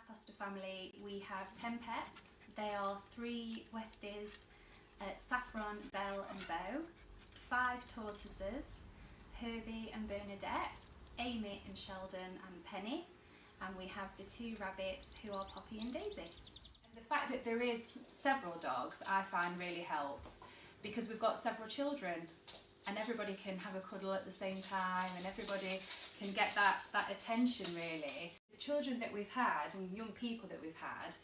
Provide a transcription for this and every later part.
foster family, we have 10 pets. They are 3 Westies, Saffron, Belle and Beau, 5 tortoises, Herbie and Bernadette, Amy and Sheldon and Penny, and we have the 2 rabbits who are Poppy and Daisy. The fact that there is several dogs I find really helps, because we've got several children and everybody can have a cuddle at the same time and everybody can get that attention really. The children that we've had and young people that we've had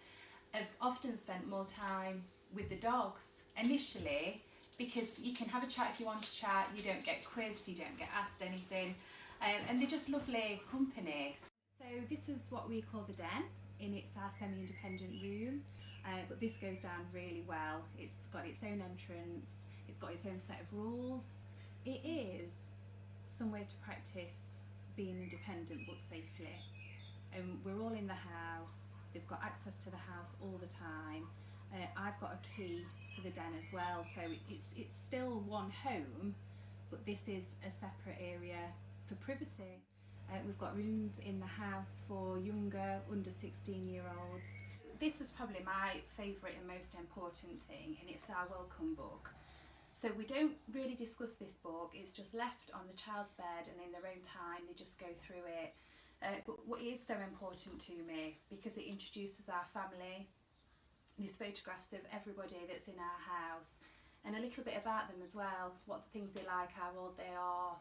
have often spent more time with the dogs initially, because you can have a chat if you want to chat, you don't get quizzed, you don't get asked anything, and they're just lovely company. So this is what we call the den, and it's our semi-independent room, but this goes down really well. It's got its own entrance, it's got its own set of rules. It is somewhere to practice being independent but safely. We're all in the house, they've got access to the house all the time. I've got a key for the den as well, so it's still one home, but this is a separate area for privacy. We've got rooms in the house for younger, under 16-year-olds. This is probably my favourite and most important thing, and it's our welcome book. So we don't really discuss this book, it's just left on the child's bed and in their own time they just go through it. But what is so important to me, because it introduces our family, there's photographs of everybody that's in our house and a little bit about them as well, what things they like, how old they are.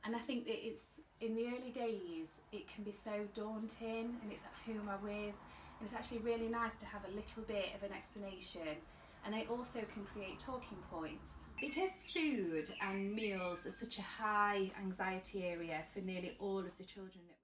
And I think that it's, in the early days, it can be so daunting, and it's who am I with, and it's actually really nice to have a little bit of an explanation, and they also can create talking points. Because food and meals are such a high anxiety area for nearly all of the children that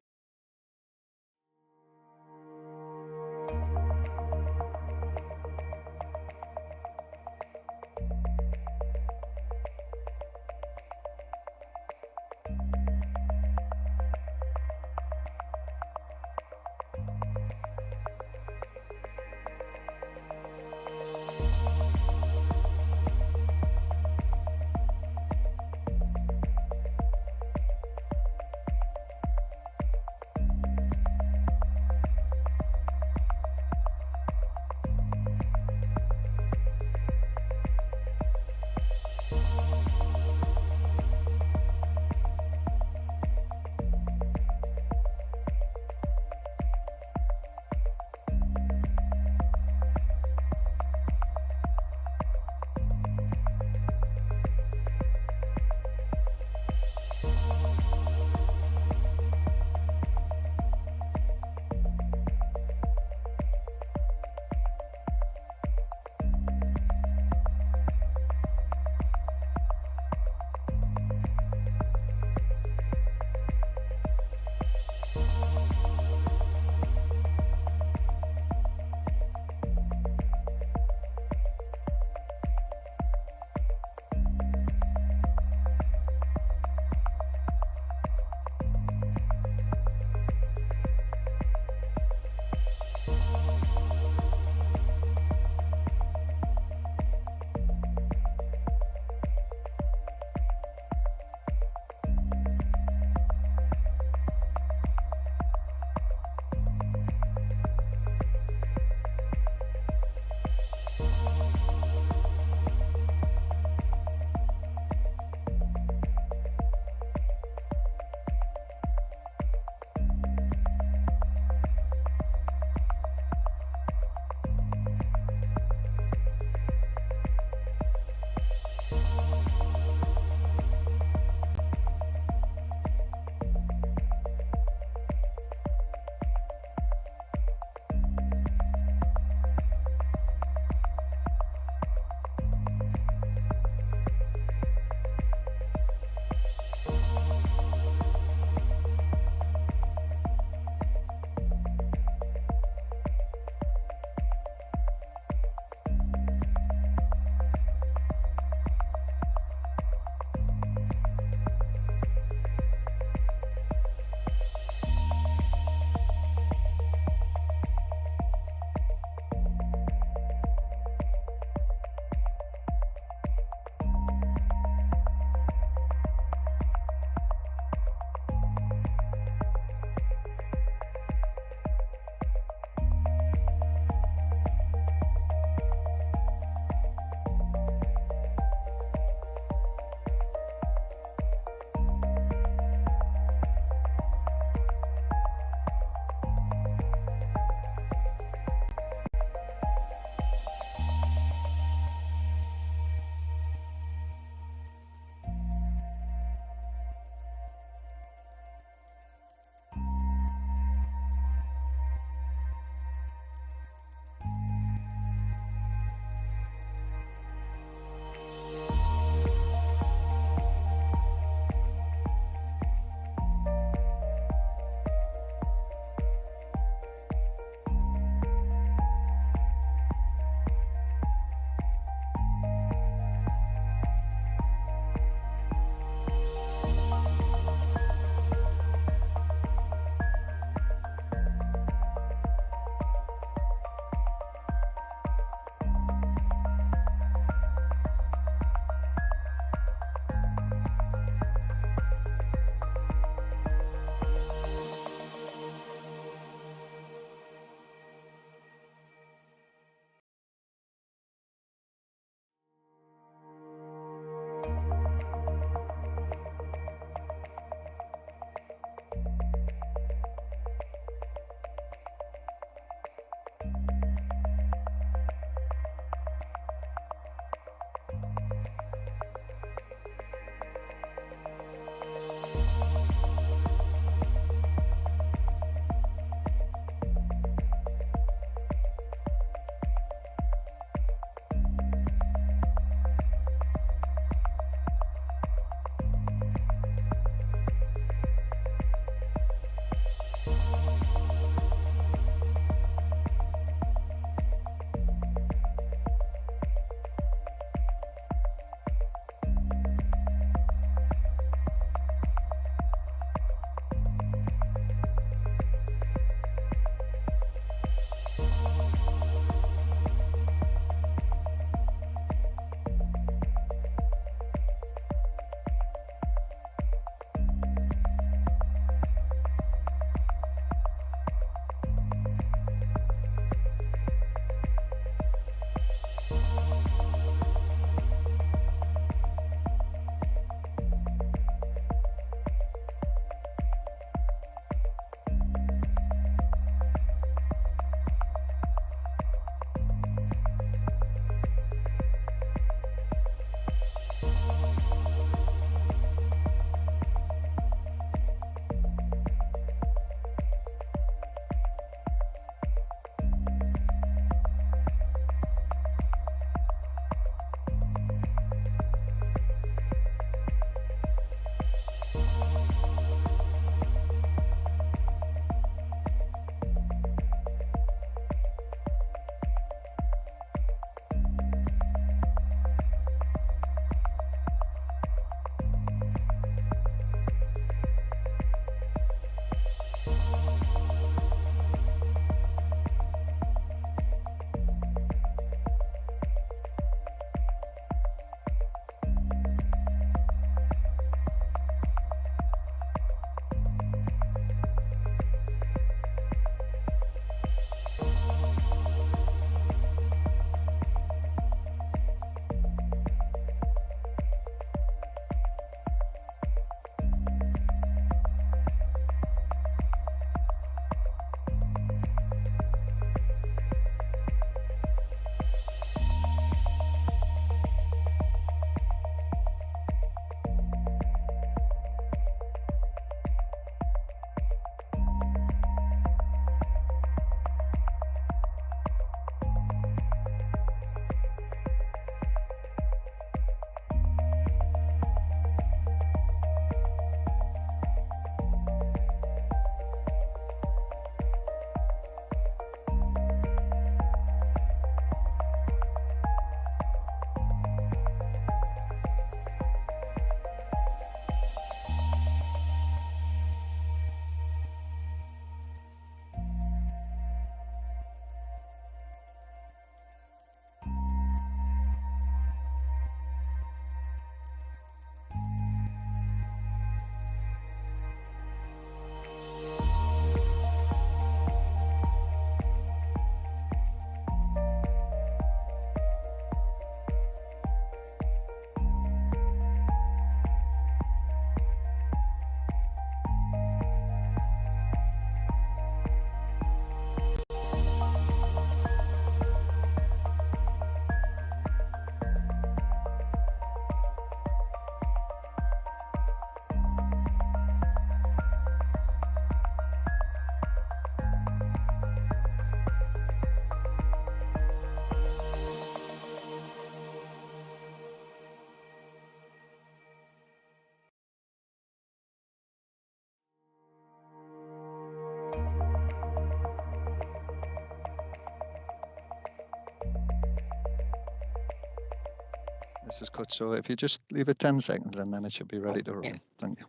Mrs. Cook. So if you just leave it 10 seconds and then it should be ready to roll. Yeah. Thank you.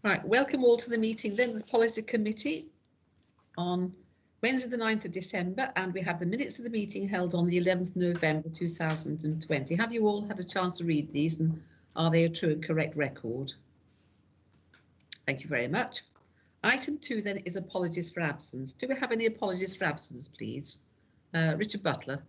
Right, welcome all to the meeting then, the Policy Committee on Wednesday the 9th of December, and we have the minutes of the meeting held on the 11th of November 2020. Have you all had a chance to read these, and are they a true and correct record? Thank you very much. Item 2 then is apologies for absence. Do we have any apologies for absence, please? Richard Butler.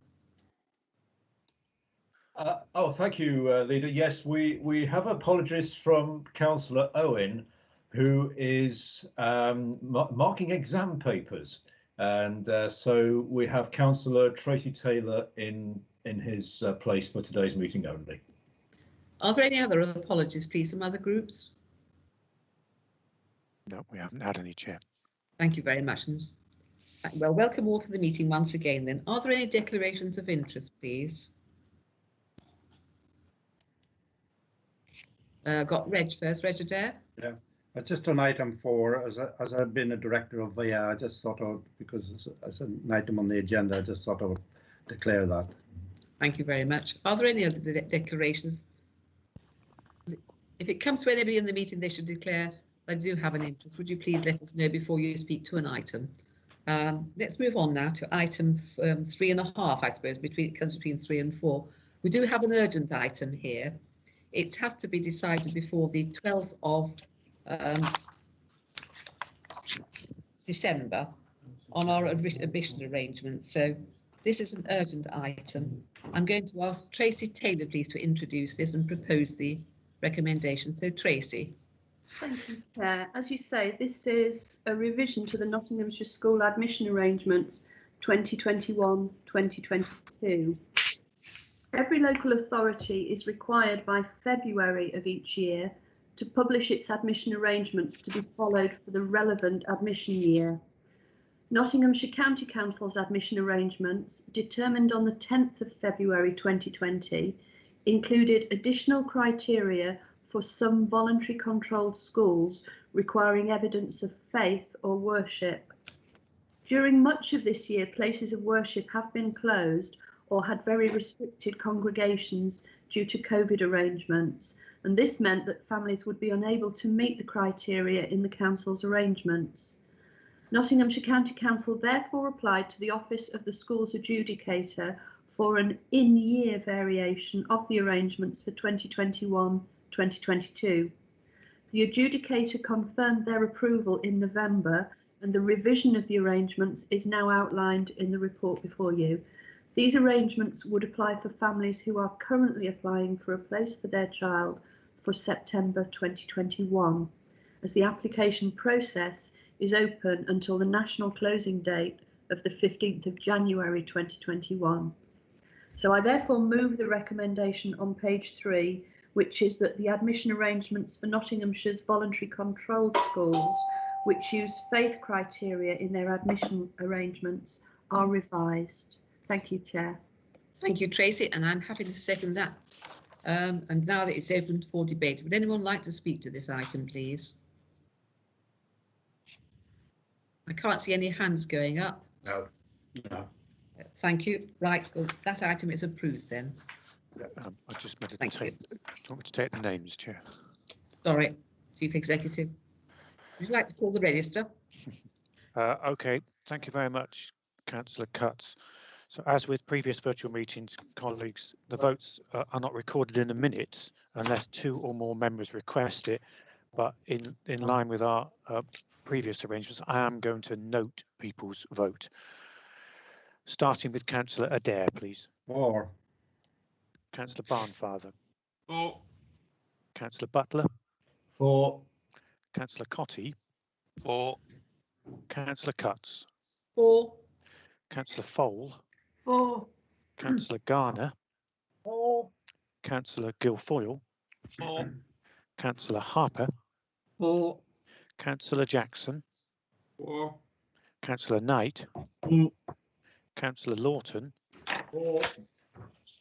Thank you, Leader. Yes, we have apologies from Councillor Owen, who is marking exam papers, and so we have Councillor Tracy Taylor in his place for today's meeting only. Are there any other apologies, please, from other groups? No, we haven't had any, Chair. Thank you very much. Well, welcome all to the meeting once again then. Are there any declarations of interest, please? Got Reg first. Reg Adair? Yeah, just on item 4, as I've been a director of VIA, I just thought of, because it's an item on the agenda, I just thought I would declare that. Thank you very much. Are there any other declarations? If it comes to anybody in the meeting, they should declare they do have an interest. Would you please let us know before you speak to an item? Let's move on now to item 3.5, I suppose, it comes between 3 and 4. We do have an urgent item here. It has to be decided before the 12th of December on our admission arrangements. So this is an urgent item. I'm going to ask Tracy Taylor, please, to introduce this and propose the recommendation. So Tracy. Thank you, Chair. As you say, this is a revision to the Nottinghamshire School Admission Arrangements 2021-2022. Every local authority is required by February of each year to publish its admission arrangements to be followed for the relevant admission year. Nottinghamshire County Council's admission arrangements, determined on the 10th of February 2020, included additional criteria for some voluntary controlled schools requiring evidence of faith or worship. During much of this year, places of worship have been closed or had very restricted congregations due to COVID arrangements, and this meant that families would be unable to meet the criteria in the Council's arrangements. Nottinghamshire County Council therefore applied to the Office of the Schools Adjudicator for an in-year variation of the arrangements for 2021-2022. The adjudicator confirmed their approval in November, and the revision of the arrangements is now outlined in the report before you. These arrangements would apply for families who are currently applying for a place for their child for September 2021, as the application process is open until the national closing date of the 15th of January 2021. So I therefore move the recommendation on page 3, which is that the admission arrangements for Nottinghamshire's voluntary controlled schools, which use faith criteria in their admission arrangements, are revised. Thank you, Chair. Thank you, Tracy, and I'm happy to second that. And now that it's open for debate, would anyone like to speak to this item, please? I can't see any hands going up. No. Thank you. Right, well, that item is approved then. I just meant to Thank take. Do you want me to take the names, Chair? Sorry, Chief Executive. Would you like to call the register? OK, thank you very much, Councillor Cutts. So as with previous virtual meetings, colleagues, the votes are not recorded in the minutes unless 2 or more members request it. But in line with our previous arrangements, I am going to note people's vote. Starting with Councillor Adair, please. 4. Councillor Barnfather. 4. Councillor Butler. 4. Councillor Cotty. 4. Councillor Cutts. 4. Councillor Fole. 4. Councillor Garner. 4. Councillor Guilfoyle. 4. Councillor Harper. 4. Councillor Jackson. 4. Councillor Knight. 4. Councillor Lawton. 4.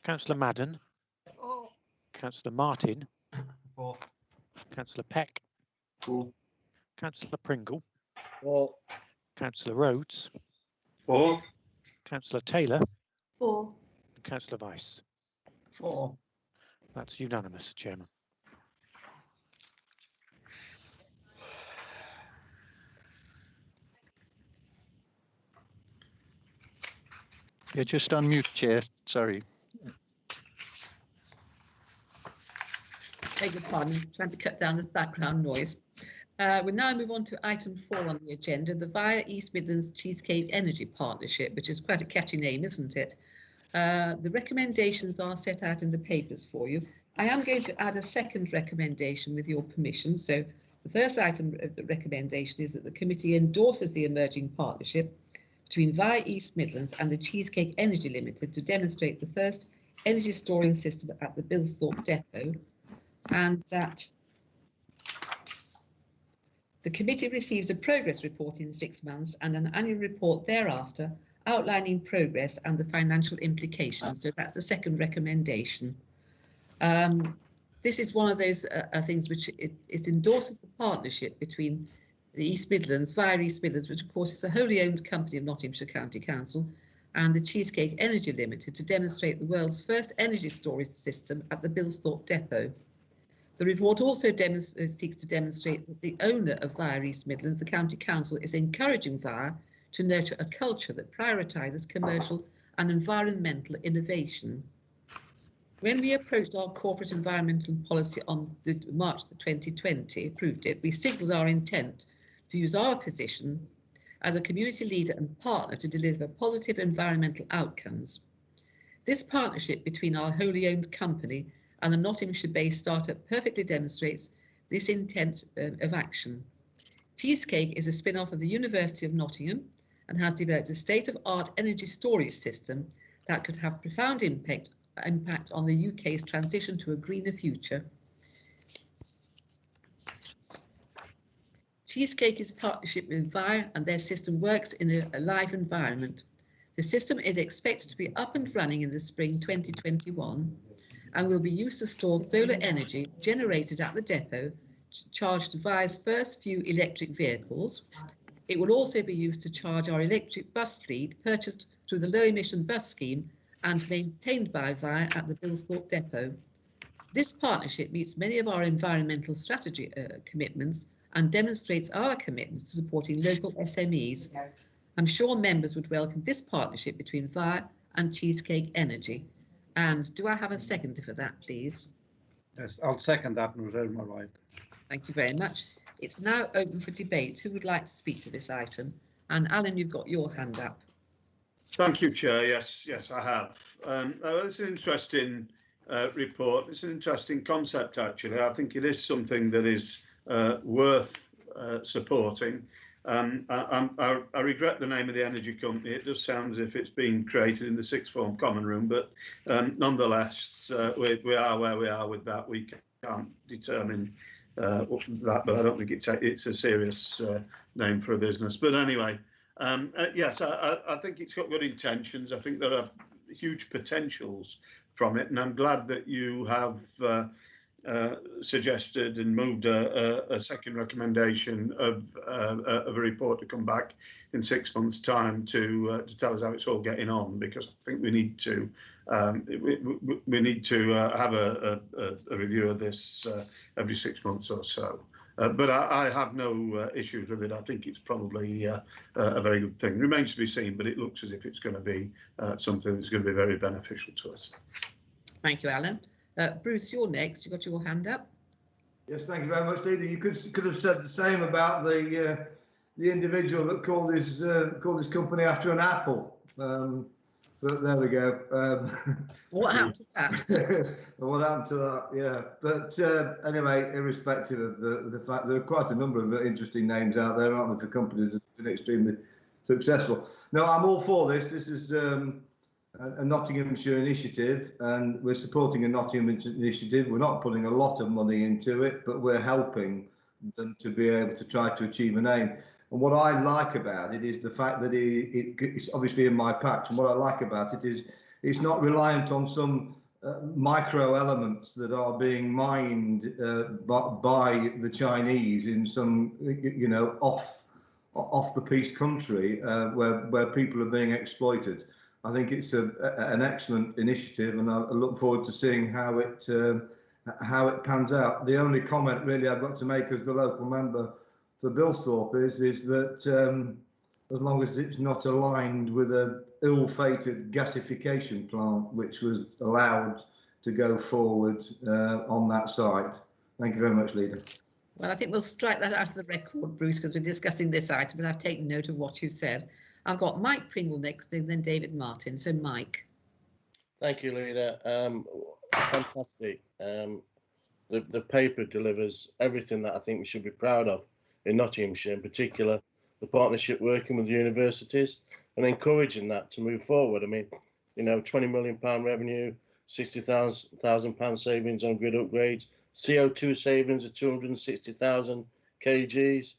Councillor Madden. 4. Councillor Martin. 4. Councillor Peck. 4. Councillor Pringle, 4. Councillor Rhodes, 4. Councillor Taylor, 4. and Councillor Weiss. 4. That's unanimous, Chairman. You're just on mute, Chair. Sorry. Beg your pardon, trying to cut down this background noise. We now move on to item 4 on the agenda, the Via East Midlands Cheesecake Energy Partnership, which is quite a catchy name, isn't it? The recommendations are set out in the papers for you. I am going to add a second recommendation with your permission. So the first item of the recommendation is that the committee endorses the emerging partnership between Via East Midlands and the Cheesecake Energy Limited to demonstrate the first energy storing system at the Billsthorpe depot, and that the committee receives a progress report in 6 months and an annual report thereafter outlining progress and the financial implications. So that's the second recommendation. This is one of those things which it endorses the partnership between the East Midlands, Via East Midlands, which of course is a wholly owned company of Nottinghamshire County Council, and the Cheesecake Energy Limited to demonstrate the world's first energy storage system at the Billsthorpe depot. The report also seeks to demonstrate that the owner of Via East Midlands, the County Council, is encouraging Via to nurture a culture that prioritises commercial and environmental innovation. When we approached our corporate environmental policy on March 2020, approved it, we signalled our intent to use our position as a community leader and partner to deliver positive environmental outcomes. This partnership between our wholly owned company and the Nottinghamshire-based startup perfectly demonstrates this intent of action. Cheesecake is a spin-off of the University of Nottingham and has developed a state-of-art energy storage system that could have profound impact on the UK's transition to a greener future. Cheesecake is a partnership with Via, and their system works in a live environment. The system is expected to be up and running in the spring 2021 and will be used to store solar energy generated at the depot, charged to Via's first few electric vehicles. It will also be used to charge our electric bus fleet purchased through the low emission bus scheme and maintained by Via at the Billsthorpe depot. This partnership meets many of our environmental strategy commitments and demonstrates our commitment to supporting local SMEs. I'm sure members would welcome this partnership between Via and Cheesecake Energy. And do I have a second for that, please? Yes, I'll second that, Reserve my right. Thank you very much. It's now open for debate. Who would like to speak to this item? And Alan, you've got your hand up. Thank you, Chair. Yes, I have. It's an interesting report. It's an interesting concept, actually. I think it is something that is worth supporting. I regret the name of the energy company. It does sound as if it's been created in the sixth form common room, but nonetheless, we are where we are with that. We can't determine that, but I don't think it's a serious name for a business. But anyway, yes, I think it's got good intentions. I think there are huge potentials from it, and I'm glad that you have suggested and moved a second recommendation of a report to come back in 6 months' time to tell us how it's all getting on, because I think we need to have a review of this every 6 months or so. But I have no issues with it. I think it's probably a very good thing. Remains to be seen, but it looks as if it's going to be something that's going to be very beneficial to us. Thank you, Alan. Bruce, you're next. You've got your hand up. Yes, thank you very much, Leader. You could have said the same about the individual that called his company after an apple. But there we go. What happened to that? What happened to that? Yeah. But anyway, irrespective of the fact, there are quite a number of interesting names out there, aren't there, for companies that have been extremely successful. No, I'm all for this. This is a Nottinghamshire initiative, and we're supporting a Nottingham initiative. We're not putting a lot of money into it, but we're helping them to be able to try to achieve an aim. And what I like about it is the fact that it's obviously in my patch. And what I like about it is it's not reliant on some micro elements that are being mined by the Chinese in some, off the piece country where people are being exploited. I think it's an excellent initiative, and I look forward to seeing how it pans out. The only comment really I've got to make as the local member for Bilsthorpe is that as long as it's not aligned with a ill-fated gasification plant, which was allowed to go forward on that site. Thank you very much, Leader. Well, I think we'll strike that out of the record, Bruce, because we're discussing this item, and I've taken note of what you said. I've got Mike Pringle next, and then David Martin. So, Mike. Thank you, Leader. Fantastic. The paper delivers everything that I think we should be proud of in Nottinghamshire, in particular, the partnership working with universities and encouraging that to move forward. I mean, £20 million revenue, £60,000 savings on grid upgrades, CO2 savings of 260,000 kgs.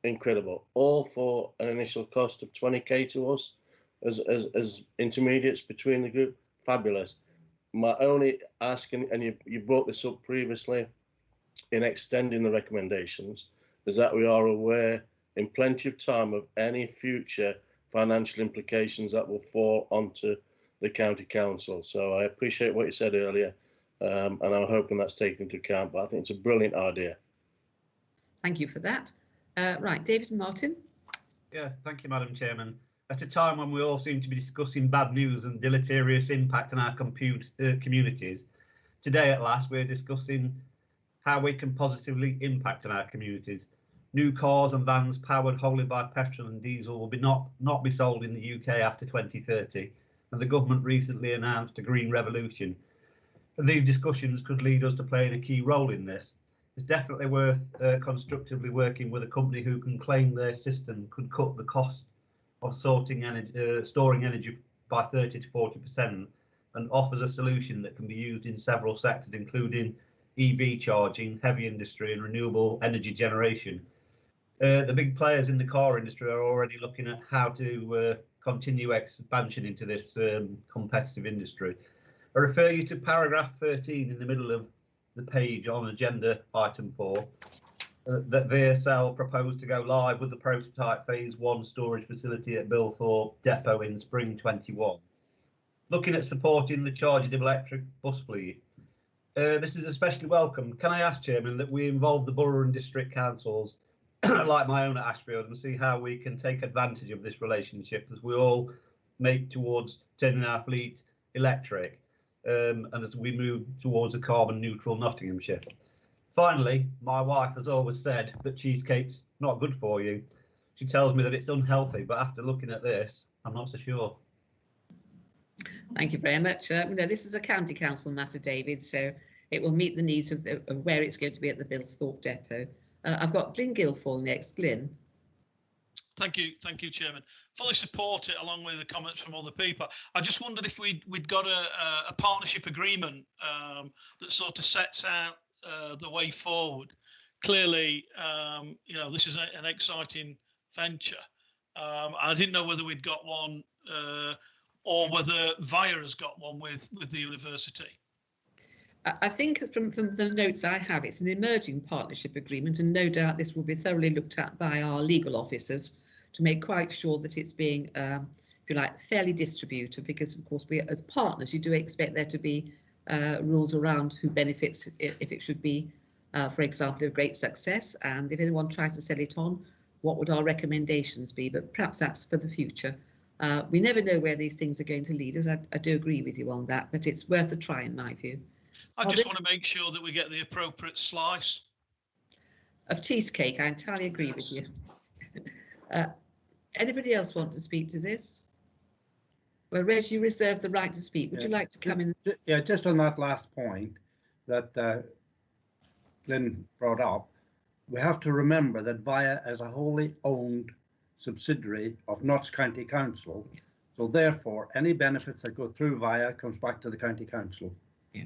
Incredible. All for an initial cost of 20k to us as intermediates between the group. Fabulous. My only asking, and you brought this up previously, in extending the recommendations, is that we are aware in plenty of time of any future financial implications that will fall onto the county council. So I appreciate what you said earlier, and I'm hoping that's taken into account, but I think it's a brilliant idea. Thank you for that. Right, David Martin. Yes, thank you, Madam Chairman. At a time when we all seem to be discussing bad news and deleterious impact on our communities, today at last we're discussing how we can positively impact on our communities. New cars and vans powered wholly by petrol and diesel will not be sold in the UK after 2030, and the government recently announced a green revolution. And these discussions could lead us to playing a key role in this. It's definitely worth constructively working with a company who can claim their system could cut the cost of storing energy by 30 to 40% and offers a solution that can be used in several sectors, including EV charging, heavy industry and renewable energy generation. The big players in the car industry are already looking at how to continue expansion into this competitive industry. I refer you to paragraph 13 in the middle of the page on agenda item 4, that VSL proposed to go live with the prototype phase 1 storage facility at Bilthorpe Depot in spring 21. Looking at supporting the charging of electric bus fleet. This is especially welcome. Can I ask, Chairman, that we involve the borough and district councils like my own at Ashfield and see how we can take advantage of this relationship as we all make towards turning our fleet electric and as we move towards a carbon neutral Nottinghamshire. Finally, my wife has always said that cheesecake's not good for you. She tells me that it's unhealthy, but after looking at this, I'm not so sure. Thank you very much. This is a county council matter, David, so it will meet the needs of where it's going to be at the Bilsthorpe Depot. I've got Glyn Guilfoyle next. Glyn. Thank you, Chairman. Fully support it along with the comments from other people. I just wondered if we'd got a partnership agreement that sort of sets out the way forward. Clearly, this is an exciting venture. I didn't know whether we'd got one or whether VIA has got one with the university. I think from the notes I have, it's an emerging partnership agreement, and no doubt this will be thoroughly looked at by our legal officers to make quite sure that it's being, if you like, fairly distributed, because of course we, as partners, you do expect there to be rules around who benefits if it should be, for example, a great success, and if anyone tries to sell it on, what would our recommendations be? But perhaps that's for the future. We never know where these things are going to lead us. I do agree with you on that, but it's worth a try in my view. I just want to make sure that we get the appropriate slice of cheesecake. I entirely agree with you. Anybody else want to speak to this? Well, Reg, you reserve the right to speak. Would you like to come in? Yeah, just on that last point that Glyn brought up, we have to remember that VIA is a wholly owned subsidiary of Notts County Council. So therefore, any benefits that go through VIA comes back to the County Council. Yeah.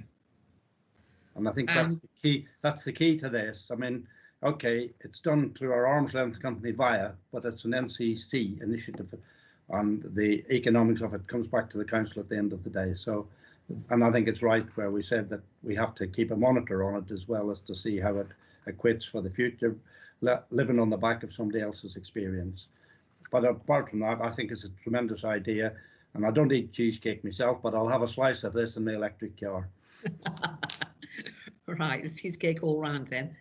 And I think that's the key. That's the key to this. I mean, okay, it's done through our arm's length company VIA, but it's an NCC initiative, and the economics of it comes back to the council at the end of the day. So And I think it's right where we said that we have to keep a monitor on it as well as to see how it acquits for the future, living on the back of somebody else's experience. But apart from that, I think it's a tremendous idea. And I don't eat cheesecake myself, but I'll have a slice of this in the electric car. Right, the cheesecake all round then.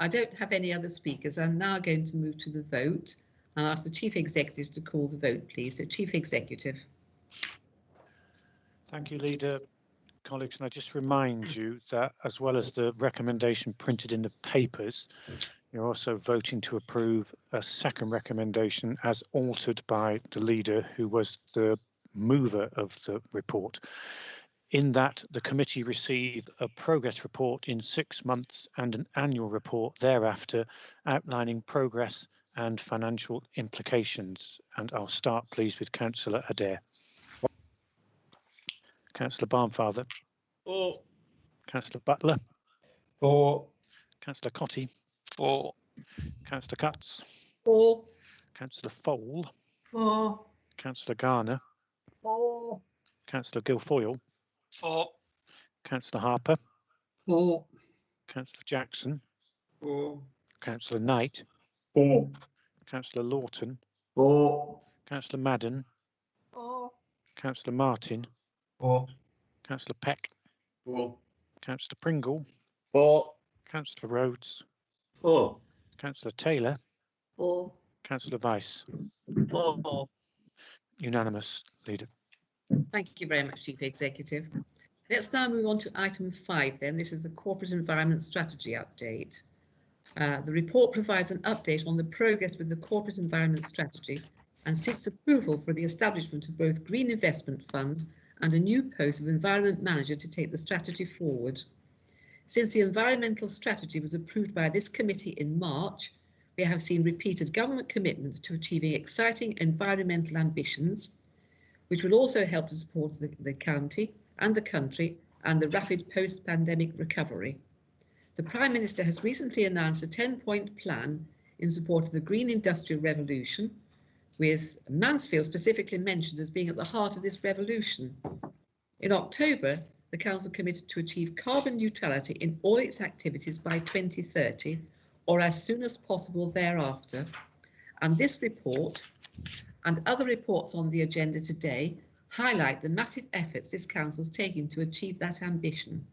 I don't have any other speakers. I'm now going to move to the vote and ask the Chief Executive to call the vote, please. So, Chief Executive. Thank you, Leader. Colleagues, and I just remind you that as well as the recommendation printed in the papers, you're also voting to approve a second recommendation as altered by the Leader, who was the mover of the report. In that, the committee receive a progress report in 6 months and an annual report thereafter outlining progress and financial implications. And I'll start, please, with Councillor Adair. Councillor Barnfather. For. Councillor Butler. For. Councillor Cotty. For. Councillor Cutts. For. Councillor Fole. For. Councillor Garner. For. Councillor Guilfoyle. For. Councillor Harper. For. Councillor Jackson. For. Councillor Knight. For. Councillor Lawton. For. Councillor Madden. For. Councillor Martin. For. Councillor Peck. For. Councillor Pringle. For. Councillor Rhodes. For. Councillor Taylor. For. Councillor Vice. For. Unanimous, Leader. Thank you very much, Chief Executive. Let's now move on to item 5 then. This is the Corporate Environment Strategy update. The report provides an update on the progress with the Corporate Environment Strategy and seeks approval for the establishment of both Green Investment Fund and a new post of Environment Manager to take the strategy forward. Since the environmental strategy was approved by this committee in March, we have seen repeated government commitments to achieving exciting environmental ambitions, which will also help to support the county and the country and the rapid post-pandemic recovery. The Prime Minister has recently announced a 10-point plan in support of the green industrial revolution, with Mansfield specifically mentioned as being at the heart of this revolution. In October, the Council committed to achieve carbon neutrality in all its activities by 2030 or as soon as possible thereafter. And this report and other reports on the agenda today highlight the massive efforts this Council is taking to achieve that ambition.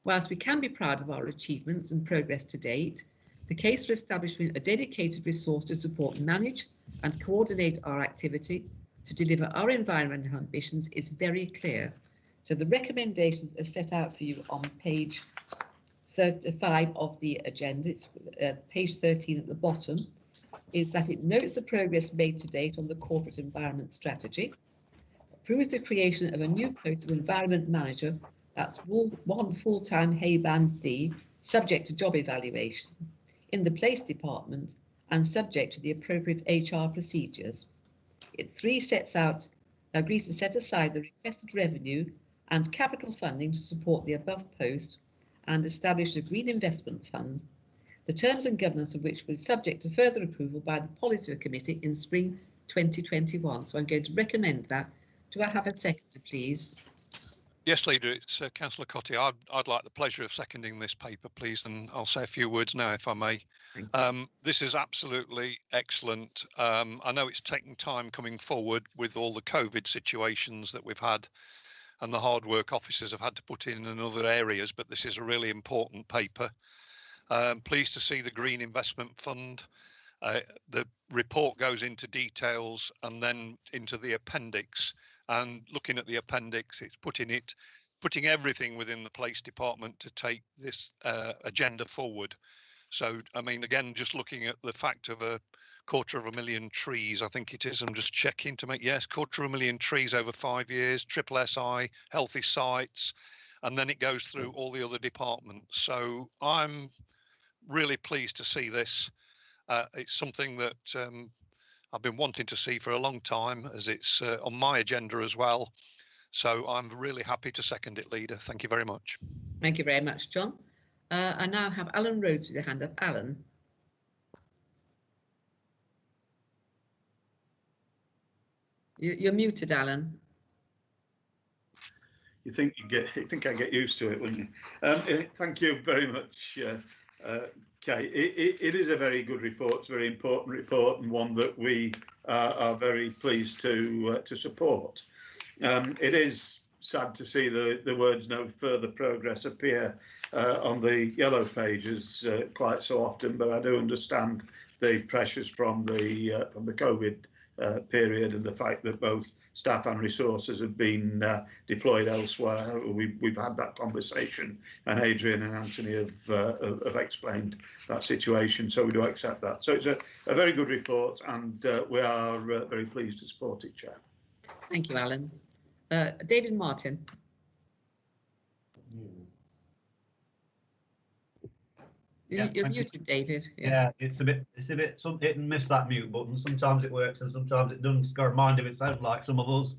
Whilst we can be proud of our achievements and progress to date, the case for establishing a dedicated resource to support, manage and coordinate our activity to deliver our environmental ambitions is very clear. So the recommendations are set out for you on page 35 of the agenda. It's page 13 at the bottom. Is that it notes the progress made to date on the corporate environment strategy, approves the creation of a new post of environment manager, that's one full-time Hay Band D, subject to job evaluation, in the Place Department and subject to the appropriate HR procedures. It 3 agrees to set aside the requested revenue and capital funding to support the above post and establish a green investment fund, the terms and governance of which will be subject to further approval by the Policy Committee in spring 2021. So I'm going to recommend that. Do I have a seconder, please? Yes, Leader, it's Councillor Cotty. I'd like the pleasure of seconding this paper, please, and I'll say a few words now, if I may. This is absolutely excellent. I know it's taken time coming forward with all the COVID situations that we've had and the hard work officers have had to put in other areas, but this is a really important paper. Pleased to see the Green Investment Fund. The report goes into details and then into the appendix. And looking at the appendix, it's putting everything within the Place Department to take this agenda forward. So, I mean, again, just looking at the fact of 250,000 trees, I think it is. I'm just checking to make, yes, 250,000 trees over 5 years, triple SI, healthy sites, and then it goes through all the other departments. So I'm really pleased to see this. It's something that I've been wanting to see for a long time, as it's on my agenda as well. So I'm really happy to second it, Leader. Thank you very much. Thank you very much, John. I now have Alan Rhodes with a hand up. Alan. You're muted, Alan. You think I get used to it, wouldn't you? Thank you very much, Kay. It is a very good report. It's a very important report, and one that we are very pleased to support. It is sad to see the words "no further progress" appear on the yellow pages quite so often, but I do understand the pressures from the COVID period and the fact that both staff and resources have been deployed elsewhere. We've had that conversation, and Adrian and Anthony have explained that situation, so we do accept that. So it's a very good report, and we are very pleased to support it, Chair. Thank you, Alan. David Martin. You're muted, David. Yeah, it's a bit some hit and miss that mute button. Sometimes it works and sometimes it doesn't. It's got a mind of its own, like some of us.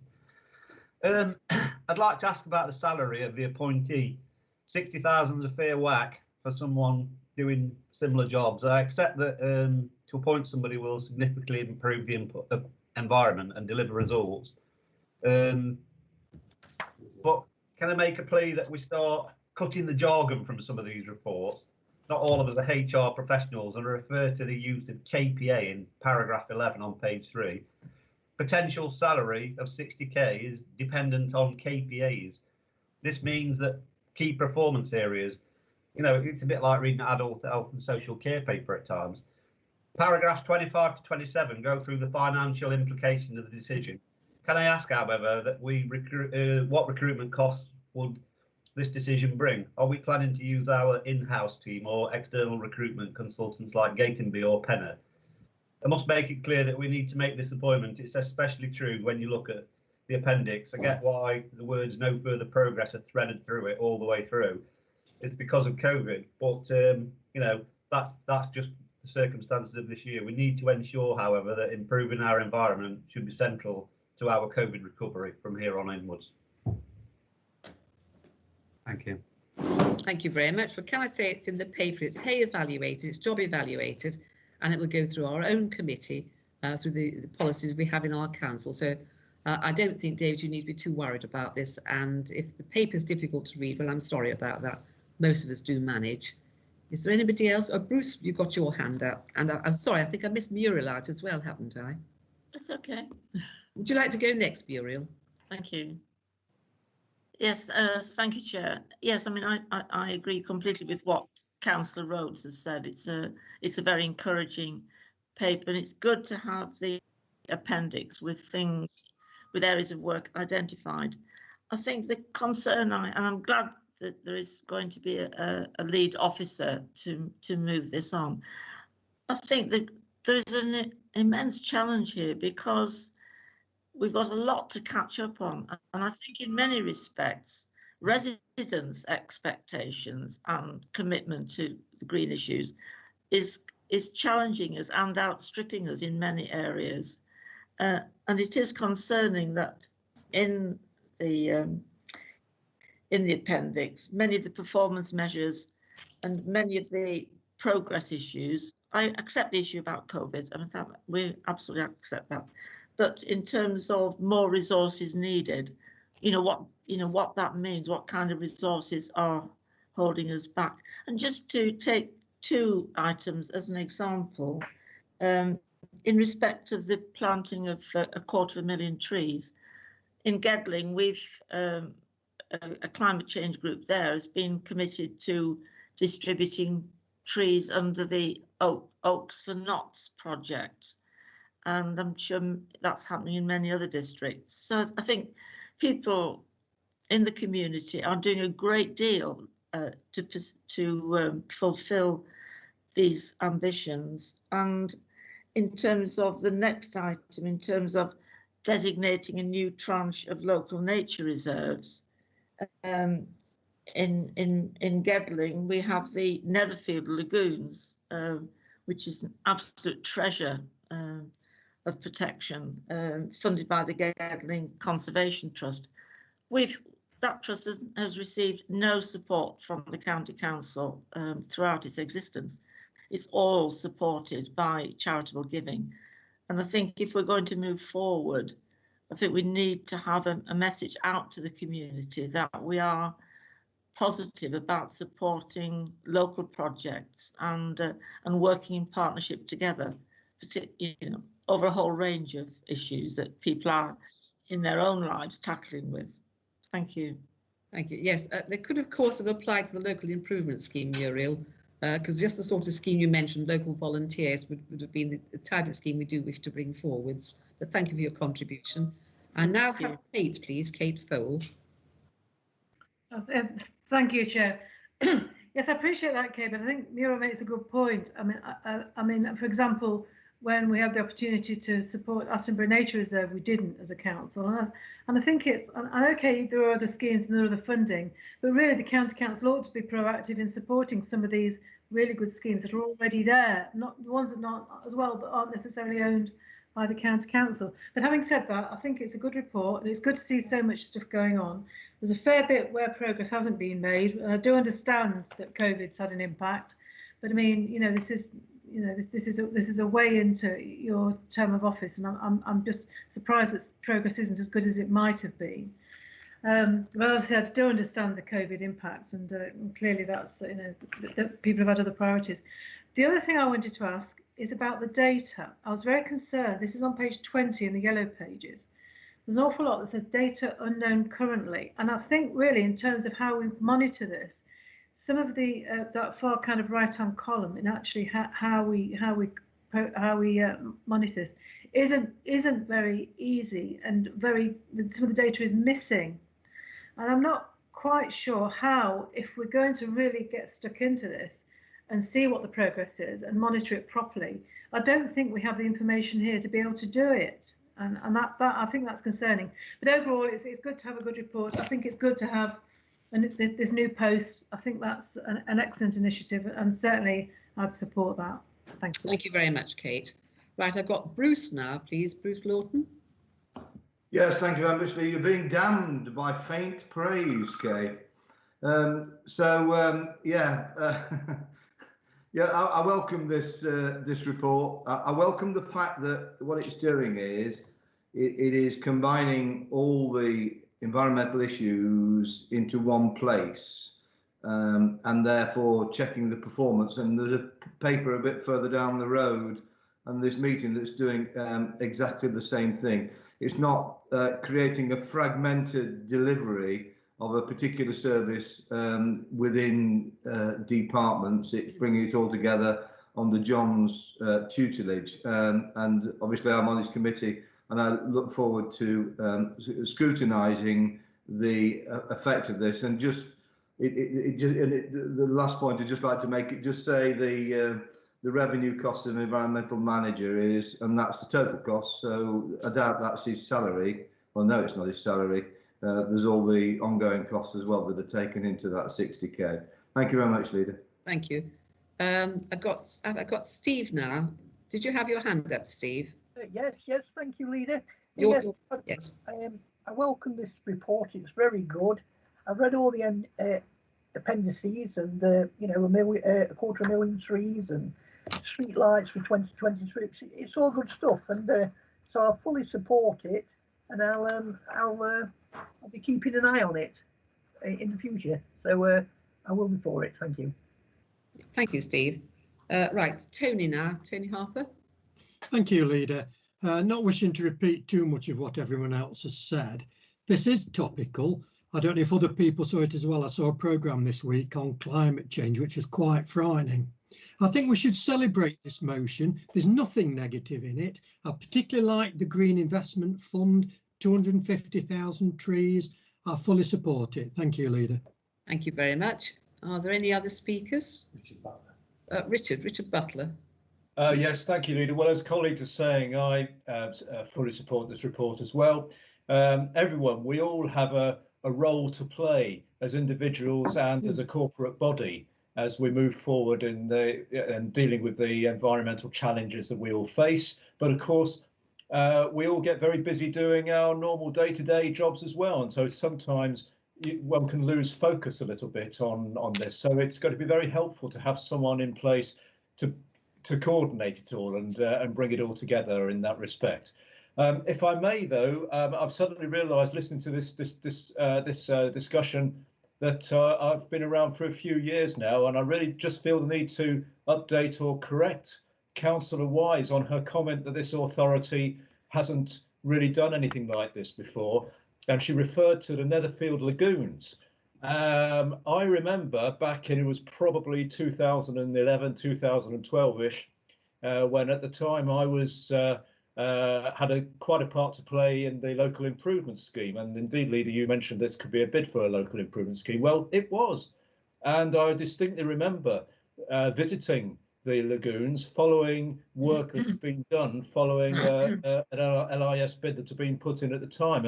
I'd like to ask about the salary of the appointee. 60,000 is a fair whack for someone doing similar jobs. I accept that to appoint somebody will significantly improve the environment and deliver results. But can I make a plea that we start cutting the jargon from some of these reports? Not all of us are HR professionals, and refer to the use of KPA in paragraph 11 on page 3. Potential salary of 60k is dependent on KPAs. This means that key performance areas, you know, it's a bit like reading an adult health and social care paper at times. Paragraphs 25 to 27 go through the financial implications of the decision. Can I ask, however, that what recruitment costs would this decision bring? Are we planning to use our in-house team or external recruitment consultants like Gatenby or Penner? I must make it clear that we need to make this appointment. It's especially true when you look at the appendix. I get why the words "no further progress" are threaded through it all the way through. It's because of COVID, but you know, that's just the circumstances of this year. We need to ensure, however, that improving our environment should be central to our COVID recovery from here on inwards. Thank you. Thank you very much. Well, can I say it's in the paper, it's Hay evaluated, it's job evaluated, and it will go through our own committee, through the policies we have in our council. So I don't think, David, you need to be too worried about this. And if the paper's difficult to read, well, I'm sorry about that. Most of us do manage. Is there anybody else? Oh, Bruce, you've got your hand up. And I'm sorry, I think I missed Muriel out as well, haven't I? That's okay. Would you like to go next, Muriel? Thank you. Yes, thank you, Chair. Yes, I mean, I agree completely with what Councillor Rhodes has said. It's a very encouraging paper, and it's good to have the appendix with things, with areas of work identified. I think the concern, and I'm glad that there is going to be a lead officer to move this on. I think that there's an immense challenge here because we've got a lot to catch up on, and I think in many respects, residents' expectations and commitment to the green issues is challenging us and outstripping us in many areas, and it is concerning that in the appendix, many of the performance measures and many of the progress issues. I accept the issue about COVID, and we absolutely accept that. But in terms of more resources needed, you know what that means, what kind of resources are holding us back. And just to take two items as an example, in respect of the planting of 250,000 trees, in Gedling, we've a climate change group there has been committed to distributing trees under the Oaks for Knots project. And I'm sure that's happening in many other districts. So I think people in the community are doing a great deal to fulfill these ambitions. And in terms of the next item, in terms of designating a new tranche of local nature reserves, in Gedling, we have the Netherfield Lagoons, which is an absolute treasure of protection, funded by the Gedling Conservation Trust. That trust has received no support from the County Council throughout its existence. It's all supported by charitable giving. And I think if we're going to move forward, I think we need to have a message out to the community that we are positive about supporting local projects and working in partnership together, over a whole range of issues that people are in their own lives tackling with. Thank you. Thank you. Yes, they could, of course, have applied to the local improvement scheme, Muriel, because just the sort of scheme you mentioned, local volunteers, would have been the type of scheme we do wish to bring forwards. But thank you for your contribution. And now have Kate, please, Kate Fole. Thank you, Chair. Yes, I appreciate that, Kate, but I think Muriel makes a good point. I mean, for example, when we had the opportunity to support Attenborough Nature Reserve, we didn't as a council. And I think it's, and okay, there are other schemes and there are other funding, but really the county council ought to be proactive in supporting some of these really good schemes that are already there, not the ones that not as well, but aren't necessarily owned by the county council. But having said that, I think it's a good report and it's good to see so much stuff going on. There's a fair bit where progress hasn't been made. And I do understand that COVID's had an impact, but I mean, this is a way into your term of office, and I'm just surprised that progress isn't as good as it might have been. But as I said, I do understand the COVID impacts, and clearly that's people have had other priorities. The other thing I wanted to ask is about the data. I was very concerned. This is on page 20 in the yellow pages. There's an awful lot that says data unknown currently, and I think really in terms of how we monitor this, some of the that far kind of right-hand column in actually how we monitor this isn't very easy, and some of the data is missing, and I'm not quite sure how, if we're going to really get stuck into this and see what the progress is and monitor it properly, I don't think we have the information here to be able to do it, and that I think that's concerning. But overall, it's good to have a good report. I think it's good to have this new post. I think that's an excellent initiative, and certainly I'd support that. Thank you. Thank you very much, Kate. Right, I've got Bruce now, please. Bruce Lawton. Yes, thank you very much, Lee. You're being damned by faint praise, Kate. I welcome this report. I welcome the fact that what it's doing is it is combining all the environmental issues into one place, and therefore checking the performance. And there's a paper a bit further down the road and this meeting that's doing exactly the same thing. It's not creating a fragmented delivery of a particular service within departments. It's bringing it all together under John's tutelage, and obviously I'm on his committee, and I look forward to scrutinising the effect of this. And the last point I'd just like to make, it just say the revenue cost of an environmental manager is, and that's the total cost, so I doubt that's his salary. Well, no, it's not his salary. There's all the ongoing costs as well that are taken into that 60k. Thank you very much, Leader. Thank you. I've got Steve now. Did you have your hand up, Steve? Yes, thank you, Leader. Yes. I welcome this report. It's very good. I've read all the appendices, and a 250,000 trees and street lights for 2023. It's all good stuff, and so I fully support it, and I'll be keeping an eye on it in the future. So I will be for it. Thank you. Thank you, Steve. Right, Tony now. Tony Harper. Thank you, Leader. Not wishing to repeat too much of what everyone else has said. This is topical. I don't know if other people saw it as well. I saw a programme this week on climate change, which was quite frightening. I think we should celebrate this motion. There's nothing negative in it. I particularly like the Green Investment Fund, 250,000 trees. I fully support it. Thank you, Leader. Thank you very much. Are there any other speakers? Richard Butler. Yes, thank you, Leader. Well, as colleagues are saying, I fully support this report as well. Everyone, we all have a role to play as individuals and as a corporate body as we move forward in dealing with the environmental challenges that we all face. But of course, we all get very busy doing our normal day-to-day jobs as well, and so sometimes one can lose focus a little bit on this. So it's going to be very helpful to have someone in place to coordinate it all and bring it all together in that respect. If I may, though, I've suddenly realised, listening to this discussion, that I've been around for a few years now, and I really just feel the need to update or correct Councillor Wise on her comment that this authority hasn't really done anything like this before, and she referred to the Netherfield Lagoons. I remember back in, it was probably 2011, 2012-ish, when at the time I was had quite a part to play in the local improvement scheme. And indeed, Leader, you mentioned this could be a bid for a local improvement scheme. Well, it was. And I distinctly remember visiting the lagoons following work that's been done, following an LIS bid that had been put in at the time.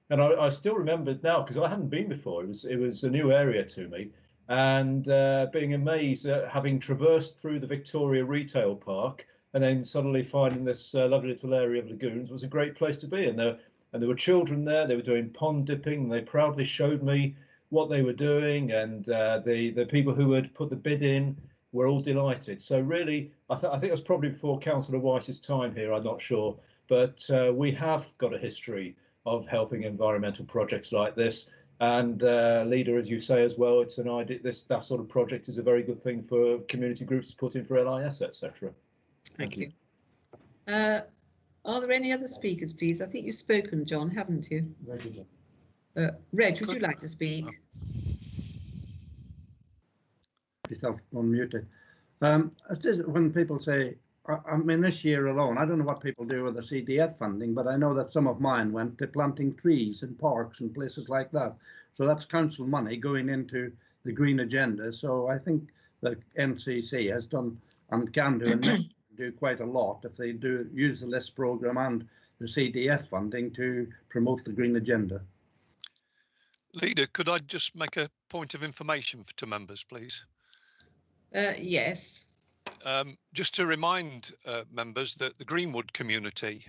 And I still remember now, because I hadn't been before. It was a new area to me. And being amazed at having traversed through the Victoria Retail Park, and then suddenly finding this lovely little area of lagoons was a great place to be. And there were children there. They were doing pond dipping. And they proudly showed me what they were doing, and the people who had put the bid in were all delighted. So really, I think it was probably before Councillor White's time here. I'm not sure, but we have got a history of helping environmental projects like this. And Leader, as you say as well, it's an idea. That sort of project is a very good thing for community groups to put in for LIS, etc. Thank you. Are there any other speakers, please? I think you've spoken, John, haven't you? Reg, would you like to speak? Yourself unmuted. When people say, I mean, this year alone, I don't know what people do with the CDF funding, but I know that some of mine went to planting trees in parks and places like that. So that's council money going into the green agenda. So I think the NCC has done and can do and do quite a lot if they do use the LIST programme and the CDF funding to promote the green agenda. Leader, could I just make a point of information to members, please? Yes. Just to remind members that the Greenwood community,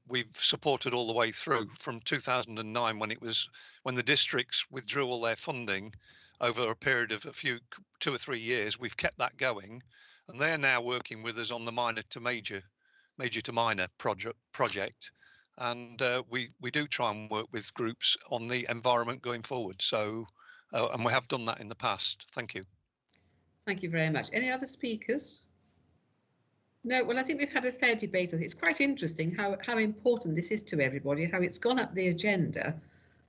we've supported all the way through from 2009 when the districts withdrew all their funding over a period of 2 or 3 years. We've kept that going, and they're now working with us on the minor to major to minor project. And we do try and work with groups on the environment going forward. So, and we have done that in the past. Thank you. Thank you very much. Any other speakers? No, well, I think we've had a fair debate. I think it's quite interesting how important this is to everybody, how it's gone up the agenda.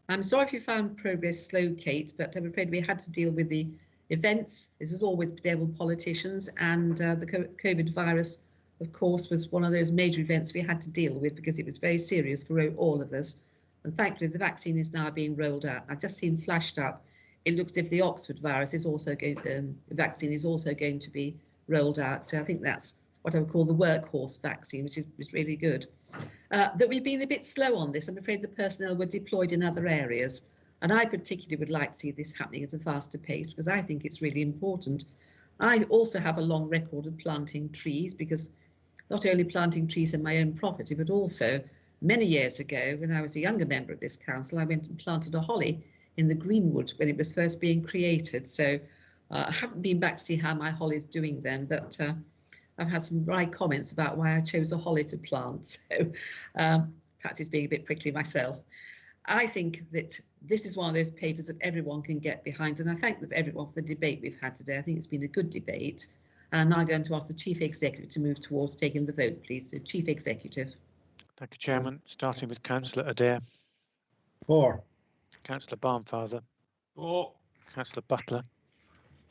I'm sorry if you found progress slow, Kate, but I'm afraid we had to deal with the events. This has always bedeviled politicians, and the COVID virus, of course, was one of those major events we had to deal with because it was very serious for all of us. And thankfully, the vaccine is now being rolled out. I've just seen flashed up. It looks as if the Oxford virus is also the vaccine is also going to be rolled out. So I think that's what I would call the workhorse vaccine, which is really good. That we've been a bit slow on this. I'm afraid the personnel were deployed in other areas. And I particularly would like to see this happening at a faster pace because I think it's really important. I also have a long record of planting trees, because not only planting trees in my own property, but also many years ago, when I was a younger member of this council, I went and planted a holly in the Greenwood when it was first being created. So I haven't been back to see how my holly is doing then, but I've had some wry comments about why I chose a holly to plant. So perhaps it's being a bit prickly myself. I think that this is one of those papers that everyone can get behind, and I thank everyone for the debate we've had today. I think it's been a good debate. And I'm now going to ask the Chief Executive to move towards taking the vote, please. So, Chief Executive. Thank you, Chairman. Starting with Councillor Adair. 4. Councillor Barnfather. 4. Councillor Butler.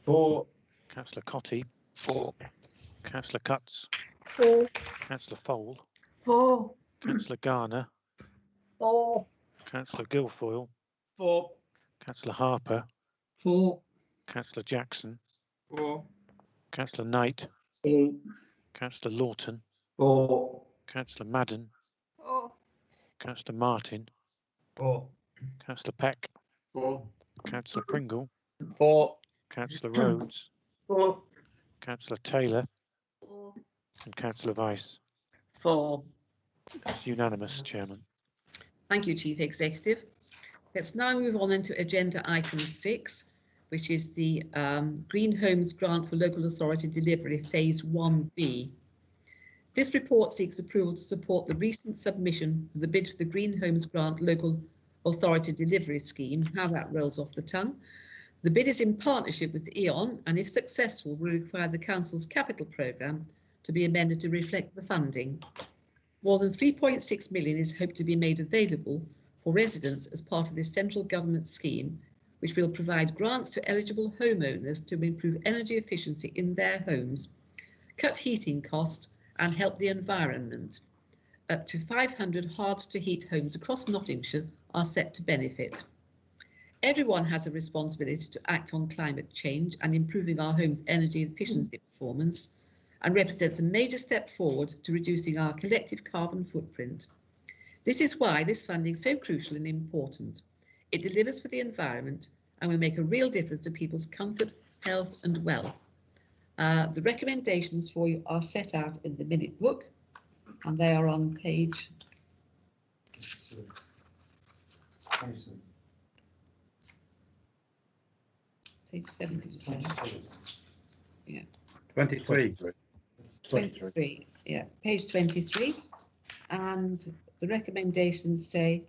4. Councillor Cotty. 4. Councillor Cutts. 4. Councillor Fole. 4. Councillor Garner. 4. Councillor Guilfoyle. 4. Councillor Harper. 4. Councillor Jackson. 4. Councillor Knight. 4. Councillor Lawton. 4. Councillor Madden. 4. Councillor Martin. 4. Councillor Peck. 4. Councillor Pringle. 4. Councillor Rhodes. 4. Councillor Taylor. 4. And Councillor Vice. 4. That's unanimous, Chairman. Thank you, Chief Executive. Let's now move on into agenda item 6, which is the Green Homes Grant for Local Authority Delivery Phase 1B. This report seeks approval to support the recent submission of the bid for the Green Homes Grant Local Authority Delivery Scheme, how that rolls off the tongue. The bid is in partnership with E.ON and, if successful, will require the Council's capital programme to be amended to reflect the funding. More than 3.6 million is hoped to be made available for residents as part of this central government scheme, which will provide grants to eligible homeowners to improve energy efficiency in their homes, cut heating costs and help the environment. Up to 500 hard-to-heat homes across Nottinghamshire are set to benefit. Everyone has a responsibility to act on climate change and improving our homes' energy efficiency performance, and represents a major step forward to reducing our collective carbon footprint. This is why this funding is so crucial and important. It delivers for the environment and will make a real difference to people's comfort, health and wealth. The recommendations for you are set out in the minute book, and they are on page 7, did you say? Yeah. 23. 23, yeah, page 23. And the recommendations say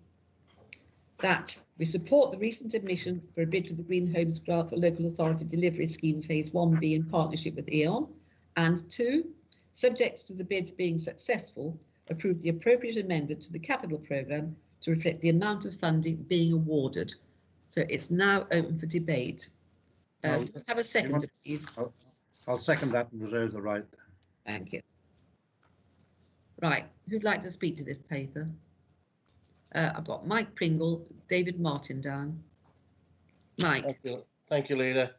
that we support the recent submission for a bid for the Green Homes Grant for Local Authority Delivery Scheme Phase 1B in partnership with E.ON. And 2, subject to the bids being successful, approve the appropriate amendment to the capital programme to reflect the amount of funding being awarded. So it's now open for debate. Have a second, please. I'll second that and reserve the right. Thank you. Right, who'd like to speak to this paper? I've got Mike Pringle, David Martin down. Mike. Thank you, Leader.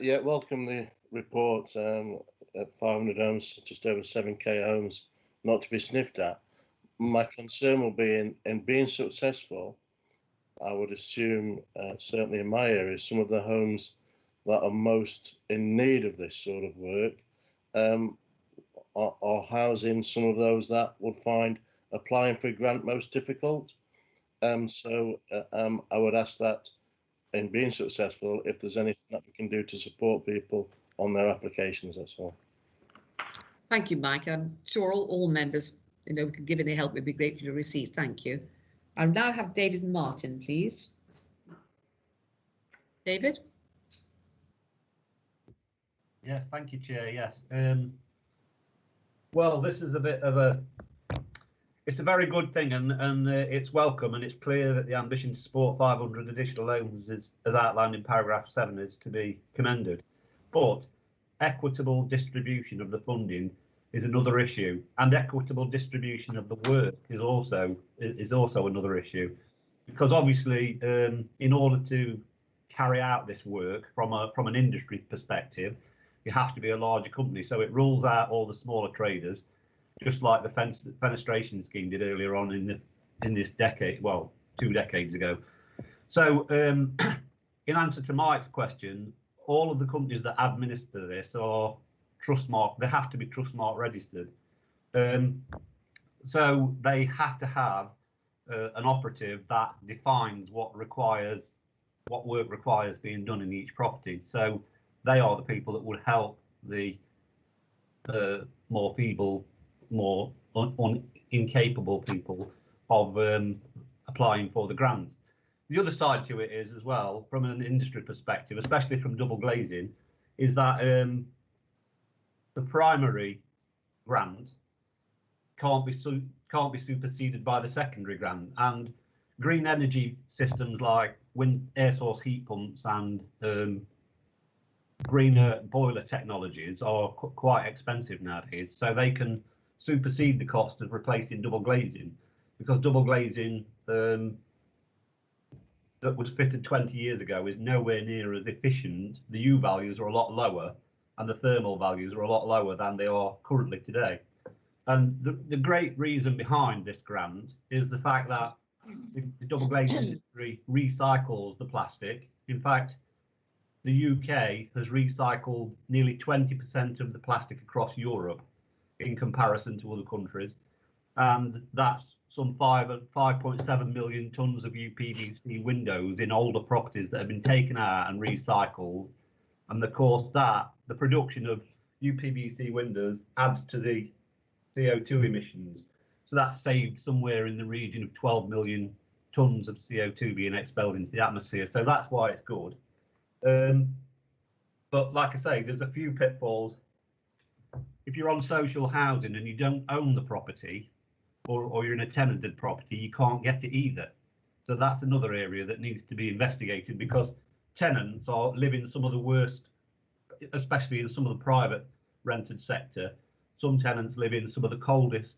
Yeah, welcome the report at 500 homes, just over 7k homes, not to be sniffed at. My concern will be in being successful, I would assume, certainly in my area, some of the homes that are most in need of this sort of work are housing some of those that would find applying for a grant most difficult. So I would ask that in being successful, if there's anything that we can do to support people on their applications, that's all. Thank you, Mike. I'm sure all members, you know, could give any help we'd be grateful to receive. Thank you. I'll now have David Martin, please. David? Yes, thank you, Chair. Yes. Well, this is a bit of a, it's a very good thing, and it's welcome, and it's clear that the ambition to support 500 additional homes is, as outlined in paragraph 7, is to be commended. But equitable distribution of the funding is another issue, and equitable distribution of the work is also another issue, because obviously in order to carry out this work from an industry perspective, you have to be a larger company, so it rules out all the smaller traders, just like the fenestration scheme did earlier on in this decade, well, 2 decades ago. So in answer to Mike's question, all of the companies that administer this are Trustmark, they have to be Trustmark registered. So they have to have an operative that defines what work requires being done in each property. So they are the people that would help the more feeble, more incapable people of applying for the grants. The other side to it is as well, from an industry perspective, especially from double glazing, is that the primary grant can't be superseded by the secondary grant, and green energy systems like wind air source heat pumps and greener boiler technologies are quite expensive nowadays, so they can supersede the cost of replacing double glazing, because double glazing that was fitted 20 years ago is nowhere near as efficient. The U values are a lot lower and the thermal values are a lot lower than they are currently today. And the great reason behind this grant is the fact that the double glazing industry recycles the plastic. In fact, the UK has recycled nearly 20% of the plastic across Europe in comparison to other countries, and that's some 5.7 million tons of UPVC windows in older properties that have been taken out and recycled. And of course, that the production of UPVC windows adds to the CO2 emissions. So that's saved somewhere in the region of 12 million tonnes of CO2 being expelled into the atmosphere. So that's why it's good. But like I say, there's a few pitfalls. If you're on social housing and you don't own the property, or you're in a tenanted property, you can't get it either. So that's another area that needs to be investigated, because tenants live in some of the worst, especially in some of the private rented sector. Some tenants live in some of the coldest,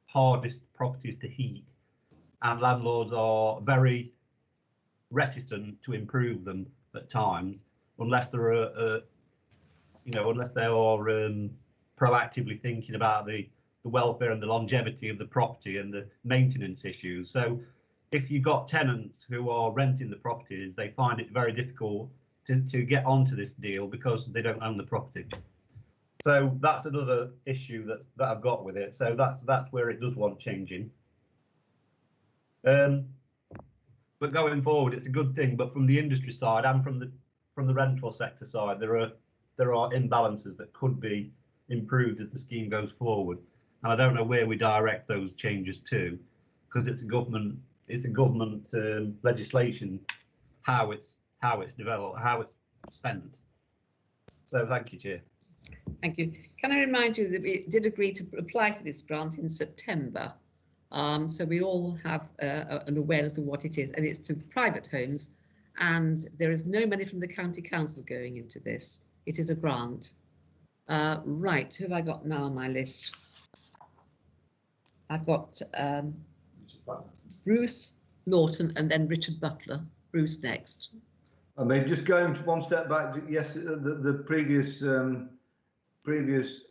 hardest properties to heat, and landlords are very reticent to improve them at times, unless there are, unless they are proactively thinking about the welfare and the longevity of the property and the maintenance issues. So if you've got tenants who are renting the properties, they find it very difficult to get onto this deal because they don't own the property. So that's another issue that I've got with it. So that's where it does want changing. But going forward, it's a good thing. But from the industry side and from the rental sector side, there are imbalances that could be improved as the scheme goes forward. And I don't know where we direct those changes to, because it's a government legislation, how it's developed, how it's spent. So thank you, Chair. Thank you. Can I remind you that we did agree to apply for this grant in September? So we all have an awareness of what it is, and it's to private homes, and there is no money from the county council going into this. It is a grant. Right, who have I got now on my list? I've got Bruce Norton and then Richard Butler. Bruce next. I mean, just going one step back, yes, the previous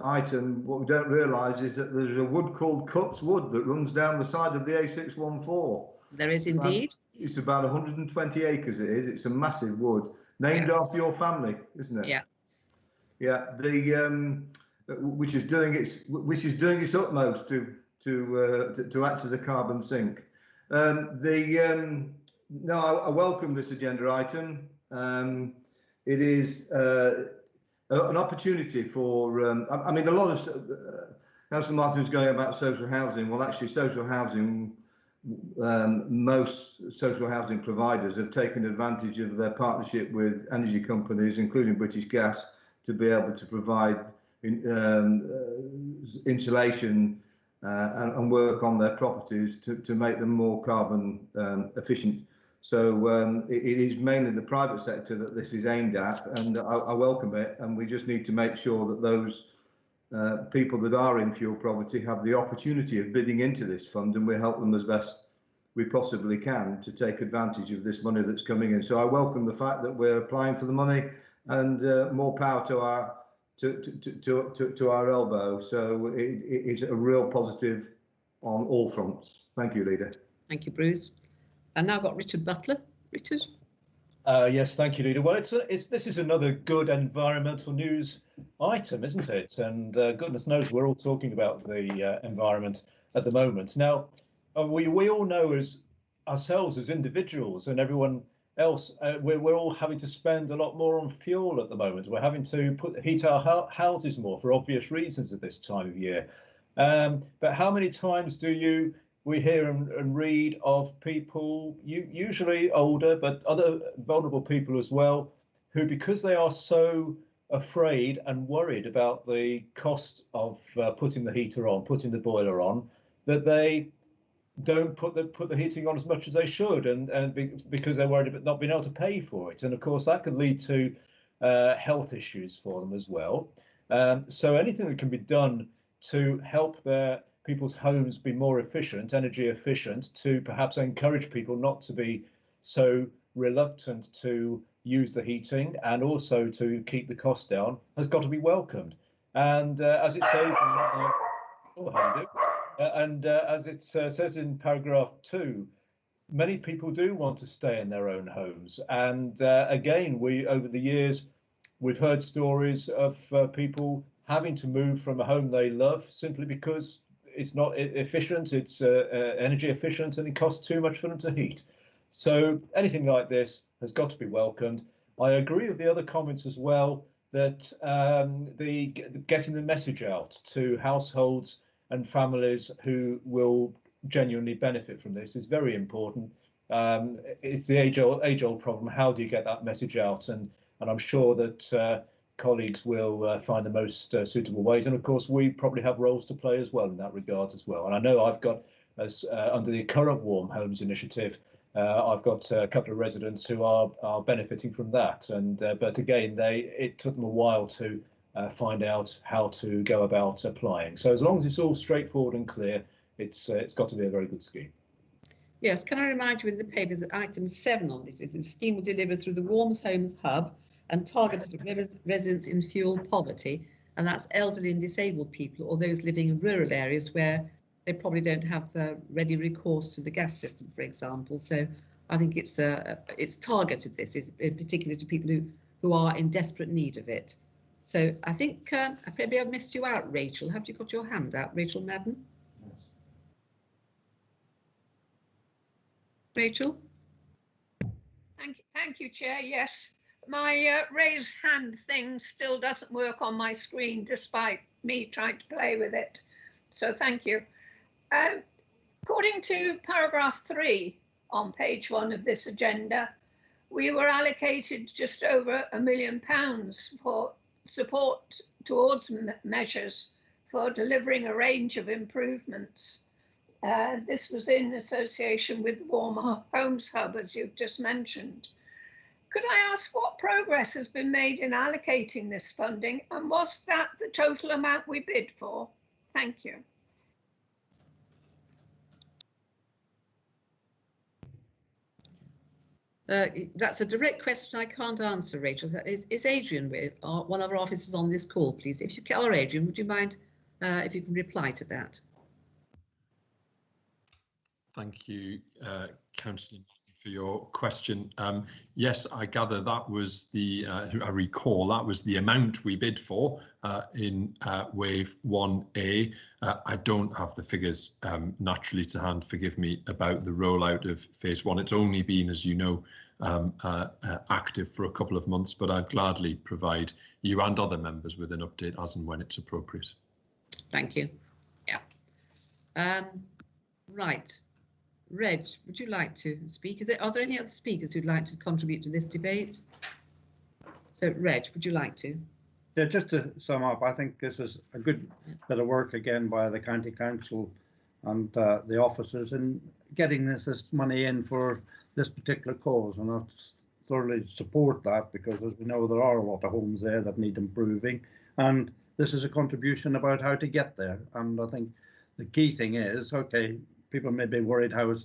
item, what we don't realise is that there's a wood called Cuts Wood that runs down the side of the A614. There is indeed. It's about 120 acres it is. It's a massive wood, named after your family, isn't it? Yeah. Yeah, which is doing its utmost to act as a carbon sink. No, I welcome this agenda item. It is an opportunity for, I mean, a lot of, Councillor Martin was going about social housing. Well, actually, social housing, most social housing providers have taken advantage of their partnership with energy companies, including British Gas, to be able to provide insulation and work on their properties to make them more carbon efficient. So it is mainly the private sector that this is aimed at, and I welcome it. And we just need to make sure that those people that are in fuel poverty have the opportunity of bidding into this fund, and we help them as best we possibly can to take advantage of this money that's coming in. So I welcome the fact that we're applying for the money, and more power to our elbow. So it is a real positive on all fronts. Thank you, Leader. Thank you, Bruce. And now I've got Richard Butler. Richard. Yes, thank you, Leader. Well, this is another good environmental news item, isn't it? And goodness knows we're all talking about the environment at the moment. Now, we all know as ourselves as individuals and everyone else, we're all having to spend a lot more on fuel at the moment. We're having to heat our houses more for obvious reasons at this time of year. But how many times we hear and read of people, usually older, but other vulnerable people as well, who, because they are so afraid and worried about the cost of putting the heater on, putting the boiler on, that they don't put the heating on as much as they should, and because they're worried about not being able to pay for it. And of course that could lead to health issues for them as well. So anything that can be done to help people's homes be more efficient, energy efficient, to perhaps encourage people not to be so reluctant to use the heating, and also to keep the cost down, has got to be welcomed. And as it says as it says in paragraph 2, many people do want to stay in their own homes. And again, over the years, we've heard stories of people having to move from a home they love simply because it's not efficient, it's energy efficient, and it costs too much for them to heat. So anything like this has got to be welcomed. I agree with the other comments as well, that getting the message out to households and families who will genuinely benefit from this is very important. It's the age-old problem. How do you get that message out? And I'm sure that colleagues will find the most suitable ways. And of course, we probably have roles to play as well in that regard as well. And I know I've got, as under the current Warm Homes initiative, I've got a couple of residents who are benefiting from that. And but again, it took them a while to find out how to go about applying. So as long as it's all straightforward and clear, it's got to be a very good scheme. Yes, can I remind you in the papers that item 7 on this is the scheme will deliver through the Warm Homes Hub and targeted at residents in fuel poverty, and that's elderly and disabled people or those living in rural areas where they probably don't have ready recourse to the gas system, for example. So I think it's targeted. This is particularly to people who are in desperate need of it. So I think maybe I've missed you out, Rachel. Have you got your hand out, Rachel Madden? Rachel? Thank you, Chair. Yes, my raise hand thing still doesn't work on my screen despite me trying to play with it. So thank you. According to paragraph 3 on page 1 of this agenda, we were allocated just over £1 million for support towards measures for delivering a range of improvements. This was in association with the Warm Homes Hub, as you've just mentioned. Could I ask what progress has been made in allocating this funding, and was that the total amount we bid for? Thank you. That's a direct question I can't answer, Rachel. Is Adrian, one of our officers, on this call, please? If you are, Adrian, would you mind if you can reply to that? Thank you, Councillor, for your question. Yes, I gather that was I recall that was the amount we bid for in Wave 1A. I don't have the figures naturally to hand, forgive me, about the rollout of Phase 1. It's only been, as you know, active for a couple of months, but I'd gladly provide you and other members with an update as and when it's appropriate. Thank you. Yeah. Right. Reg, would you like to speak? Are there any other speakers who'd like to contribute to this debate? So, Reg, would you like to? Yeah, just to sum up, I think this is a good bit of work again by the County Council and the officers in getting this money in for this particular cause, and I thoroughly support that, because as we know, there are a lot of homes there that need improving, and this is a contribution about how to get there. And I think the key thing is, okay, people may be worried how it's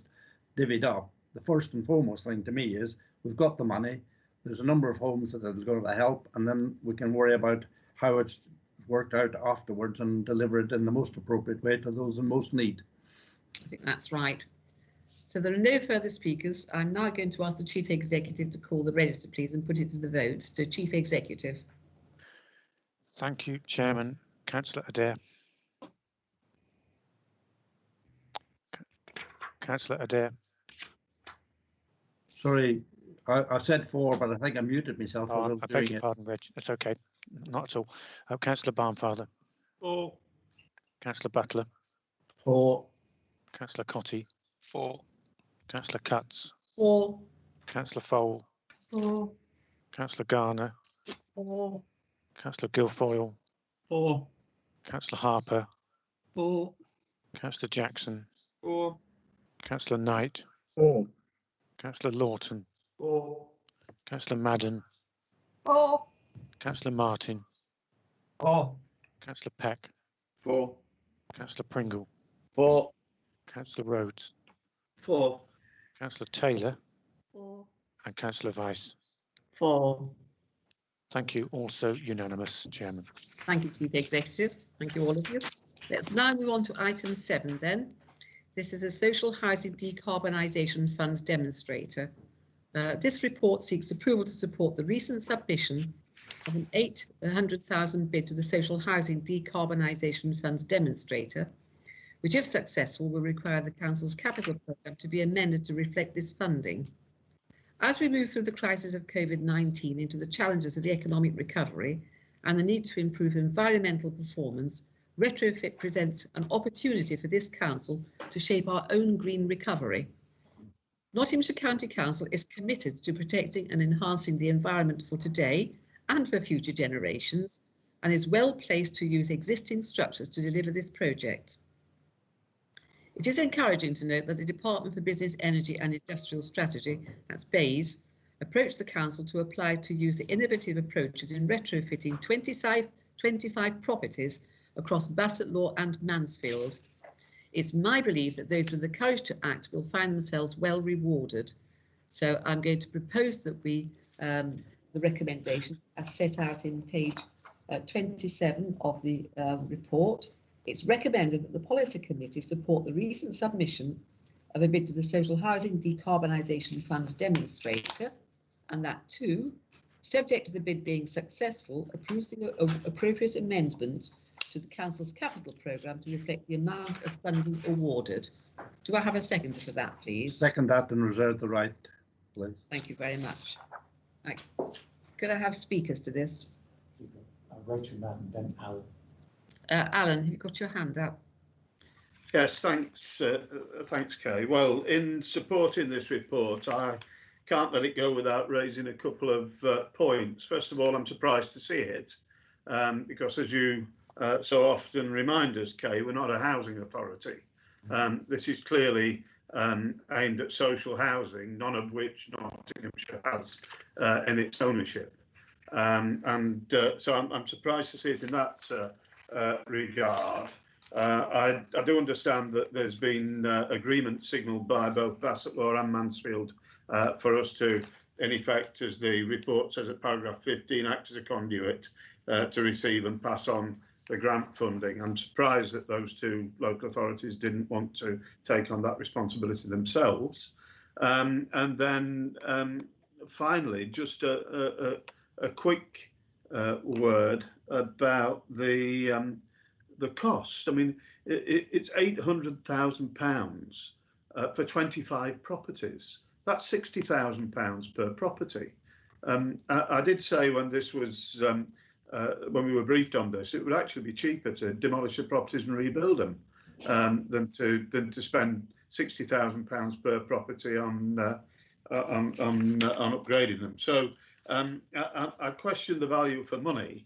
divvied up. The first and foremost thing to me is we've got the money. There's a number of homes that are going to help, and then we can worry about how it's worked out afterwards and deliver it in the most appropriate way to those in most need. I think that's right. So there are no further speakers. I'm now going to ask the Chief Executive to call the register, please, and put it to the vote. So, Chief Executive. Thank you, Chairman. Councillor Adair. Councillor Adair. Sorry, I said 4, but I think I muted myself. I beg your pardon, Reg. It's okay. Not at all. Councillor Barnfather. 4. Councillor Butler. 4. Councillor Cotty. 4. Councillor Cutts. 4. Councillor Fole. 4. Councillor Garner. 4. Councillor Guilfoyle. 4. Councillor Harper. 4. Councillor Jackson. 4. Councillor Knight. 4. Councillor Lawton. 4. Councillor Madden. 4. Councillor Martin. 4. Councillor Peck. 4. Councillor Pringle. 4. Councillor Rhodes. 4. Councillor Taylor. 4. And Councillor Vice. 4. Thank you. Also unanimous, Chairman. Thank you, Chief Executive. Thank you, all of you. Let's now move on to item 7 then. This is a Social Housing Decarbonisation Fund demonstrator. This report seeks approval to support the recent submission of an £800,000 bid to the Social Housing Decarbonisation Fund's demonstrator, which, if successful, will require the Council's capital programme to be amended to reflect this funding. As we move through the crisis of COVID-19 into the challenges of the economic recovery and the need to improve environmental performance, Retrofit presents an opportunity for this council to shape our own green recovery. Nottinghamshire County Council is committed to protecting and enhancing the environment for today and for future generations, and is well placed to use existing structures to deliver this project. It is encouraging to note that the Department for Business, Energy and Industrial Strategy, that's BEIS, approached the council to apply to use the innovative approaches in retrofitting 25 properties across Bassetlaw and Mansfield. It's my belief that those with the courage to act will find themselves well rewarded. So I'm going to propose that we, the recommendations as set out in page 27 of the report. It's recommended that the Policy Committee support the recent submission of a bid to the Social Housing Decarbonisation Fund's demonstrator, and that too, subject to the bid being successful, approves the appropriate amendment to the Council's capital programme to reflect the amount of funding awarded. Do I have a second for that, please? Second that and reserve the right, please. Thank you very much. Right. Could I have speakers to this? Rachel Madden, then Alan. Alan, have you got your hand up? Yes, thanks, thanks, Kay. Well, in supporting this report, I can't let it go without raising a couple of points. First of all, I'm surprised to see it because, as you so often remind us, Kay, we're not a housing authority. This is clearly aimed at social housing, none of which Nottinghamshire has in its ownership. So I'm surprised to see it in that regard. I do understand that there's been agreement signalled by both Bassetlaw and Mansfield for us to, in effect, as the report says at paragraph 15, act as a conduit to receive and pass on the grant funding. I'm surprised that those two local authorities didn't want to take on that responsibility themselves. And then finally, just a quick word about the cost. I mean, it's £800,000 for 25 properties. That's £60,000 per property. I did say when this was when we were briefed on this, it would actually be cheaper to demolish the properties and rebuild them than to spend £60,000 per property on upgrading them. So I question the value for money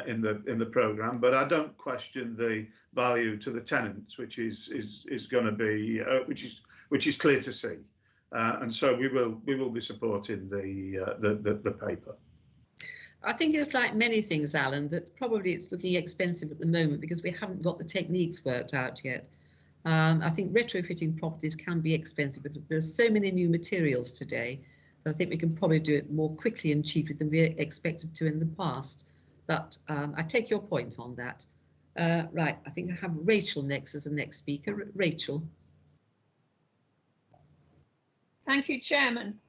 in the programme, but I don't question the value to the tenants, which is going to be which is clear to see, and so we will be supporting the paper. I think it's like many things, Alan, that probably it's looking expensive at the moment because we haven't got the techniques worked out yet. I think retrofitting properties can be expensive, but there's so many new materials today that I think we can probably do it more quickly and cheaply than we expected to in the past. But I take your point on that. Right, I think I have Rachel next as the next speaker. Rachel. Thank you, Chairman.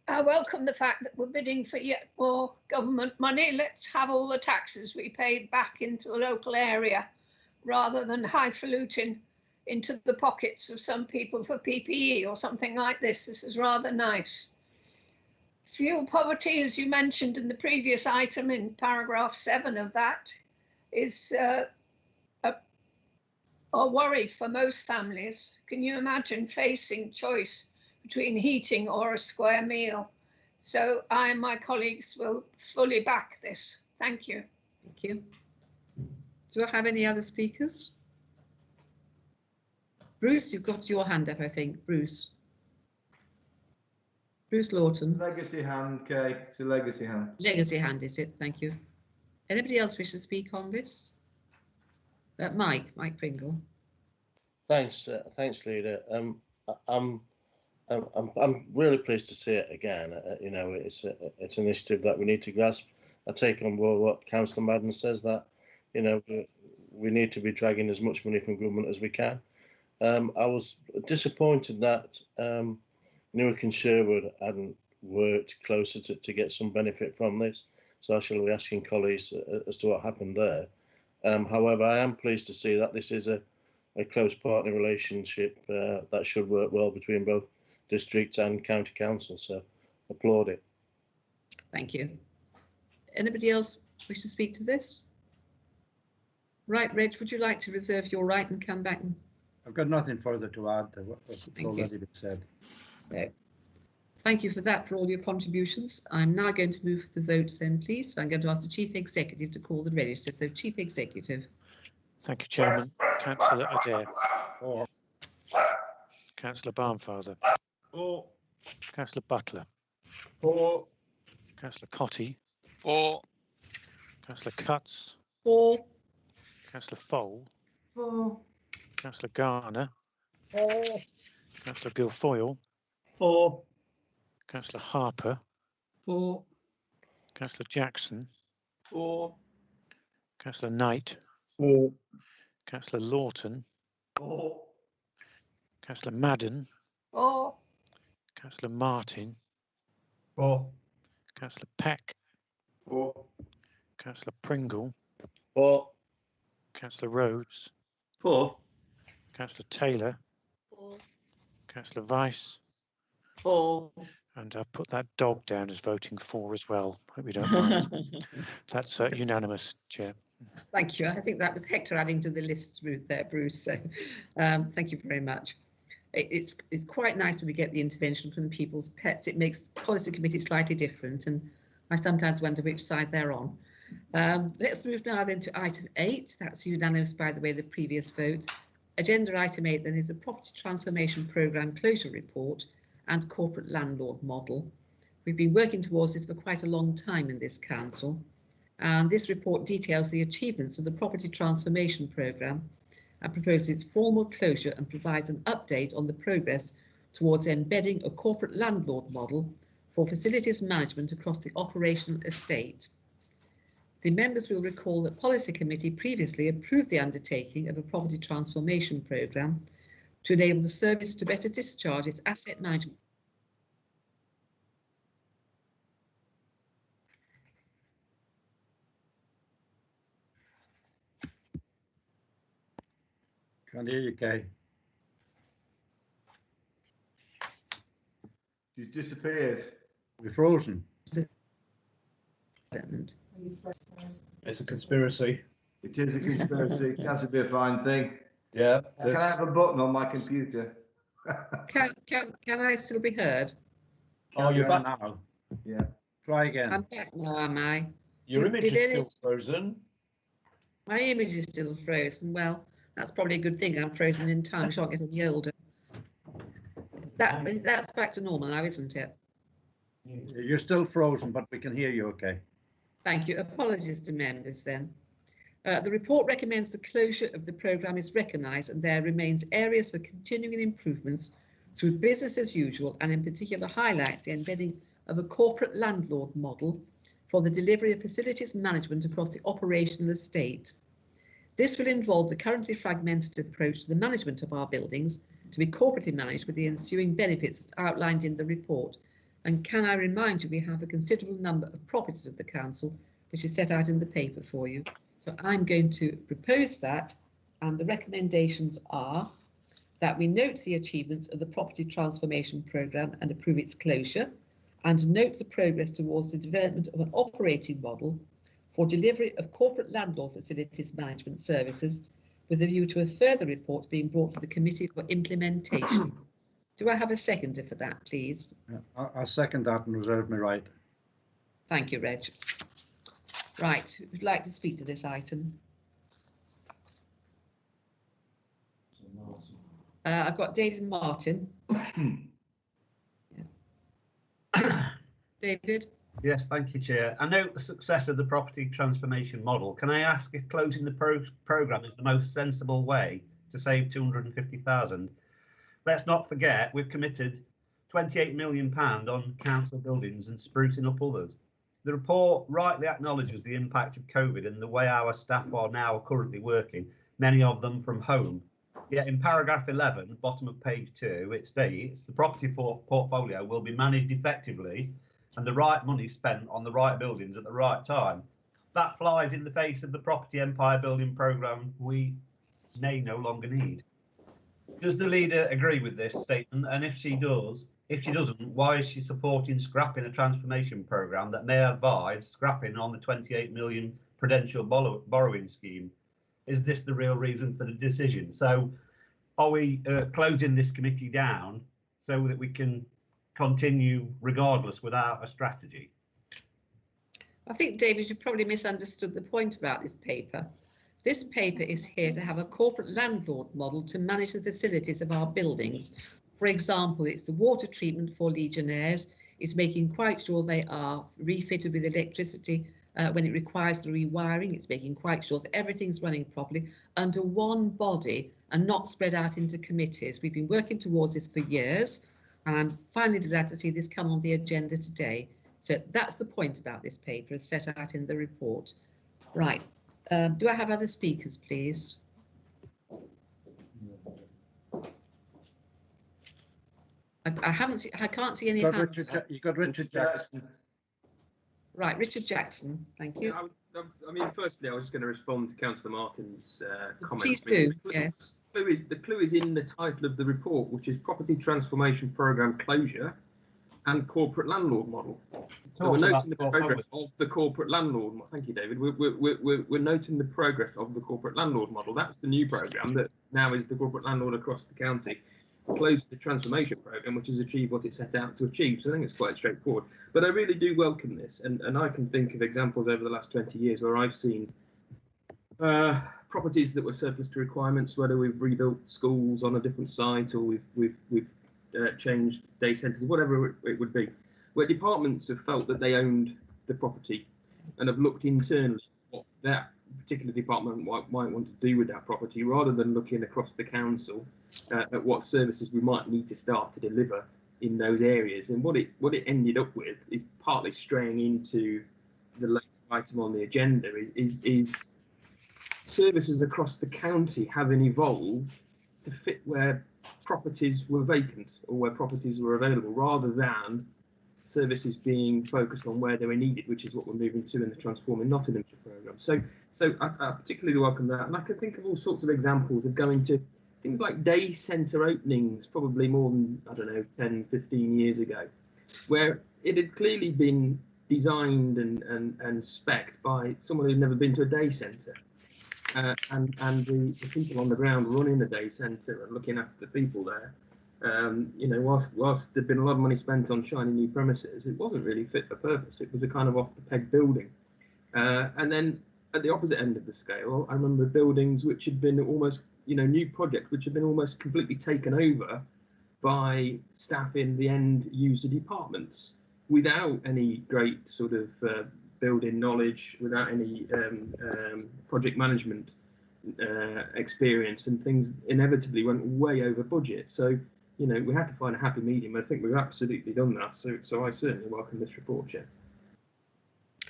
I welcome the fact that we're bidding for yet more government money. Let's have all the taxes we paid back into the local area rather than highfalutin into the pockets of some people for PPE or something like this. This is rather nice. Fuel poverty, as you mentioned in the previous item in paragraph 7 of that, is a worry for most families. Can you imagine facing choice between heating or a square meal? So I and my colleagues will fully back this. Thank you. Thank you. Do I have any other speakers? Bruce, you've got your hand up, I think. Bruce. Bruce Lawton. Legacy hand, Kay. It's a legacy hand. Legacy hand, is it? Thank you. Anybody else wish to speak on this? Mike Pringle. Thanks, Leader. I'm really pleased to see it again. You know, it's an initiative that we need to grasp. I take on board what Councillor Madden says, that you know we need to be dragging as much money from government as we can. I was disappointed that Newark and Sherwood hadn't worked closer to get some benefit from this. So I shall be asking colleagues as to what happened there. However, I am pleased to see that this is a close partner relationship that should work well between both district and county council. So applaud it. Thank you. Anybody else wish to speak to this? Right, Reg, would you like to reserve your right and come back? I've got nothing further to add to what's already been said. No. Thank you for that, for all your contributions. I'm now going to move the vote then, please. So I'm going to ask the Chief Executive to call the register. So, Chief Executive. Thank you, Chairman. Councillor Adair. For. Councillor Barnfather. For. Councillor Butler. For. Councillor Cotty. For. Councillor Cutts. For. Councillor Fole. For. Councillor Garner. For. Councillor Guilfoyle. For. Councillor Harper. For. Councillor Jackson. For. Councillor Knight. For. Councillor Lawton. For. Councillor Madden. For. Councillor Martin. For. Councillor Peck. For. Councillor Pringle. For. Councillor Rhodes. For. Councillor Taylor. For. Councillor Vice. For. And I've put that dog down as voting for as well. Hope you don't mind. That's unanimous, Chair. Thank you. I think that was Hector adding to the list there, Bruce. So thank you very much. It's quite nice when we get the intervention from people's pets. It makes policy committee slightly different, and I sometimes wonder which side they're on. Let's move now then to item 8. That's unanimous, by the way, the previous vote. Agenda item 8 then is the Property Transformation Programme Closure Report and Corporate Landlord Model. We've been working towards this for quite a long time in this council, and this report details the achievements of the Property Transformation Programme and proposes its formal closure and provides an update on the progress towards embedding a corporate landlord model for facilities management across the operational estate. The members will recall that Policy Committee previously approved the undertaking of a property transformation programme to enable the service to better discharge its asset management. Can't hear you, Kay. She's disappeared. We're frozen. It's a conspiracy. It is a conspiracy. It has to be a fine thing. Yeah. Can I have a button on my computer? Can I still be heard? Oh, you're back now. Yeah. Try again. I'm back now, am I? Your image is any- still frozen. My image is still frozen. Well, that's probably a good thing. I'm frozen in time. I shan't get any older. That's back to normal now, isn't it? You're still frozen, but we can hear you okay. Thank you. Apologies to members then. The report recommends the closure of the programme is recognised and there remains areas for continuing improvements through business as usual, and in particular highlights the embedding of a corporate landlord model for the delivery of facilities management across the operational estate. This will involve the currently fragmented approach to the management of our buildings to be corporately managed with the ensuing benefits outlined in the report. And can I remind you, we have a considerable number of properties of the council, which is set out in the paper for you. So I'm going to propose that, and the recommendations are that we note the achievements of the property transformation programme and approve its closure, and note the progress towards the development of an operating model for delivery of corporate landlord facilities management services, with a view to a further report being brought to the committee for implementation. Do I have a seconder for that, please? I'll second that and reserve my right. Thank you, Reg. Right, who'd like to speak to this item? I've got David Martin. David? Yes, thank you, Chair. I note the success of the property transformation model. Can I ask if closing the programme is the most sensible way to save 250,000? Let's not forget we've committed £28 million on council buildings and sprucing up others. The report rightly acknowledges the impact of COVID and the way our staff are now currently working, many of them from home. Yet in paragraph 11, bottom of page 2, it states the property portfolio will be managed effectively and the right money spent on the right buildings at the right time. That flies in the face of the property empire building programme we may no longer need. Does the leader agree with this statement? And if she doesn't, why is she supporting scrapping a transformation programme that may advise scrapping on the 28 million prudential borrowing scheme? is this the real reason for the decision? So are we closing this committee down so that we can continue regardless without a strategy? I think, David, you probably misunderstood the point about this paper. This paper is here to have a corporate landlord model to manage the facilities of our buildings. For example, it's the water treatment for Legionnaires. It's making quite sure they are refitted with electricity when it requires the rewiring. It's making quite sure that everything's running properly under one body and not spread out into committees. We've been working towards this for years, and I'm finally glad to see this come on the agenda today. So that's the point about this paper as set out in the report. Right. Do I have other speakers, please? I can't see any hands. You got Richard Jackson. Right, Richard Jackson, thank you. I mean, firstly, I was just going to respond to Councillor Martin's comment. Please do, yes. The clue is in the title of the report, which is Property Transformation Programme Closure and Corporate Landlord Model. So we're noting the progress of the corporate landlord. Thank you, David. We're noting the progress of the corporate landlord model. That's the new programme that now is the corporate landlord across the county. Close the transformation programme, which has achieved what it set out to achieve. So I think it's quite straightforward. But I really do welcome this, and I can think of examples over the last 20 years where I've seen properties that were surplus to requirements, whether we've rebuilt schools on a different site or we've changed day centres, whatever it would be, where departments have felt that they owned the property and have looked internally what that particular department might want to do with that property, rather than looking across the council at what services we might need to start to deliver in those areas. And what it ended up with is partly straying into the latest item on the agenda is services across the county having evolved to fit where properties were vacant or where properties were available, rather than services being focused on where they were needed, which is what we're moving to in the Transforming Nottinghamshire programme. So I particularly welcome that, and I can think of all sorts of examples of going to things like day centre openings, probably more than, I don't know, 10, 15 years ago, where it had clearly been designed and spec'd by someone who'd never been to a day centre. And the people on the ground running the day centre and looking after the people there, you know, whilst there'd been a lot of money spent on shiny new premises, it wasn't really fit for purpose. It was a kind of off the peg building. And then at the opposite end of the scale, I remember buildings which had been almost, you know, new projects which had been almost completely taken over by staff in the end user departments without any great sort of building knowledge, without any project management experience, and things inevitably went way over budget. So, you know, we had to find a happy medium. I think we've absolutely done that. So I certainly welcome this report, Chair.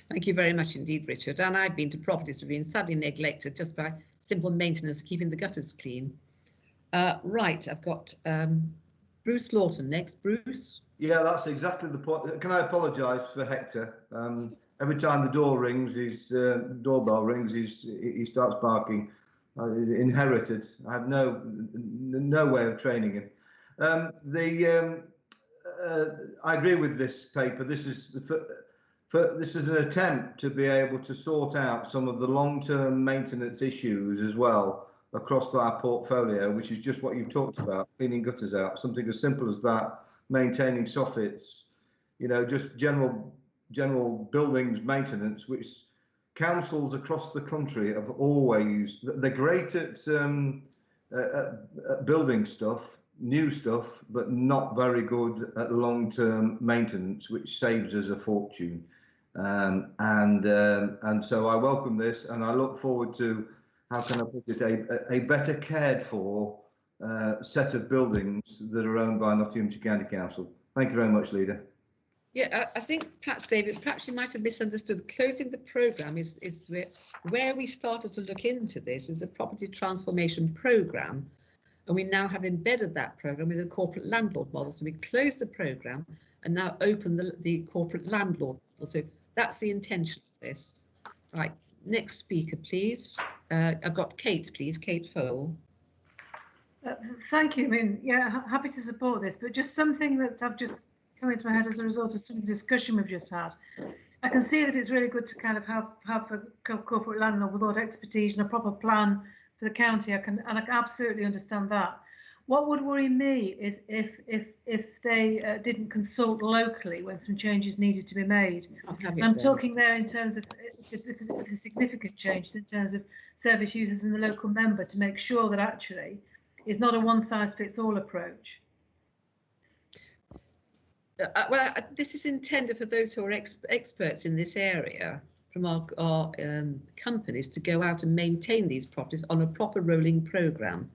Thank you very much indeed, Richard. And I've been to properties that have been sadly neglected just by simple maintenance, keeping the gutters clean. Right, I've got Bruce Lawton next. Bruce? Yeah, that's exactly the point. Can I apologise for Hector? Every time the door rings, his doorbell rings, he starts barking. He's inherited. I have no way of training him. I agree with this paper. This is an attempt to be able to sort out some of the long-term maintenance issues as well across our portfolio, which is just what you've talked about, cleaning gutters out, something as simple as that, maintaining soffits, you know, just general buildings maintenance, which councils across the country have always, they're great at building stuff, new stuff, but not very good at long-term maintenance, which saves us a fortune. And so I welcome this, and I look forward to, how can I put it, a better cared for set of buildings that are owned by Nottinghamshire County Council. Thank you very much, Leader. Yeah, I think perhaps, David, perhaps you might have misunderstood. Closing the programme is where we started to look into this is a property transformation programme, and we now have embedded that programme with a corporate landlord model. So we close the programme and now open the corporate landlord model. So that's the intention of this. Right, next speaker, please. I've got Kate, please, Kate Fowle. Thank you. I mean, yeah, happy to support this, but just something that I've just come into my head as a result of some of the discussion we've just had I can see that it's really good to kind of have a corporate landlord with all the expertise and a proper plan for the county. I can absolutely understand that. What would worry me is if they didn't consult locally when some changes needed to be made. And I'm talking there in terms of it's a significant change in terms of service users and the local member, to make sure that actually it's not a one-size-fits-all approach. Well, this is intended for those who are experts in this area from our companies to go out and maintain these properties on a proper rolling programme.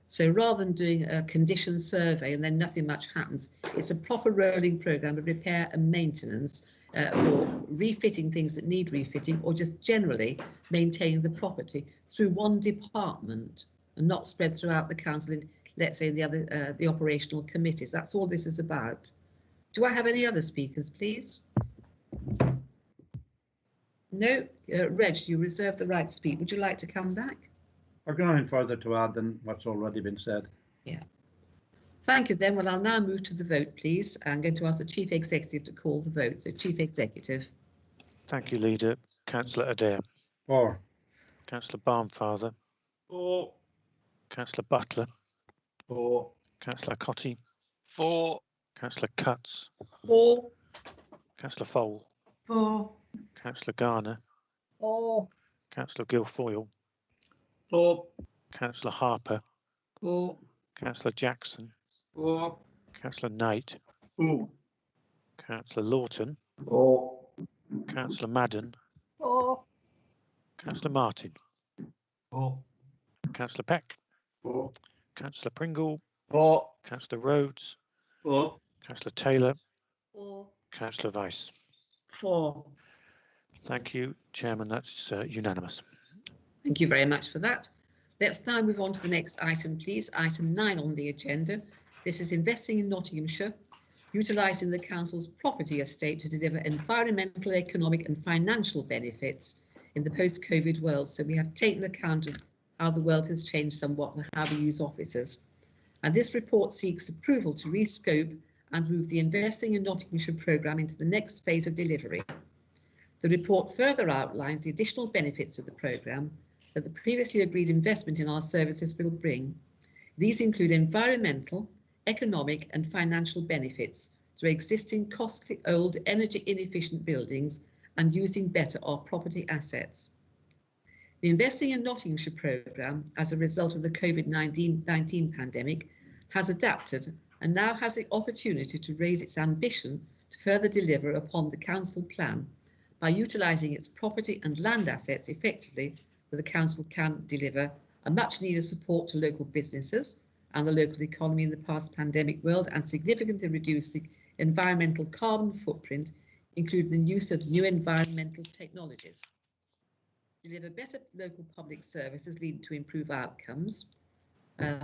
So rather than doing a condition survey and then nothing much happens, it's a proper rolling programme of repair and maintenance for refitting things that need refitting, or just generally maintaining the property through one department and not spread throughout the council in, let's say, the operational committees. That's all this is about. Do I have any other speakers, please? No, Reg, you reserve the right to speak. Would you like to come back? I've got nothing further to add than what's already been said. Yeah. Thank you then. Well, I'll now move to the vote, please. I'm going to ask the Chief Executive to call the vote. So, Chief Executive. Thank you, Leader. Councillor Adair. For. Councillor Barnfather. For. Councillor Butler. For. Councillor Cotty. For. Councillor Cutts. For. Councillor Fole. For. Councillor Garner. For. Councillor Guilfoyle. For. Councillor Harper. For. Councillor Jackson. For. Councillor Knight. For. Councillor Lawton. For. Councillor Madden. For. Councillor Martin. For. Councillor Peck. For. Councillor Pringle. For. Councillor Rhodes. For. Councillor Taylor. For. Councillor Weiss. For. Thank you, Chairman. That's unanimous. Thank you very much for that. Let's now move on to the next item, please. Item 9 on the agenda. This is investing in Nottinghamshire, utilising the council's property estate to deliver environmental, economic and financial benefits in the post-COVID world. So we have taken account of how the world has changed somewhat and how we use offices. And this report seeks approval to rescope and move the Investing in Nottinghamshire programme into the next phase of delivery. The report further outlines the additional benefits of the programme that the previously agreed investment in our services will bring. These include environmental, economic and financial benefits through existing costly old energy inefficient buildings and using better our property assets. The Investing in Nottinghamshire programme, as a result of the COVID-19 pandemic, has adapted and now has the opportunity to raise its ambition to further deliver upon the council plan by utilising its property and land assets effectively, where the council can deliver a much needed support to local businesses and the local economy in the post-pandemic world, and significantly reduce the environmental carbon footprint, including the use of new environmental technologies. Deliver better local public services leading to improved outcomes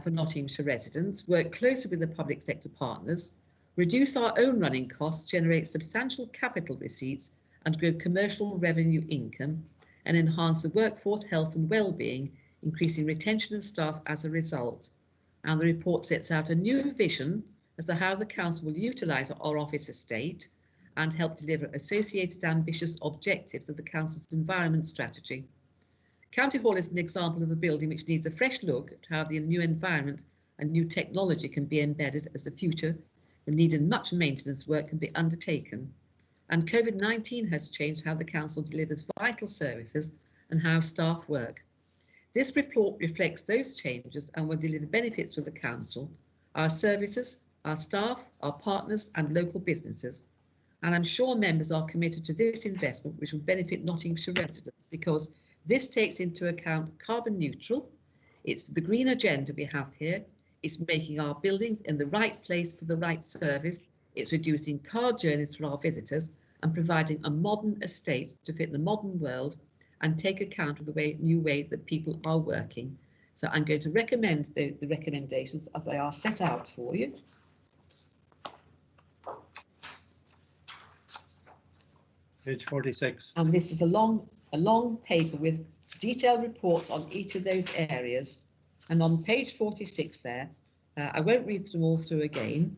for Nottinghamshire residents, work closer with the public sector partners, reduce our own running costs, generate substantial capital receipts and grow commercial revenue income, and enhance the workforce health and well-being, increasing retention of staff as a result. And the report sets out a new vision as to how the council will utilise our office estate and help deliver associated ambitious objectives of the council's environment strategy. County Hall is an example of a building which needs a fresh look at how the new environment and new technology can be embedded as the future, when needed much maintenance work can be undertaken. And COVID-19 has changed how the council delivers vital services and how staff work. This report reflects those changes and will deliver benefits for the council, our services, our staff, our partners and local businesses. And I'm sure members are committed to this investment, which will benefit Nottinghamshire residents, because this takes into account carbon neutral. It's the green agenda we have here. It's making our buildings in the right place for the right service. It's reducing car journeys for our visitors and providing a modern estate to fit the modern world and take account of the new way that people are working. So I'm going to recommend the recommendations as they are set out for you. Page 46. And this is a long paper with detailed reports on each of those areas. And on page 46 there, I won't read them all through again.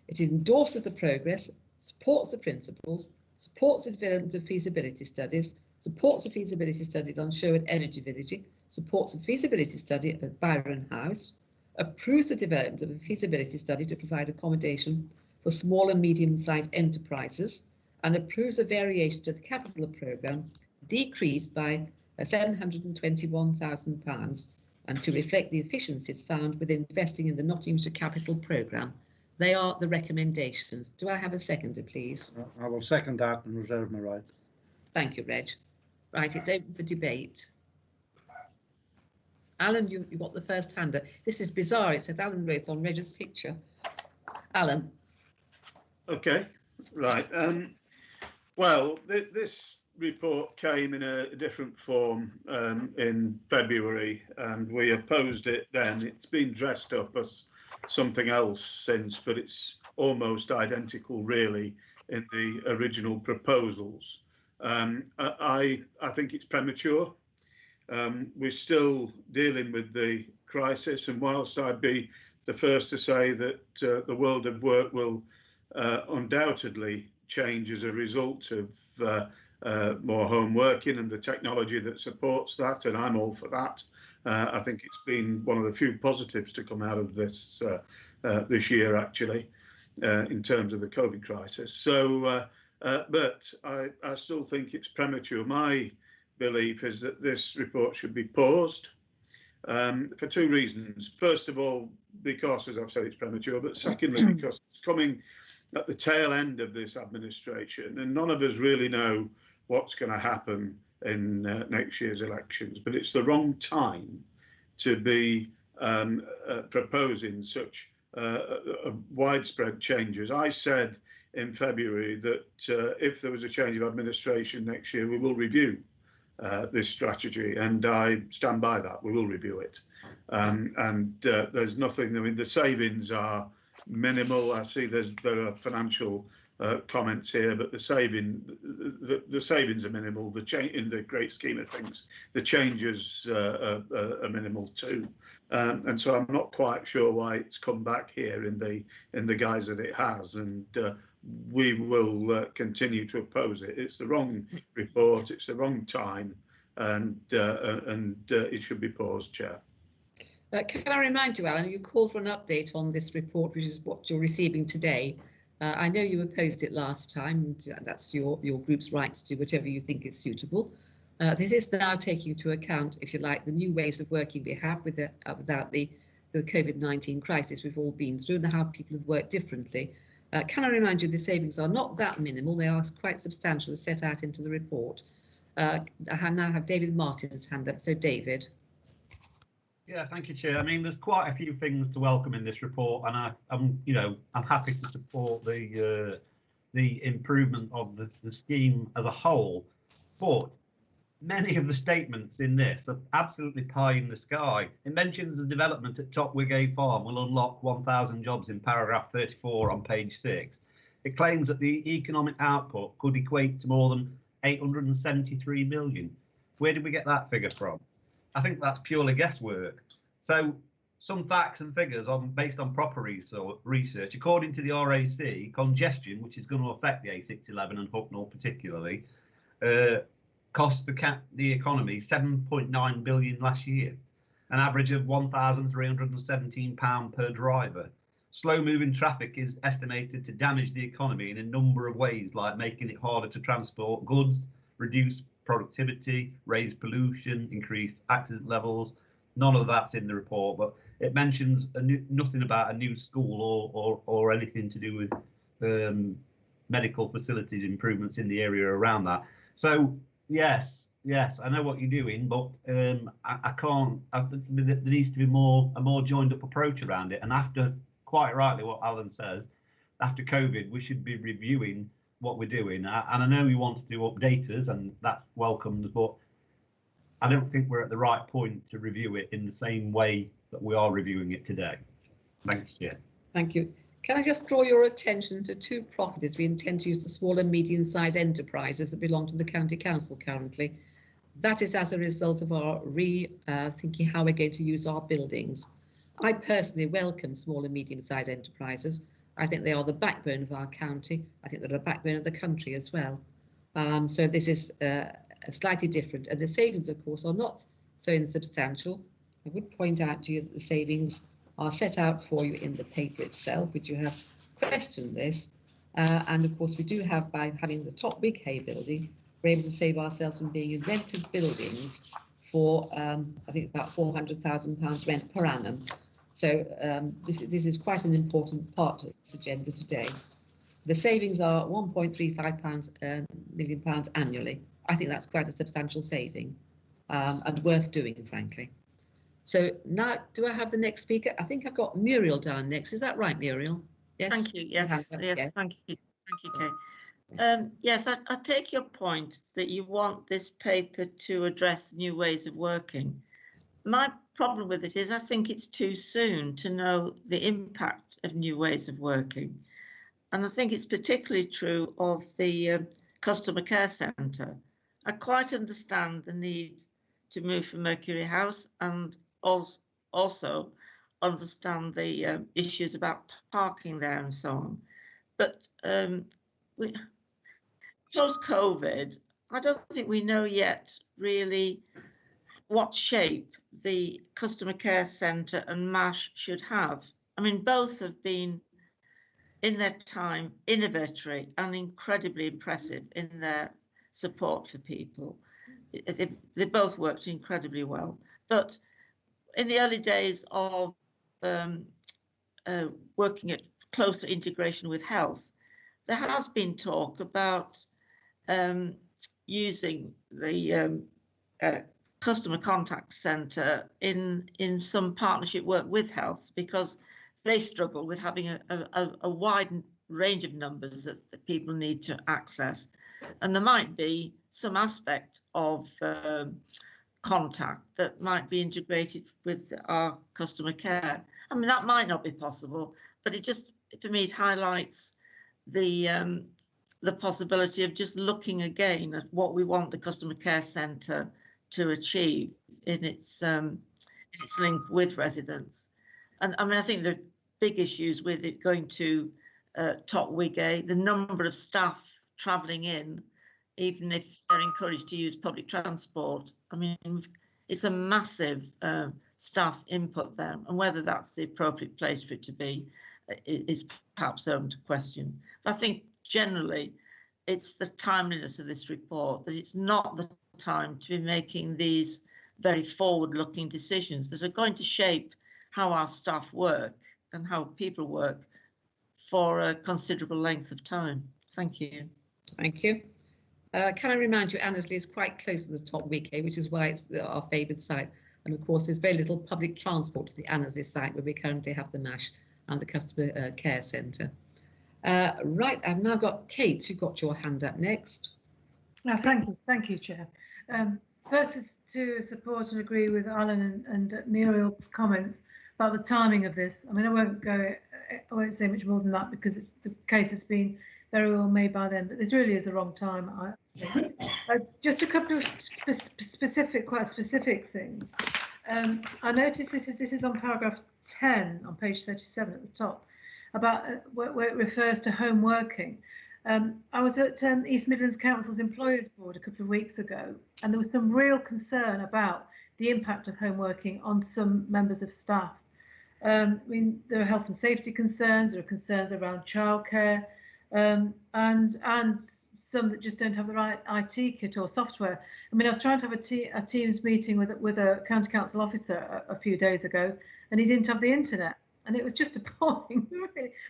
It endorses the progress, supports the principles, supports the development of feasibility studies, supports a feasibility study on Sherwood Energy Village, supports a feasibility study at Byron House, approves the development of a feasibility study to provide accommodation for small and medium-sized enterprises, and approves a variation to the capital programme decreased by £721,000 and to reflect the efficiencies found with investing in the Nottinghamshire Capital Programme. They are the recommendations. Do I have a seconder, please? I will second that and reserve my right. Thank you, Reg. Right, it's open for debate. Alan, you got the first hander. This is bizarre. It says Alan Rhodes on Reg's picture. Alan. Okay, right. Well, this report came in a different form in February, and we opposed it then. It's been dressed up as something else since, but it's almost identical, really, in the original proposals. I think it's premature. We're still dealing with the crisis, and whilst I'd be the first to say that the world of work will undoubtedly change as a result of more home working and the technology that supports that, and I'm all for that. I think it's been one of the few positives to come out of this this year, actually, in terms of the COVID crisis. So, but I still think it's premature. My belief is that this report should be paused for two reasons. First of all, because, as I've said, it's premature, but secondly, because it's coming at the tail end of this administration, and none of us really know what's going to happen in next year's elections. But it's the wrong time to be proposing such widespread changes. I said in February that if there was a change of administration next year, we will review this strategy, and I stand by that. We will review it. There's nothing, I mean, the savings are minimal. I see there are financial comments here, but the savings are minimal. The change in the great scheme of things, the changes are minimal too, and so I'm not quite sure why it's come back here in the guise that it has, and we will continue to oppose it. It's the wrong report. It's the wrong time, and it should be paused, Chair. Can I remind you, Alan, you called for an update on this report, which is what you're receiving today. I know you opposed it last time, and that's your group's right to do whatever you think is suitable. This is now taking into account, if you like, the new ways of working we have without the COVID-19 crisis we've all been through, and how people have worked differently. Can I remind you the savings are not that minimal, they are quite substantial, as set out into the report. I now have David Martin's hand up, so David. Yeah, thank you, Chair. I mean, there's quite a few things to welcome in this report, and I'm happy to support the improvement of the scheme as a whole. But many of the statements in this are absolutely pie in the sky. It mentions the development at Top Wigay Farm will unlock 1,000 jobs in paragraph 34 on page 6. It claims that the economic output could equate to more than 873 million. Where did we get that figure from? I think that's purely guesswork. So some facts and figures based on proper research. According to the RAC, congestion, which is going to affect the A611 and Hucknall particularly, cost the economy £7.9 billion last year, an average of £1,317 per driver. Slow moving traffic is estimated to damage the economy in a number of ways, like making it harder to transport goods, reduce productivity, raise pollution, increase accident levels. None of that's in the report, but it mentions nothing about a new school or anything to do with medical facilities improvements in the area around that. So yes, I know what you're doing, but I can't. There needs to be a more joined up approach around it. And after, quite rightly, what Alan says, after COVID, we should be reviewing what we're doing. And I know you want to do updaters, and that's welcomed, but I don't think we're at the right point to review it in the same way that we are reviewing it today. Thanks, Chair. Thank you. Can I just draw your attention to two properties we intend to use for small and medium-sized enterprises that belong to the County Council currently? That is as a result of our thinking how we're going to use our buildings. I personally welcome small and medium-sized enterprises. I think they are the backbone of our county. I think they're the backbone of the country as well. So this is slightly different, and the savings, of course, are not so insubstantial. I would point out to you that the savings are set out for you in the paper itself, which you have questioned this. And of course, we do have, by having the Top Big Hay building, we're able to save ourselves from being in rented buildings for, I think, about £400,000 rent per annum. So this is quite an important part of this agenda today. The savings are £1.35 million annually. I think that's quite a substantial saving and worth doing, frankly. So now, do I have the next speaker? I think I've got Muriel down next. Is that right, Muriel? Yes. Thank you. Yes. Yes. Thank you. Thank you, Kay. Yes, I take your point that you want this paper to address new ways of working. My problem with it is I think it's too soon to know the impact of new ways of working. And I think it's particularly true of the customer care centre. I quite understand the need to move from Mercury House, and also understand the issues about parking there and so on. But post-COVID, I don't think we know yet really what shape the customer care centre and MASH should have. I mean, both have been, in their time, innovatory and incredibly impressive in their support for people. They both worked incredibly well. But in the early days of working at closer integration with health, there has been talk about using the customer contact centre in some partnership work with health, because they struggle with having a wide range of numbers that people need to access. And there might be some aspect of contact that might be integrated with our customer care. I mean, that might not be possible, but it just, for me, it highlights the possibility of just looking again at what we want the customer care centre to achieve in its link with residents. And I mean, I think the big issues with it going to Top Wigay, the number of staff travelling in, even if they're encouraged to use public transport. I mean, it's a massive staff input there, and whether that's the appropriate place for it to be is perhaps open to question. But I think generally it's the timeliness of this report, that it's not the time to be making these very forward-looking decisions that are going to shape how our staff work and how people work for a considerable length of time. Thank you. Thank you. Can I remind you, Annesley is quite close to the Top Wigay, which is why it's our favoured site. And of course, there's very little public transport to the Annesley site, where we currently have the MASH and the Customer Care Centre. Right, I've now got Kate, who got your hand up next. Thank you, Chair. First is to support and agree with Alan and Muriel's comments about the timing of this. I mean, I won't say much more than that, because the case has been very well made by them, but this really is the wrong time, I think. Just a couple of quite specific things. I noticed this is on paragraph 10 on page 37 at the top, about where it refers to home working. I was at East Midlands Council's Employers Board a couple of weeks ago, and there was some real concern about the impact of home working on some members of staff. I mean, there are health and safety concerns, there are concerns around childcare, and some that just don't have the right IT kit or software. I mean, I was trying to have a Teams meeting with a county council officer a few days ago, and he didn't have the internet, and it was just appalling.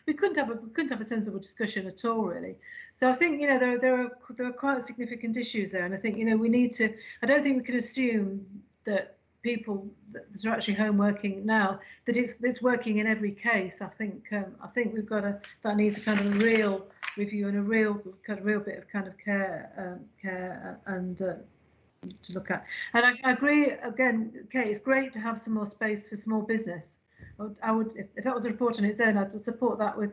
We couldn't have a sensible discussion at all, really. So I think, you know, there are quite significant issues there, and I think, you know, we need to. I don't think we can assume that people that are actually home working now, that it's working in every case. I think we've got that needs a kind of a real review and a real bit of kind of care and to look at. And I agree again, Kate, it's great to have some more space for small business. I would, if that was a report on its own, I'd support that with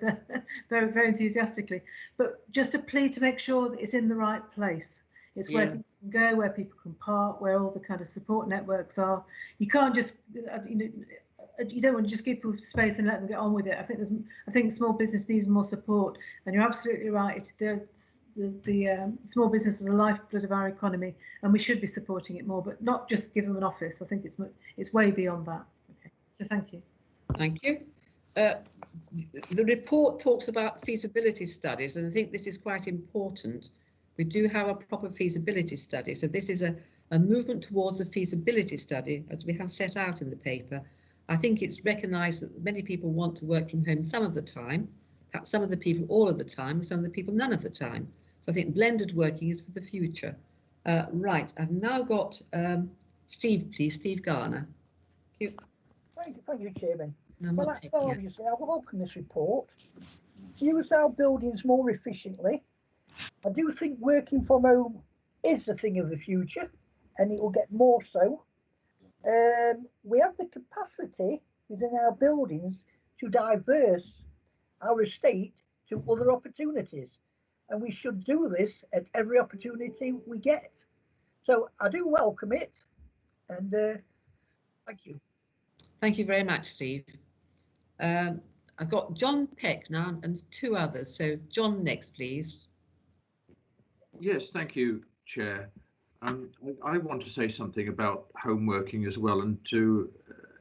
very, very enthusiastically. But just a plea to make sure that it's in the right place. It's where people can go, where people can park, where all the kind of support networks are. You can't just, you don't want to just give people space and let them get on with it. I think small business needs more support. And you're absolutely right. There's the small business is the lifeblood of our economy, and we should be supporting it more, but not just give them an office. I think it's way beyond that. Okay, so thank you. Thank you. The report talks about feasibility studies, and I think this is quite important. We do have a proper feasibility study, so this is a movement towards a feasibility study, as we have set out in the paper. I think it's recognised that many people want to work from home some of the time, perhaps some of the people all of the time, and some of the people none of the time. So I think blended working is for the future. Right, I've now got Steve, please, Steve Garner. Thank you, Chairman. No, well, obviously, I welcome this report. Use our buildings more efficiently. I do think working from home is the thing of the future, and it will get more so. We have the capacity within our buildings to diverse our estate to other opportunities, and we should do this at every opportunity we get. So I do welcome it, and thank you. Thank you very much, Steve. I've got John Peck now and two others. So John next, please. Yes, thank you, Chair. I want to say something about home working as well, and to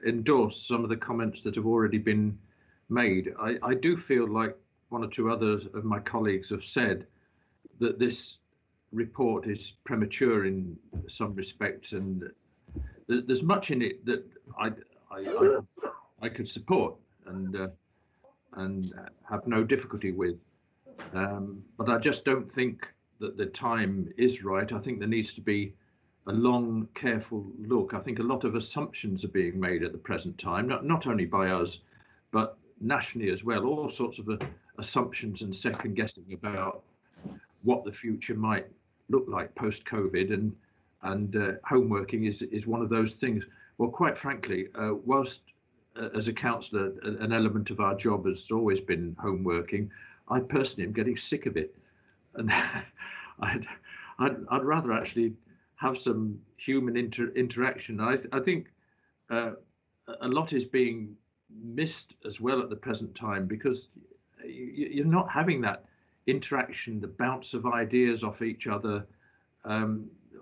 endorse some of the comments that have already been made. I do feel like one or two others of my colleagues have said that this report is premature in some respects, and there's much in it that I could support and have no difficulty with, but I just don't think that the time is right. I think there needs to be a long, careful look. I think a lot of assumptions are being made at the present time, not only by us, but nationally as well. All sorts of assumptions and second guessing about what the future might look like post-COVID, and home working is one of those things. Well, quite frankly, whilst as a councillor, an element of our job has always been home working, I personally am getting sick of it, and I'd rather actually have some human interaction. I think a lot is being missed as well at the present time, because you're not having that interaction, the bounce of ideas off each other,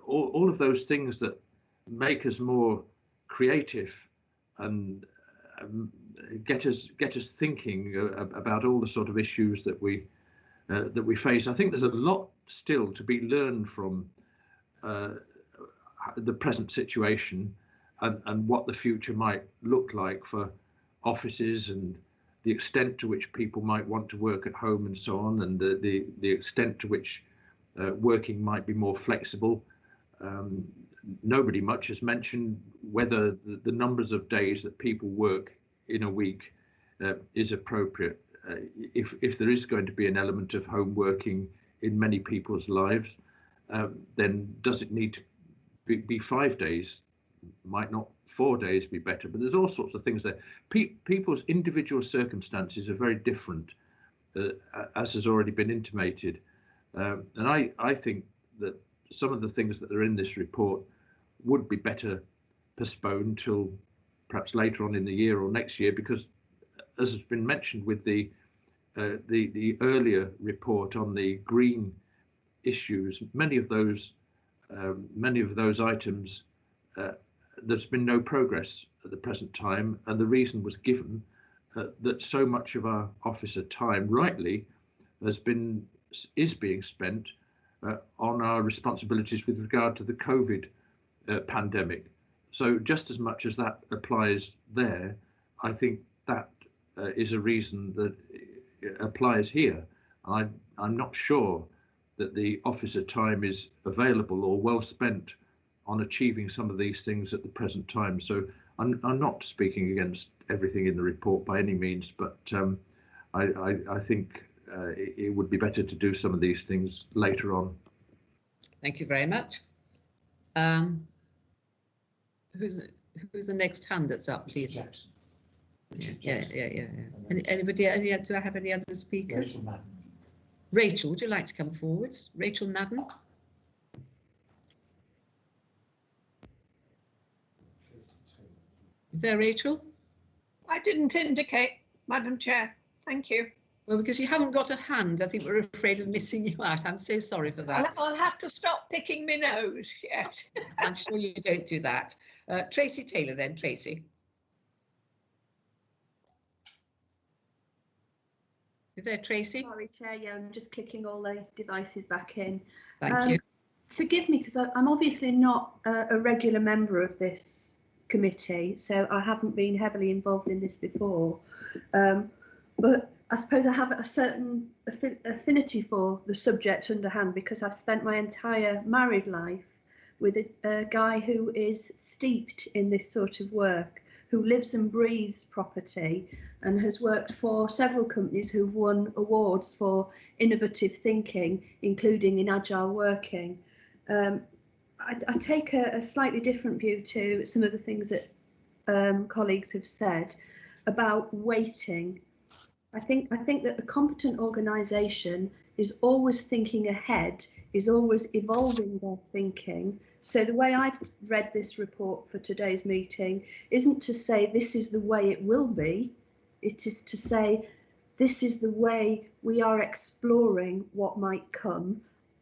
all of those things that make us more creative and get us thinking about all the sort of issues that we face. I think there's a lot still to be learned from the present situation, and what the future might look like for offices, and the extent to which people might want to work at home and so on, and the extent to which working might be more flexible. Nobody much has mentioned whether the numbers of days that people work in a week is appropriate. If there is going to be an element of home working in many people's lives, then does it need to be 5 days? Might not 4 days be better? But there's all sorts of things there. People's individual circumstances are very different, as has already been intimated. And I think that some of the things that are in this report would be better postponed till perhaps later on in the year or next year, because as has been mentioned with the earlier report on the green issues, many of those items, there's been no progress at the present time, and the reason was given that so much of our officer time, rightly, is being spent on our responsibilities with regard to the COVID pandemic. So just as much as that applies there, I think that is a reason that applies here. I'm not sure that the officer time is available or well spent on achieving some of these things at the present time. So I'm not speaking against everything in the report by any means, but I think it would be better to do some of these things later on. Thank you very much. Who's the next hand that's up, please? Yeah. Anybody? Do I have any other speakers? Rachel, would you like to come forwards? Rachel Madden. Is there Rachel? I didn't indicate, Madam Chair. Thank you. Well, because you haven't got a hand, I think we're afraid of missing you out. I'm so sorry for that. I'll have to stop picking my nose yet. I'm sure you don't do that. Tracy Taylor then, Tracy. Is there Tracy? Sorry, Chair. Yeah, I'm just clicking all the devices back in. Thank you. Forgive me, because I'm obviously not a regular member of this committee, so I haven't been heavily involved in this before. But I suppose I have a certain affinity for the subject underhand because I've spent my entire married life with a guy who is steeped in this sort of work, who lives and breathes property and has worked for several companies who've won awards for innovative thinking, including in agile working. I take a slightly different view to some of the things that colleagues have said about waiting. I think that a competent organisation is always thinking ahead, is always evolving their thinking. So the way I've read this report for today's meeting isn't to say this is the way it will be. It is to say this is the way we are exploring what might come.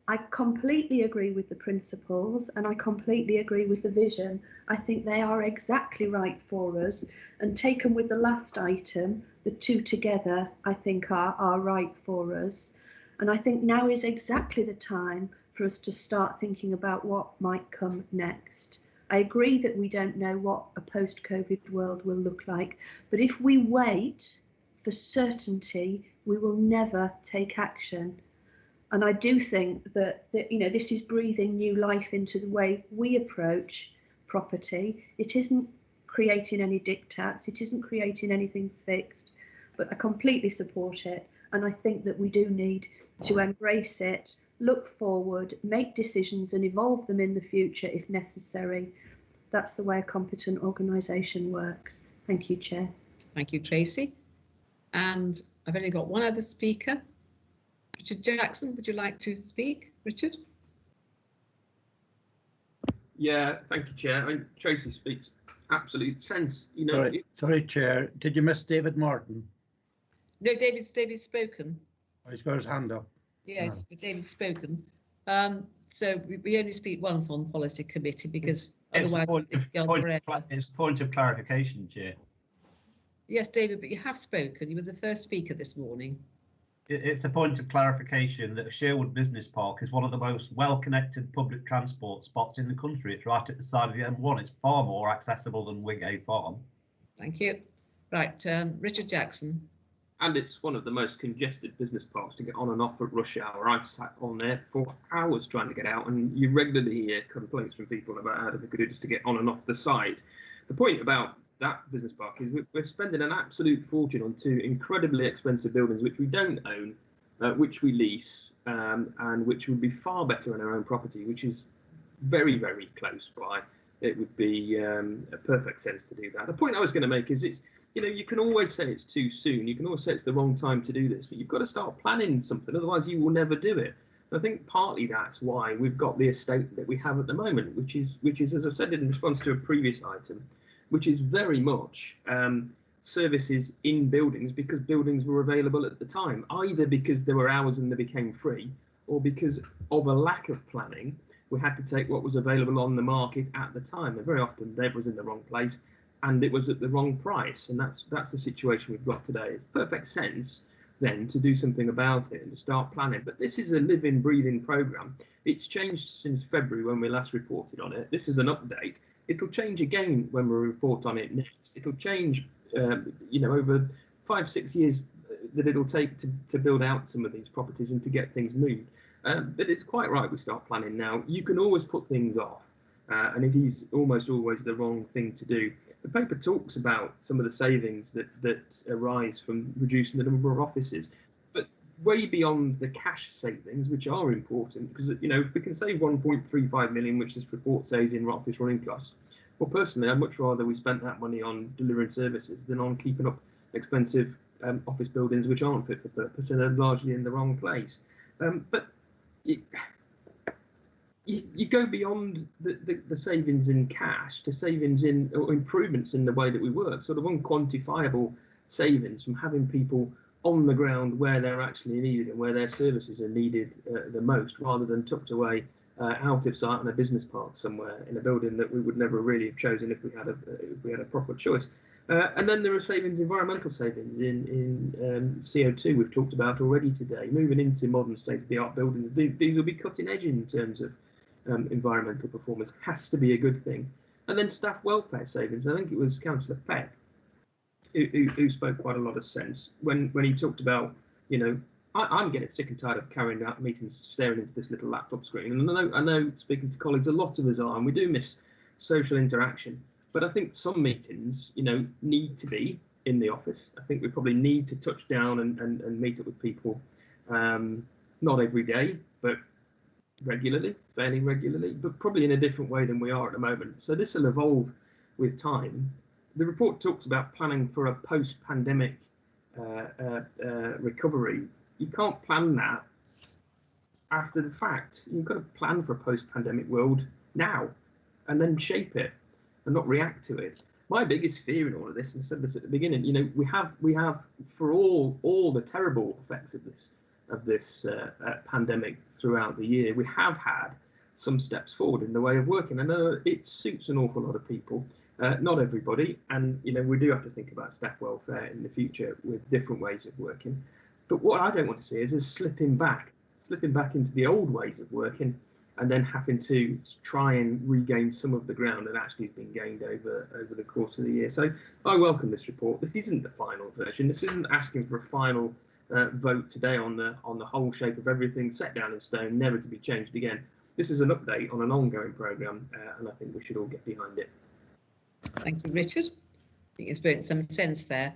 I completely agree with the principles and I completely agree with the vision. I think they are exactly right for us, and taken with the last item, the two together, I think are right for us. And I think now is exactly the time for us to start thinking about what might come next. I agree that we don't know what a post-COVID world will look like, but if we wait for certainty, we will never take action. And I do think that this is breathing new life into the way we approach property. It isn't creating any diktats, it isn't creating anything fixed, but I completely support it. And I think that we do need to embrace it, look forward, make decisions and evolve them in the future if necessary. That's the way a competent organisation works. Thank you, Chair. Thank you, Tracy. And I've only got one other speaker. Richard Jackson, would you like to speak, Richard? Yeah, thank you, Chair. I mean, Tracy speaks absolute sense. You know, sorry, Chair. Did you miss David Martin? No, David's spoken. Oh, he's got his hand up. Yes, but David's spoken. So we only speak once on policy committee because otherwise it's a point of clarification, Chair. Yes, David, but you have spoken. You were the first speaker this morning. It's a point of clarification that Sherwood Business Park is one of the most well-connected public transport spots in the country. It's right at the side of the M1. It's far more accessible than Wigate Farm. Thank you. Right, Richard Jackson. And it's one of the most congested business parks to get on and off at rush hour. I've sat on there for hours trying to get out, and you regularly hear complaints from people about how difficult it is to get on and off the site. The point about that business park is we're spending an absolute fortune on two incredibly expensive buildings which we don't own, which we lease, and which would be far better in our own property, which is very, very close by. It would be a perfect sense to do that. The point I was going to make is you can always say it's too soon. You can always say it's the wrong time to do this, but you've got to start planning something. Otherwise, you will never do it. And I think partly that's why we've got the estate that we have at the moment, which is, as I said in response to a previous item, which is very much services in buildings because buildings were available at the time, either because there were hours and they became free, or because of a lack of planning, we had to take what was available on the market at the time. And very often that was in the wrong place and it was at the wrong price. And that's the situation we've got today. It's perfect sense then to do something about it and to start planning. But this is a living, breathing programme. It's changed since February when we last reported on it. This is an update. It'll change again when we report on it next. It'll change, over 5-6 years that it'll take to build out some of these properties and to get things moved. But it's quite right we start planning now. You can always put things off, and it is almost always the wrong thing to do. The paper talks about some of the savings that arise from reducing the number of offices, but way beyond the cash savings, which are important, because if we can save 1.35 million, which this report says in office running costs, well, personally, I'd much rather we spent that money on delivering services than on keeping up expensive office buildings which aren't fit for purpose and are largely in the wrong place. But you go beyond the savings in cash to savings or improvements in the way that we work, sort of unquantifiable savings from having people on the ground where they're actually needed and where their services are needed the most, rather than tucked away out of sight in a business park somewhere in a building that we would never really have chosen if we had a proper choice. And then there are savings, environmental savings in CO2 we've talked about already today. Moving into modern state-of-the-art buildings, these will be cutting edge in terms of environmental performance. Has to be a good thing. And then staff welfare savings. I think it was Councillor Peck who spoke quite a lot of sense when he talked about, you know, I'm getting sick and tired of carrying out meetings staring into this little laptop screen. And I know speaking to colleagues, a lot of us are, and we do miss social interaction. But I think some meetings, you know, need to be in the office. I think we probably need to touch down and meet up with people, not every day, but regularly, fairly regularly, but probably in a different way than we are at the moment. So this will evolve with time. The report talks about planning for a post-pandemic recovery. You can't plan that after the fact. You've got to plan for a post-pandemic world now and then shape it and not react to it. My biggest fear in all of this, and I said this at the beginning, you know, we have for all the terrible effects of this pandemic throughout the year, we have had some steps forward in the way of working. I know it suits an awful lot of people, not everybody, and you know, we do have to think about staff welfare in the future with different ways of working. But what I don't want to see is us slipping back into the old ways of working, and then having to try and regain some of the ground that actually has been gained over the course of the year. So I welcome this report. This isn't the final version. This isn't asking for a final vote today on the whole shape of everything set down in stone, never to be changed again. This is an update on an ongoing programme, and I think we should all get behind it. Thank you, Richard. I think it's making some sense there.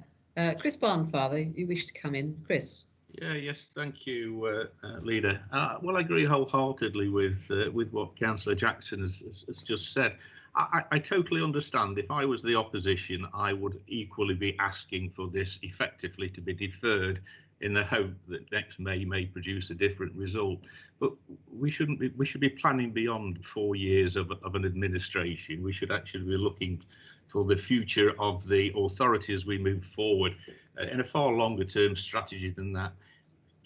Chris Barnfather, you wish to come in. Chris. Yes, thank you, Leader. Well, I agree wholeheartedly with what Councillor Jackson has just said. I totally understand. If I was the opposition, I would equally be asking for this effectively to be deferred in the hope that next May may produce a different result. But we shouldn't be. We should be planning beyond 4 years of an administration. We should actually be looking for the future of the authority as we move forward in a far longer term strategy than that.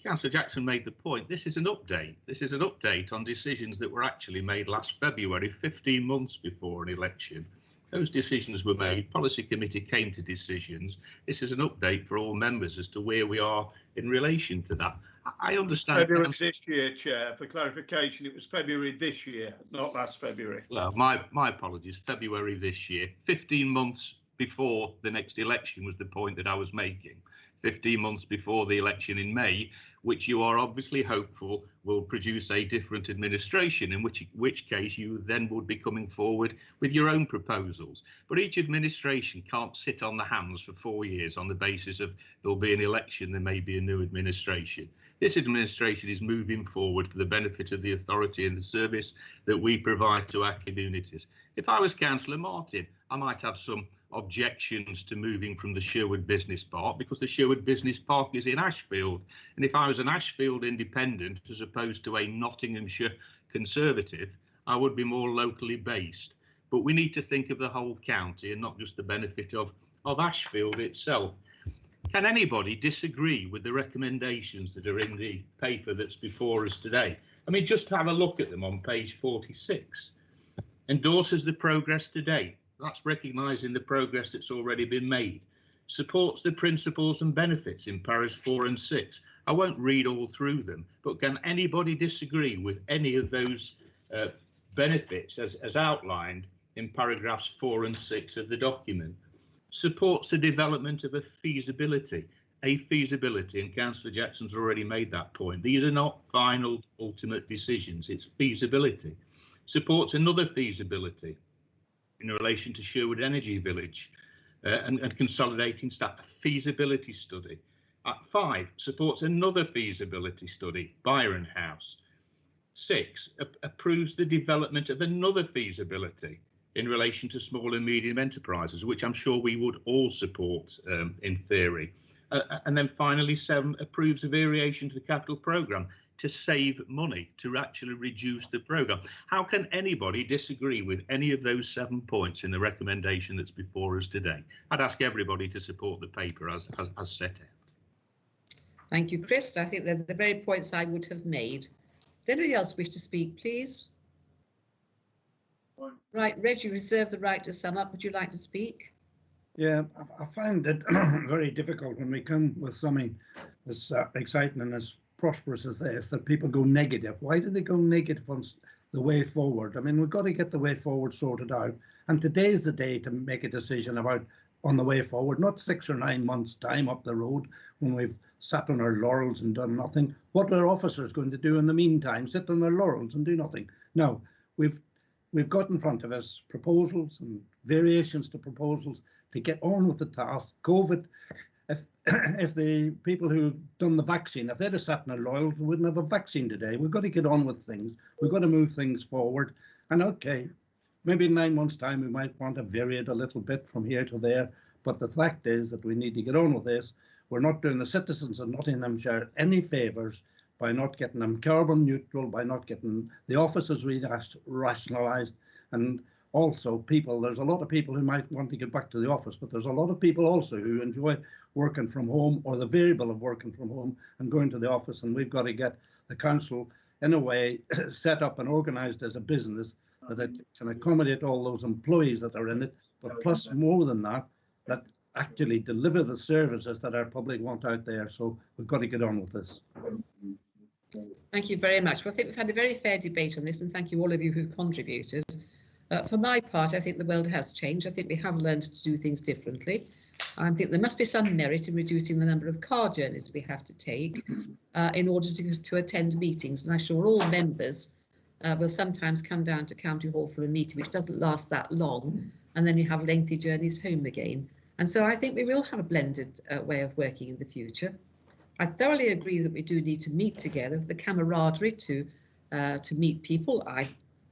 Councillor Jackson made the point, this is an update. This is an update on decisions that were actually made last February, 15 months before an election. Those decisions were made, Policy Committee came to decisions. This is an update for all members as to where we are in relation to that. I understand. February this year, Chair. For clarification, it was February this year, not last February. Well, my apologies, February this year. 15 months before the next election was the point that I was making. 15 months before the election in May, which you are obviously hopeful will produce a different administration, in which case you then would be coming forward with your own proposals. But each administration can't sit on the hands for 4 years on the basis of there'll be an election, there may be a new administration. This administration is moving forward for the benefit of the authority and the service that we provide to our communities. If I was Councillor Martin, I might have some objections to moving from the Sherwood Business Park because the Sherwood Business Park is in Ashfield. And if I was an Ashfield independent as opposed to a Nottinghamshire Conservative, I would be more locally based. But we need to think of the whole county and not just the benefit of Ashfield itself. Can anybody disagree with the recommendations that are in the paper that's before us today? I mean, just have a look at them on page 46. Endorses the progress to date. That's recognising the progress that's already been made. Supports the principles and benefits in paras 4 and 6. I won't read all through them, but can anybody disagree with any of those benefits as outlined in paragraphs 4 and 6 of the document? Supports the development of a feasibility, and Councillor Jackson's already made that point. These are not final ultimate decisions, it's feasibility. Supports another feasibility in relation to Sherwood Energy Village and consolidating staff, a feasibility study. 5, supports another feasibility study, Byron House. 6, approves the development of another feasibility in relation to small and medium enterprises, which I'm sure we would all support in theory. And then finally, 7, approves a variation to the capital programme to save money, to actually reduce the programme. How can anybody disagree with any of those 7 points in the recommendation that's before us today? I'd ask everybody to support the paper as set out. Thank you, Chris. I think they're the very points I would have made. Does anybody else wish to speak, please? Right, Reg, you reserve the right to sum up. Would you like to speak? Yeah, I find it very difficult when we come with something as exciting and as prosperous as this, that people go negative. Why do they go negative on the way forward? I mean, we've got to get the way forward sorted out. And today's the day to make a decision about on the way forward, not 6 or 9 months time up the road when we've sat on our laurels and done nothing. What are officers going to do in the meantime? Sit on their laurels and do nothing? No, we've got in front of us proposals and variations to proposals to get on with the task. COVID, if the people who've done the vaccine, if they'd have sat on their laurels, we wouldn't have a vaccine today. We've got to get on with things. We've got to move things forward. And okay, maybe in 9 months' time, we might want to vary it a little bit from here to there. But the fact is that we need to get on with this. We're not doing the citizens of Nottinghamshire any favours by not getting them carbon neutral, by not getting the offices rationalised. And also people, there's a lot of people who might want to get back to the office, but there's a lot of people also who enjoy working from home or the variable of working from home and going to the office. And we've got to get the council in a way set up and organised as a business that it can accommodate all those employees that are in it, but plus more than that, that actually deliver the services that our public want out there. So we've got to get on with this. Thank you very much. Well, I think we've had a very fair debate on this, and thank you all of you who've contributed. For my part, I think the world has changed. I think we have learned to do things differently. I think there must be some merit in reducing the number of car journeys we have to take in order to attend meetings. And I'm sure all members will sometimes come down to County Hall for a meeting which doesn't last that long, and then you have lengthy journeys home again. And so I think we will have a blended way of working in the future. I thoroughly agree that we do need to meet together, the camaraderie to meet people. I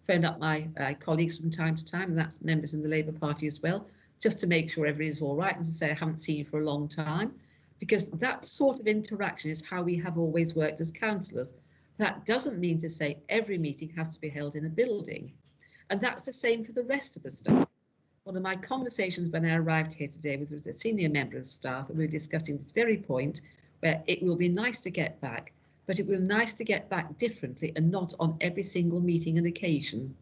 phone up my colleagues from time to time, and that's members in the Labour Party as well, just to make sure everybody's all right and to say I haven't seen you for a long time, because that sort of interaction is how we have always worked as councillors. That doesn't mean to say every meeting has to be held in a building, and that's the same for the rest of the staff. One of my conversations when I arrived here today was with a senior member of staff, and we were discussing this very point, where it will be nice to get back, but it will be nice to get back differently and not on every single meeting and occasion.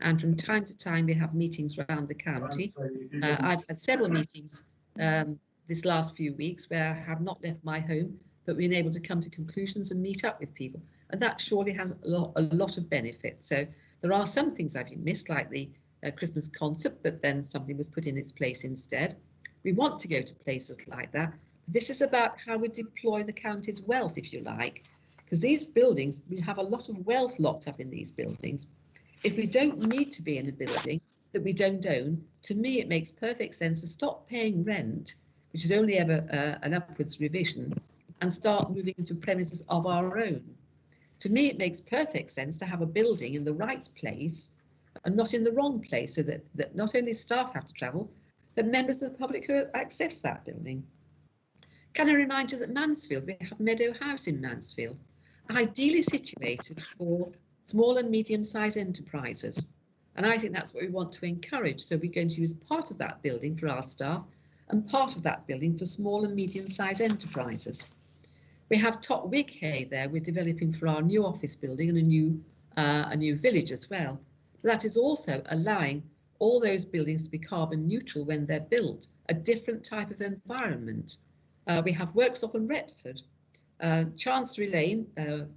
And from time to time, we have meetings around the county. I've had several meetings this last few weeks where I have not left my home, but been able to come to conclusions and meet up with people. And that surely has a lot of benefits. So there are some things I've missed, like the Christmas concert, but then something was put in its place instead. We want to go to places like that. This is about how we deploy the county's wealth, if you like, because these buildings, we have a lot of wealth locked up in these buildings. If we don't need to be in a building that we don't own, to me, it makes perfect sense to stop paying rent, which is only ever an upwards revision, and start moving into premises of our own. To me, it makes perfect sense to have a building in the right place and not in the wrong place, so that not only staff have to travel, but members of the public who access that building. Can I remind you that Mansfield, we have Meadow House in Mansfield, ideally situated for small and medium-sized enterprises. And I think that's what we want to encourage. So we're going to use part of that building for our staff and part of that building for small and medium-sized enterprises. We have Top Wighay there. We're developing for our new office building and a new village as well. That is also allowing all those buildings to be carbon neutral when they're built, a different type of environment. We have Worksop in Retford, Chancery Lane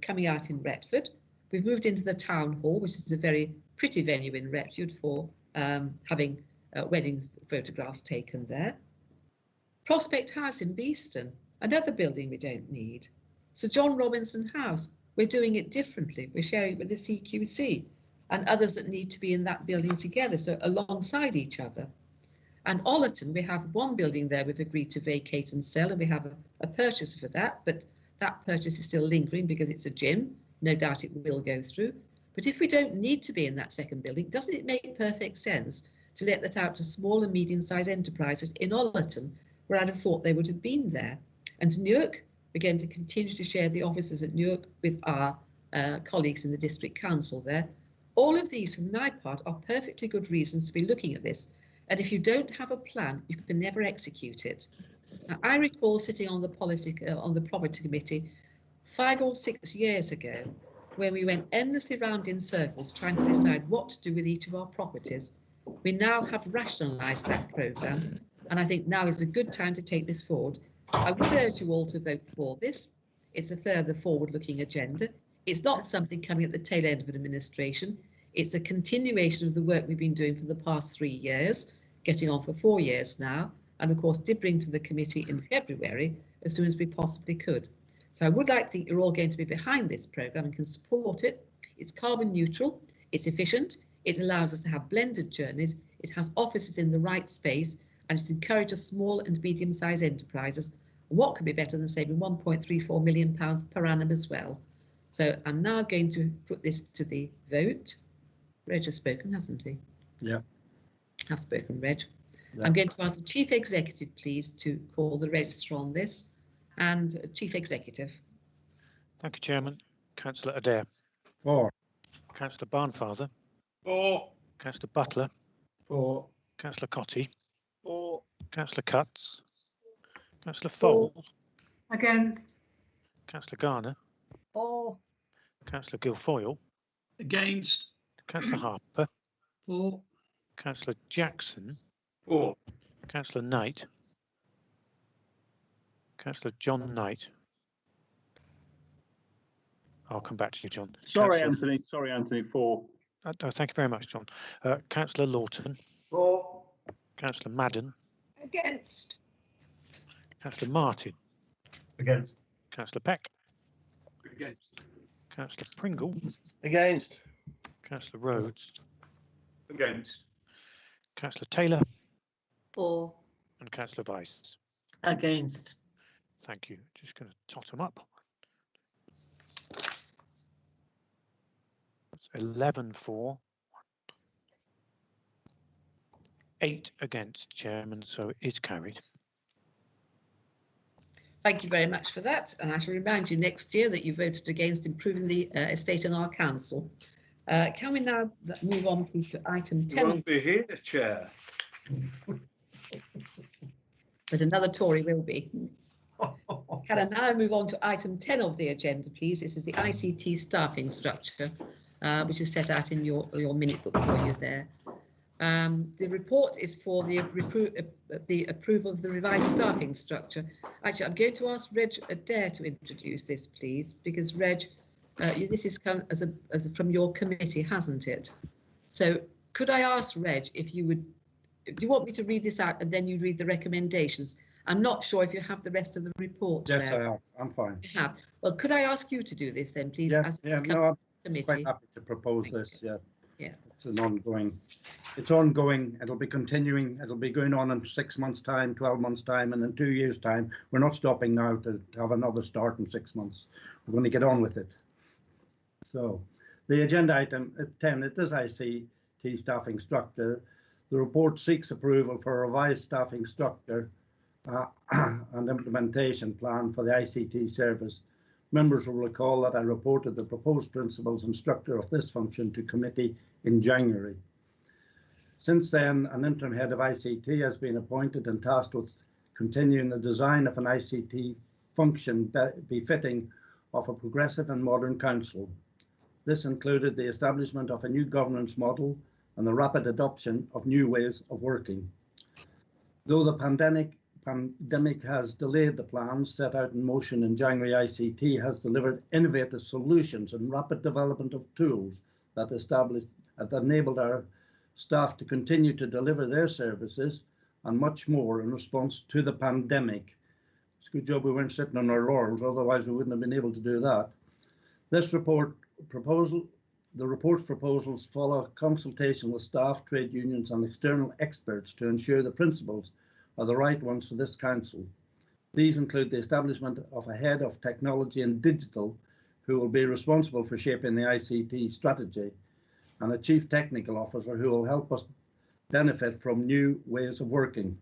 coming out in Retford. We've moved into the Town Hall, which is a very pretty venue in Retford for having wedding photographs taken there. Prospect House in Beeston, another building we don't need. Sir John Robinson House, we're doing it differently. We're sharing it with the CQC and others that need to be in that building together, so alongside each other. And Ollerton, we have one building there we've agreed to vacate and sell, and we have a purchaser for that, but that purchase is still lingering because it's a gym. No doubt it will go through. But if we don't need to be in that second building, doesn't it make perfect sense to let that out to small and medium-sized enterprises in Ollerton, where I'd have thought they would have been there? And to Newark, we're going to continue to share the offices at Newark with our colleagues in the district council there. All of these, from my part, are perfectly good reasons to be looking at this. And if you don't have a plan, you can never execute it. Now, I recall sitting on the property committee 5 or 6 years ago, when we went endlessly round in circles trying to decide what to do with each of our properties. We now have rationalised that programme, and I think now is a good time to take this forward. I would urge you all to vote for this. It's a further forward-looking agenda. It's not something coming at the tail end of an administration. It's a continuation of the work we've been doing for the past 3 years, getting on for 4 years now, and of course did bring to the committee in February as soon as we possibly could. So I would like to think you're all going to be behind this programme and can support it. It's carbon neutral, it's efficient, it allows us to have blended journeys, it has offices in the right space, and it encourages small and medium-sized enterprises. What could be better than saving £1.34 million per annum as well? So I'm now going to put this to the vote. Reg has spoken, hasn't he? Yeah. Has spoken, Reg. Yeah. I'm going to ask the Chief Executive, please, to call the register on this. And Chief Executive. Thank you, Chairman. Councillor Adair. 4. Councillor Barnfather. 4. Councillor Butler. 4. Councillor Cotty. 4. Councillor Cutts. Councillor Fole. Against. Councillor Garner. 4. Councillor Guilfoyle. Against. Councillor Harper. 4. Councillor Jackson. 4. Councillor Knight. Councillor John Knight. I'll come back to you, John. Sorry, Councillor... Anthony. Sorry, Anthony. 4. Oh, thank you very much, John. Councillor Lawton. 4. Councillor Madden. Against. Councillor Martin. Against. Councillor Peck. Against. Councillor Pringle. Against. Councillor Rhodes. Against. Councillor Taylor. 4. And Councillor Weiss. Against. Thank you. Just going to tot them up. That's 11 for, 8 against, Chairman, so it is carried. Thank you very much for that, and I shall remind you next year that you voted against improving the estate in our council. Can we now move on, please, to item 10? You won't be here, Chair. But another Tory will be. Can I now move on to item 10 of the agenda, please? This is the ICT staffing structure, which is set out in your minute book for you there. The report is for the approval of the revised staffing structure. Actually, I'm going to ask Reg Adair to introduce this, please, because Reg, this has come as from your committee, hasn't it? So could I ask Reg if you would, do you want me to read this out and then you read the recommendations? I'm not sure if you have the rest of the report. Yes, there. I have. I'm fine. You have. Well, could I ask you to do this then, please? Yeah, as yeah, committee? no, I'm quite happy to propose this. Yeah. Yeah. It's ongoing. It's ongoing. It'll be continuing. It'll be going on in 6 months' time, 12 months' time, and in 2 years' time. We're not stopping now to have another start in 6 months. We're going to get on with it. So, the agenda item 10, it is ICT staffing structure. The report seeks approval for a revised staffing structure and implementation plan for the ICT service. Members will recall that I reported the proposed principles and structure of this function to committee in January. Since then, an interim head of ICT has been appointed and tasked with continuing the design of an ICT function befitting of a progressive and modern council. This included the establishment of a new governance model and the rapid adoption of new ways of working. Though the pandemic has delayed the plans set out in motion in January, ICT has delivered innovative solutions and rapid development of tools that enabled our staff to continue to deliver their services and much more in response to the pandemic. It's a good job we weren't sitting on our laurels, otherwise we wouldn't have been able to do that. This the report's proposals follow consultation with staff, trade unions and external experts to ensure the principles are the right ones for this council. These include the establishment of a head of technology and digital who will be responsible for shaping the ICT strategy, and a chief technical officer who will help us benefit from new ways of working.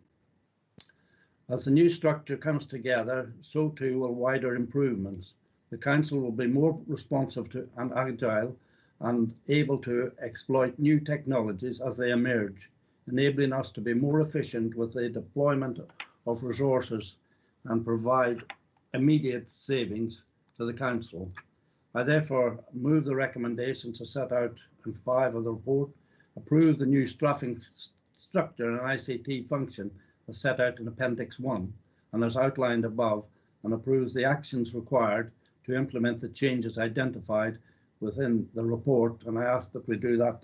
As the new structure comes together, so too will wider improvements. The council will be more responsive to and agile and able to exploit new technologies as they emerge, enabling us to be more efficient with the deployment of resources and provide immediate savings to the council. I therefore move the recommendations as set out in 5 of the report, approve the new staffing structure and ICT function as set out in Appendix 1 and as outlined above, and approves the actions required to implement the changes identified within the report. And I ask that we do that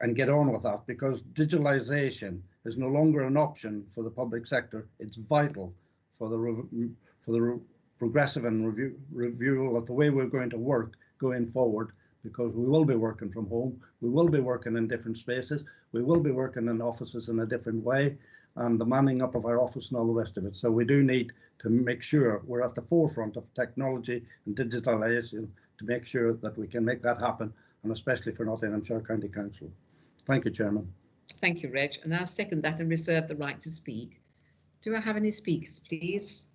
and get on with that, because digitalisation is no longer an option for the public sector. It's vital for the progressive and review of the way we're going to work going forward, because we will be working from home, we will be working in different spaces, we will be working in offices in a different way, and the manning up of our office and all the rest of it. So we do need to make sure we're at the forefront of technology and digitalisation to make sure that we can make that happen, and especially for Nottinghamshire County Council. Thank you, Chairman. Thank you, Reg, and I'll second that and reserve the right to speak. Do I have any speakers, please?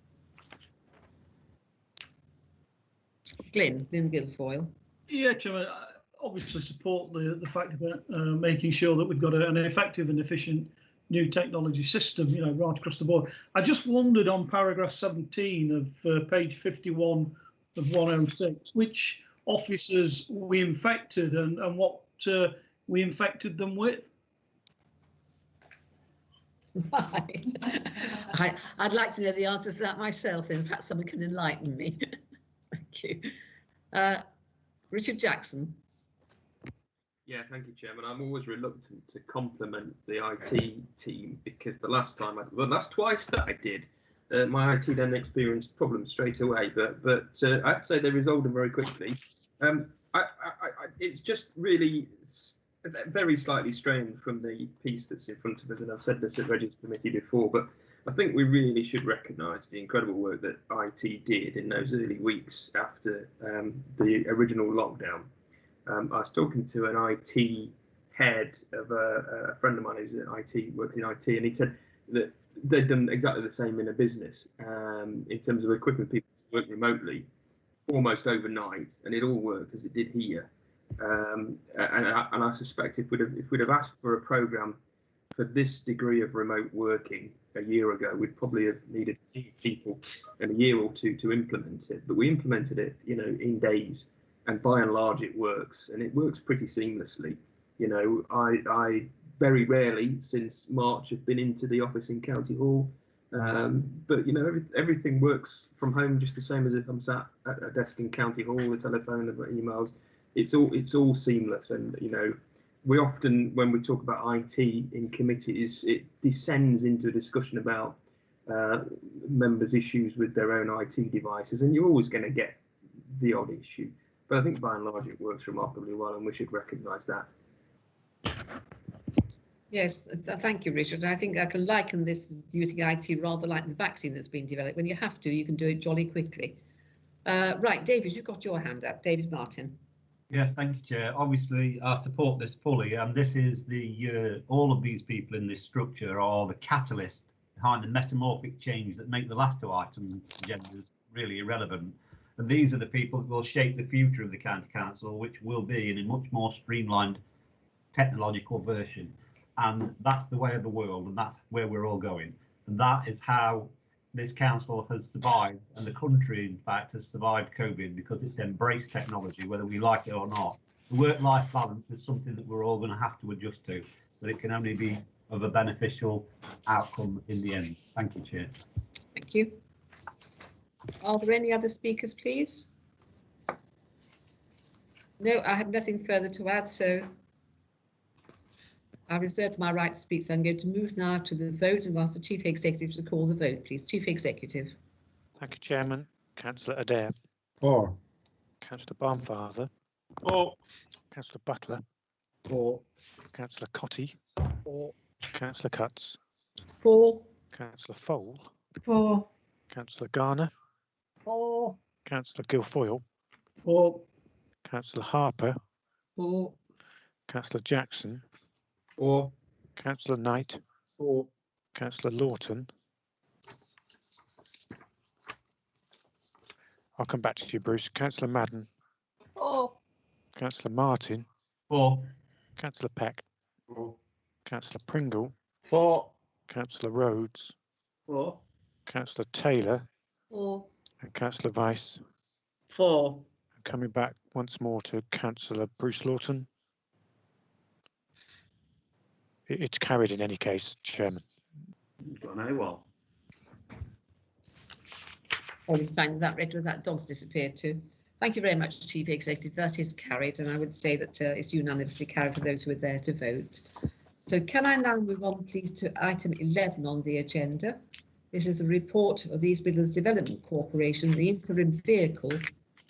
Glyn Guilfoyle. Yeah, Chairman, I obviously support the fact about making sure that we've got an effective and efficient new technology system, you know, right across the board. I just wondered on paragraph 17 of page 51 of 106, which officers we infected and what we infected them with. Right. I'd like to know the answer to that myself, then perhaps someone can enlighten me. Thank you. Richard Jackson. Yeah, thank you, Chairman. I'm always reluctant to compliment the IT team because the last time, that's twice that I did. My IT then experienced problems straight away, but I'd say they resolved them very quickly. It's just really very slightly strained from the piece that's in front of us, and I've said this at Regis Committee before, but I think we really should recognise the incredible work that IT did in those early weeks after the original lockdown. I was talking to an IT head of a friend of mine who's in IT, works in IT, and he said that they'd done exactly the same in a business in terms of equipping people to work remotely almost overnight, and it all worked as it did here. And I suspect if we'd have asked for a programme for this degree of remote working a year ago, we'd probably have needed people in a year or two to implement it. But we implemented it, you know, in days, and by and large it works, and it works pretty seamlessly. You know, I very rarely since March have been into the office in County Hall, but you know, everything works from home just the same as if I'm sat at a desk in County Hall, the telephone, the emails. It's all seamless, and you know, we often, when we talk about IT in committees, it descends into a discussion about members' issues with their own IT devices, and you're always going to get the odd issue. But I think by and large it works remarkably well, and we should recognise that. Yes, thank you, Richard. I think I can liken this using IT rather like the vaccine that's been developed. When you have to, you can do it jolly quickly. Right, David, you've got your hand up. David Martin. Yes, thank you, Chair. Obviously, I support this fully, and this is the all of these people in this structure are the catalyst behind the metamorphic change that make the last two items agendas really irrelevant. And these are the people that will shape the future of the County Council, which will be in a much more streamlined technological version. And that's the way of the world, and that's where we're all going. And that is how this council has survived, and the country, in fact, has survived COVID because it's embraced technology, whether we like it or not. The work-life balance is something that we're all going to have to adjust to, but it can only be of a beneficial outcome in the end. Thank you, Chair. Thank you. Are there any other speakers, please? No, I have nothing further to add, so I reserved my right to speak, so I'm going to move now to the vote and ask the Chief Executive to call the vote, please. Chief Executive. Thank you, Chairman. Councillor Adair. For. Councillor Barnfather. For. Councillor Butler. For. Councillor Cotty. For. Councillor Cutts. For. Councillor Fole. For. Councillor Garner. For. Councillor Guilfoyle. For. Councillor Harper. For. Councillor Jackson. For. Councillor Knight. For. Councillor Lawton. I'll come back to you, Bruce. Councillor Madden. For. Councillor Martin. For. Councillor Peck. For. Councillor Pringle. For. Councillor Rhodes. For. Councillor Taylor. 4. And Councillor Weiss. 4. Coming back once more to Councillor Bruce Lawton. It's carried in any case, Chairman. Well. Oh, we find that read with that dog's disappeared too. Thank you very much, Chief Executive. That is carried, and I would say that it's unanimously carried for those who are there to vote. So can I now move on, please, to item 11 on the agenda? This is a report of the East Midlands Development Corporation, the interim vehicle,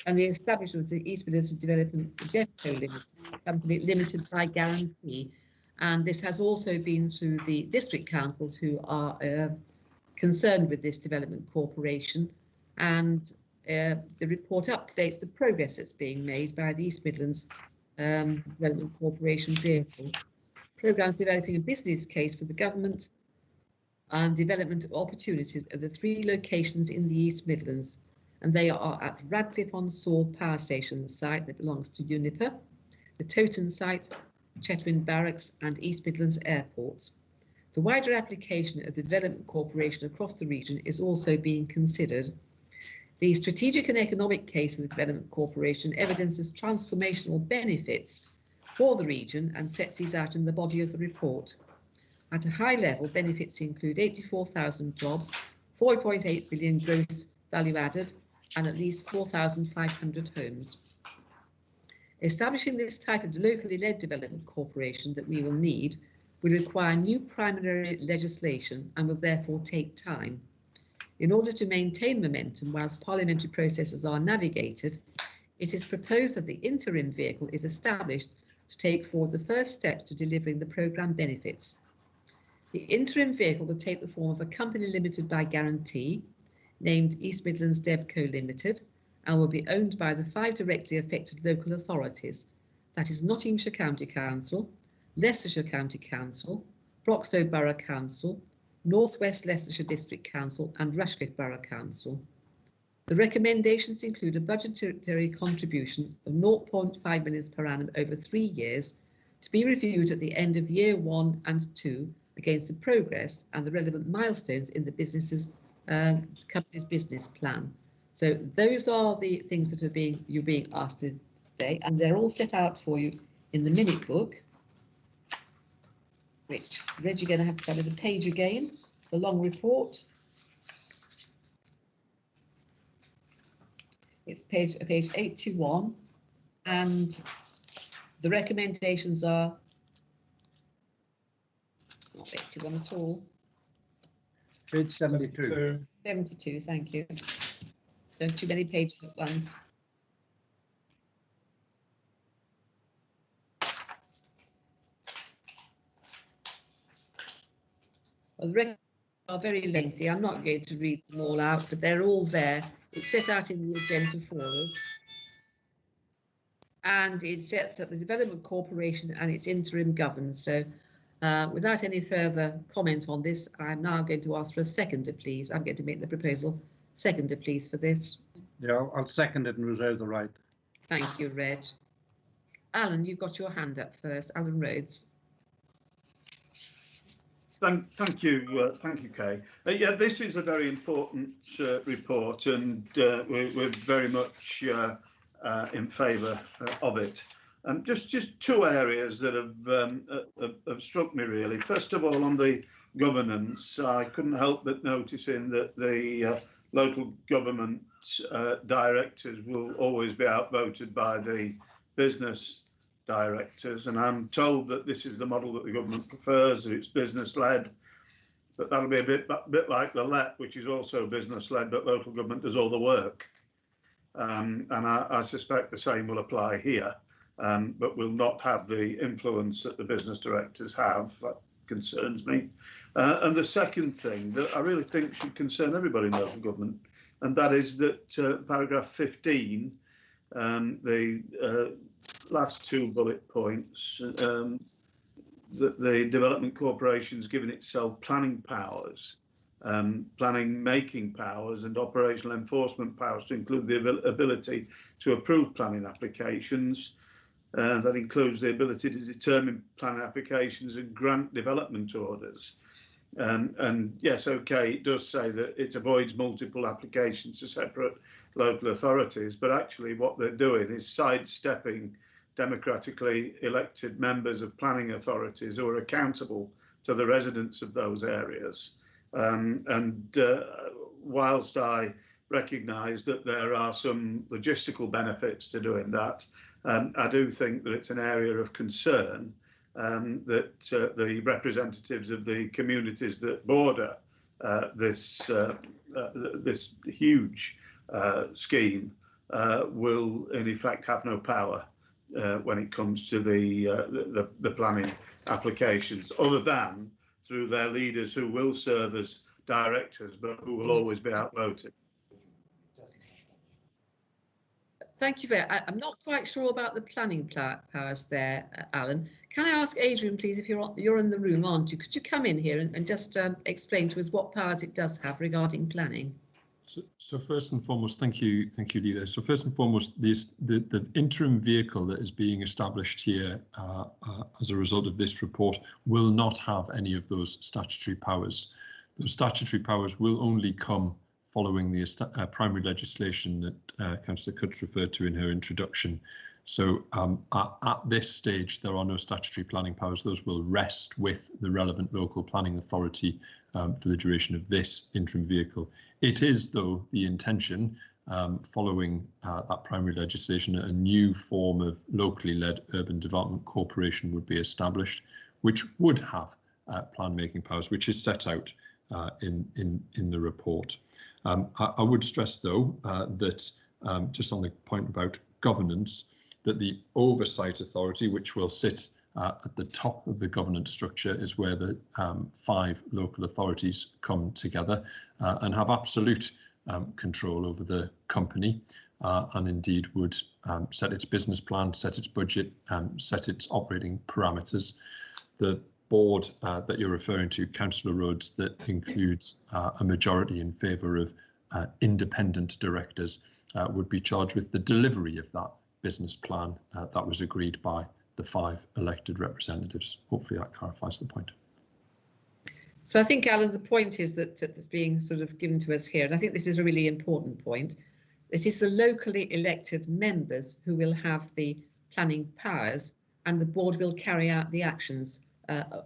and the establishment of the East Midlands Development DevCo Limited, company limited by guarantee. And this has also been through the district councils who are concerned with this development corporation. And the report updates the progress that's being made by the East Midlands Development Corporation vehicle. Programmes developing a business case for the government and development opportunities of the 3 locations in the East Midlands. And they are at Radcliffe-on-Soar Power Station site that belongs to Uniper, the Toton site, Chetwynd Barracks and East Midlands Airports. The wider application of the Development Corporation across the region is also being considered. The strategic and economic case of the Development Corporation evidences transformational benefits for the region and sets these out in the body of the report. At a high level, benefits include 84,000 jobs, 4.8 billion gross value added, and at least 4,500 homes. Establishing this type of locally led development corporation that we will need will require new primary legislation and will therefore take time. In order to maintain momentum whilst parliamentary processes are navigated, it is proposed that the interim vehicle is established to take forward the first steps to delivering the programme benefits. The interim vehicle will take the form of a company limited by guarantee, named East Midlands DevCo Limited, and will be owned by the 5 directly affected local authorities, that is Nottinghamshire County Council, Leicestershire County Council, Broxtowe Borough Council, North West Leicestershire District Council and Rushcliffe Borough Council. The recommendations include a budgetary contribution of 0.5 million per annum over 3 years to be reviewed at the end of year 1 and 2 against the progress and the relevant milestones in the company's business plan. So those are the things that are you're being asked to today, and they're all set out for you in the minute book, which, Reg, you're going to have to have the page again, the long report. It's page 821, and the recommendations are, it's not 81 at all. Page 72. 72, thank you. Don't too many pages at once. Well, the records are very lengthy. I'm not going to read them all out, but they're all there. It's set out in the agenda for us. And it sets up the Development Corporation and its interim governance. So without any further comment on this, I'm now going to ask for a seconder, please. I'm going to make the proposal. Seconder, please, for this. Yeah, I'll second it and reserve the right. Thank you, Reg. Alan, you've got your hand up first. Alan Rhodes. Thank you, Kay. Yeah, this is a very important report, and we're very much in favour of it. Just 2 areas that have struck me really. First of all, on the governance, I couldn't help but noticing that the local government directors will always be outvoted by the business directors, and I'm told that this is the model that the government prefers, that it's business led, but that'll be a bit like the LEP, which is also business led, but local government does all the work. And I suspect the same will apply here, but will not have the influence that the business directors have. That concerns me. And the second thing that I really think should concern everybody in local government, and that is that paragraph 15, the last 2 bullet points, that the Development Corporation's given itself planning powers, planning making powers and operational enforcement powers to include the ability to approve planning applications. That includes the ability to determine planning applications and grant development orders. And yes, okay, it does say that it avoids multiple applications to separate local authorities, but actually what they're doing is sidestepping democratically elected members of planning authorities who are accountable to the residents of those areas. Whilst I recognise that there are some logistical benefits to doing that, I do think that it's an area of concern that the representatives of the communities that border this huge scheme will in effect have no power when it comes to the planning applications, other than through their leaders who will serve as directors but who will always be outvoted. Thank you I'm not quite sure about the planning powers there, Alan. Can I ask Adrian, please, if you're in the room, aren't you? Could you come in here and just explain to us what powers it does have regarding planning? So first and foremost, thank you, Leader. So first and foremost, the interim vehicle that is being established here as a result of this report will not have any of those statutory powers. Those statutory powers will only come following the primary legislation that Councillor Cutts referred to in her introduction. So at this stage, there are no statutory planning powers. Those will rest with the relevant local planning authority for the duration of this interim vehicle. It is, though, the intention following that primary legislation, a new form of locally led urban development corporation would be established, which would have plan making powers, which is set out in the report. I would stress, though, that just on the point about governance, that the oversight authority, which will sit at the top of the governance structure, is where the 5 local authorities come together and have absolute control over the company and indeed would set its business plan, set its budget, set its operating parameters. The board that you're referring to, Councillor Rhodes, that includes a majority in favour of independent directors, would be charged with the delivery of that business plan that was agreed by the 5 elected representatives. Hopefully that clarifies the point. So I think, Alan, the point is that it's being sort of given to us here, and I think this is a really important point. It is the locally elected members who will have the planning powers, and the board will carry out the actions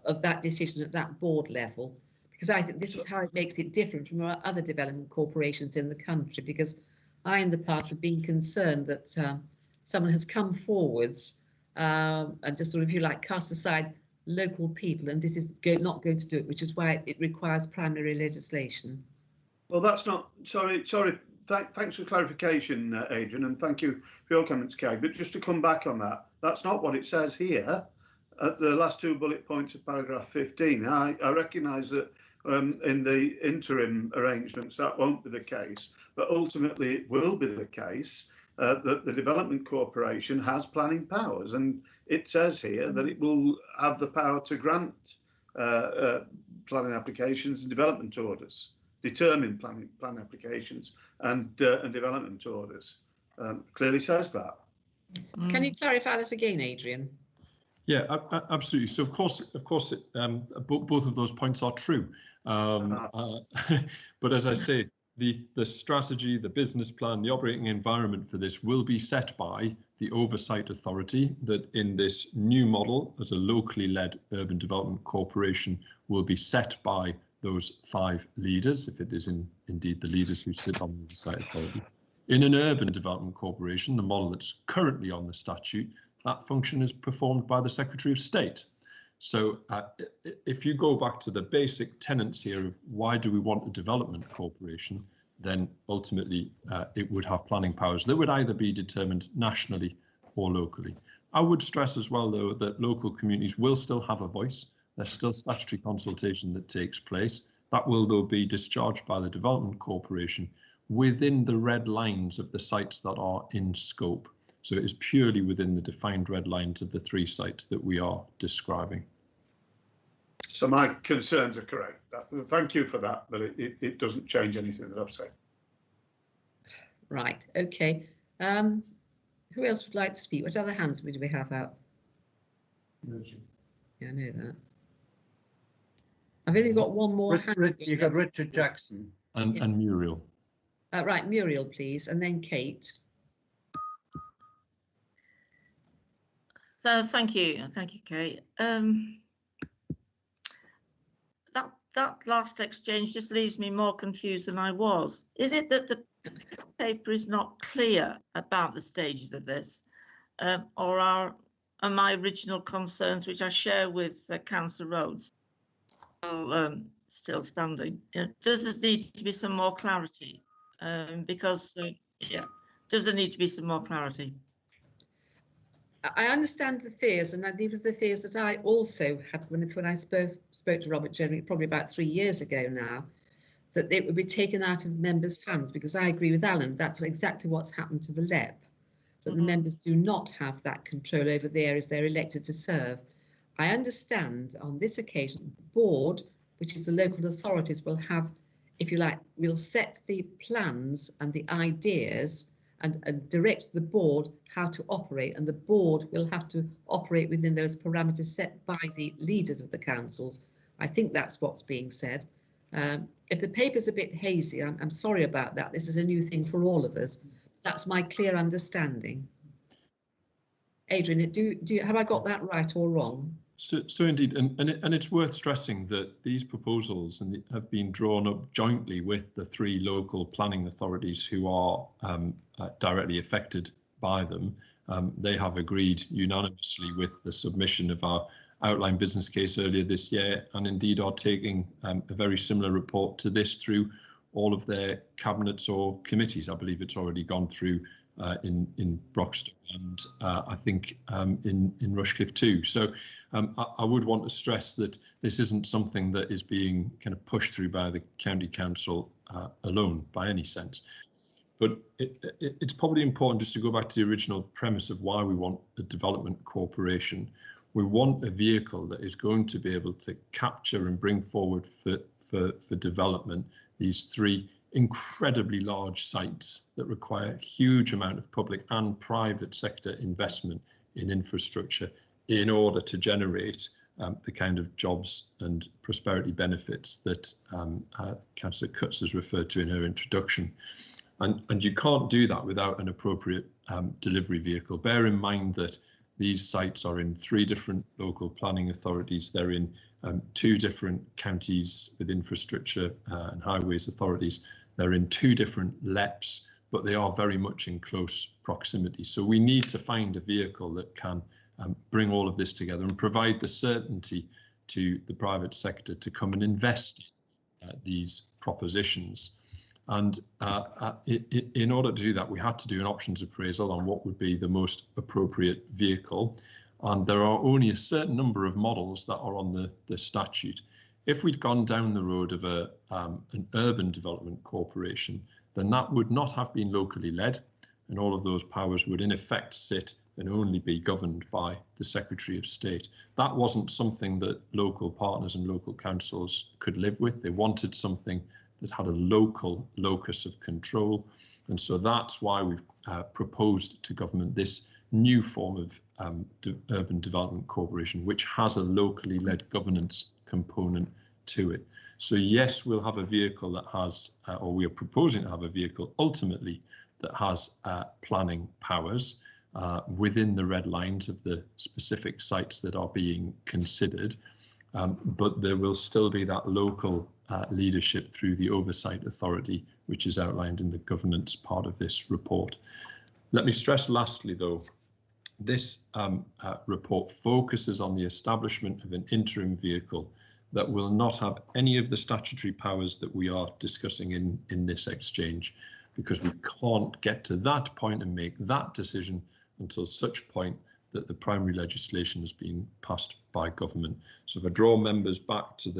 of that decision at that board level. Because I think this is how it makes it different from our other development corporations in the country, because I in the past have been concerned that someone has come forwards and just sort of, if you like, cast aside local people, and this is not going to do it, which is why it requires primary legislation. Well, that's not, sorry, thanks for clarification, Adrian, and thank you for your comments, Kay. But just to come back on that, that's not what it says here at the last 2 bullet points of paragraph 15. I recognise that in the interim arrangements that won't be the case, but ultimately it will be the case that the Development Corporation has planning powers, and it says here that it will have the power to grant planning applications and development orders, determine planning applications and development orders. Clearly says that. Can you clarify that again, Adrian? Yeah, absolutely. So of course, both of those points are true. But as I say, the strategy, the business plan, the operating environment for this will be set by the oversight authority that in this new model as a locally led urban development corporation will be set by those 5 leaders, if it is indeed the leaders who sit on the oversight authority. In an urban development corporation, the model that's currently on the statute, that function is performed by the Secretary of State. So if you go back to the basic tenets here of why do we want a development corporation, then ultimately it would have planning powers that would either be determined nationally or locally. I would stress as well, though, that local communities will still have a voice. There's still statutory consultation that takes place. That will, though, be discharged by the Development Corporation within the red lines of the sites that are in scope. So it is purely within the defined red lines of the 3 sites that we are describing. So my concerns are correct. Thank you for that, but it doesn't change anything that I've said. Right, okay. Who else would like to speak? What other hands do we have out? Yeah, I know that. I've only got one more hand. You got Richard Jackson. And Muriel. Right, Muriel, please, and then Kate. So thank you, Kate. That last exchange just leaves me more confused than I was. Is it that the paper is not clear about the stages of this, or are my original concerns, which I share with Councillor Rhodes, still standing? Does there need to be some more clarity? Because does there need to be some more clarity? I understand the fears, and these were the fears that I also had when I spoke to Robert Jeremy, probably about 3 years ago now, that it would be taken out of members' hands, because I agree with Alan, that's exactly what's happened to the LEP, that the members do not have that control over the areas they're elected to serve. I understand on this occasion, the board, which is the local authorities, will have, if you like, will set the plans and the ideas and direct the board how to operate, and the board will have to operate within those parameters set by the leaders of the councils. I think that's what's being said. If the paper's a bit hazy, I'm sorry about that. This is a new thing for all of us. That's my clear understanding. Adrian, have I got that right or wrong? So indeed, and it's worth stressing that these proposals have been drawn up jointly with the 3 local planning authorities who are directly affected by them. They have agreed unanimously with the submission of our outline business case earlier this year, and indeed are taking a very similar report to this through all of their cabinets or committees. I believe it's already gone through in Broxton and I think in Rushcliffe too. So I would want to stress that this isn't something that is being kind of pushed through by the County Council alone by any sense. But it's probably important just to go back to the original premise of why we want a development corporation. We want a vehicle that is going to be able to capture and bring forward for development these 3 incredibly large sites that require a huge amount of public and private sector investment in infrastructure in order to generate the kind of jobs and prosperity benefits that Councillor Cutts has referred to in her introduction. And you can't do that without an appropriate delivery vehicle. Bear in mind that these sites are in 3 different local planning authorities. They're in 2 different counties with infrastructure and highways authorities. They're in 2 different LEPs, but they are very much in close proximity. So we need to find a vehicle that can bring all of this together and provide the certainty to the private sector to come and invest in these propositions. And in order to do that, we had to do an options appraisal on what would be the most appropriate vehicle. And there are only a certain number of models that are on the statute. If we'd gone down the road of an urban development corporation, then that would not have been locally led, and all of those powers would in effect sit and only be governed by the Secretary of State. That wasn't something that local partners and local councils could live with. They wanted something that had a local locus of control. And so that's why we've proposed to government this new form of urban development corporation, which has a locally led governance component to it. So yes, we'll have a vehicle that has, or we are proposing to have a vehicle ultimately that has planning powers within the red lines of the specific sites that are being considered. But there will still be that local leadership through the oversight authority, which is outlined in the governance part of this report. Let me stress lastly, though, this report focuses on the establishment of an interim vehicle that will not have any of the statutory powers that we are discussing in this exchange, because we can't get to that point and make that decision until such point that the primary legislation has been passed by government. So if I draw members back to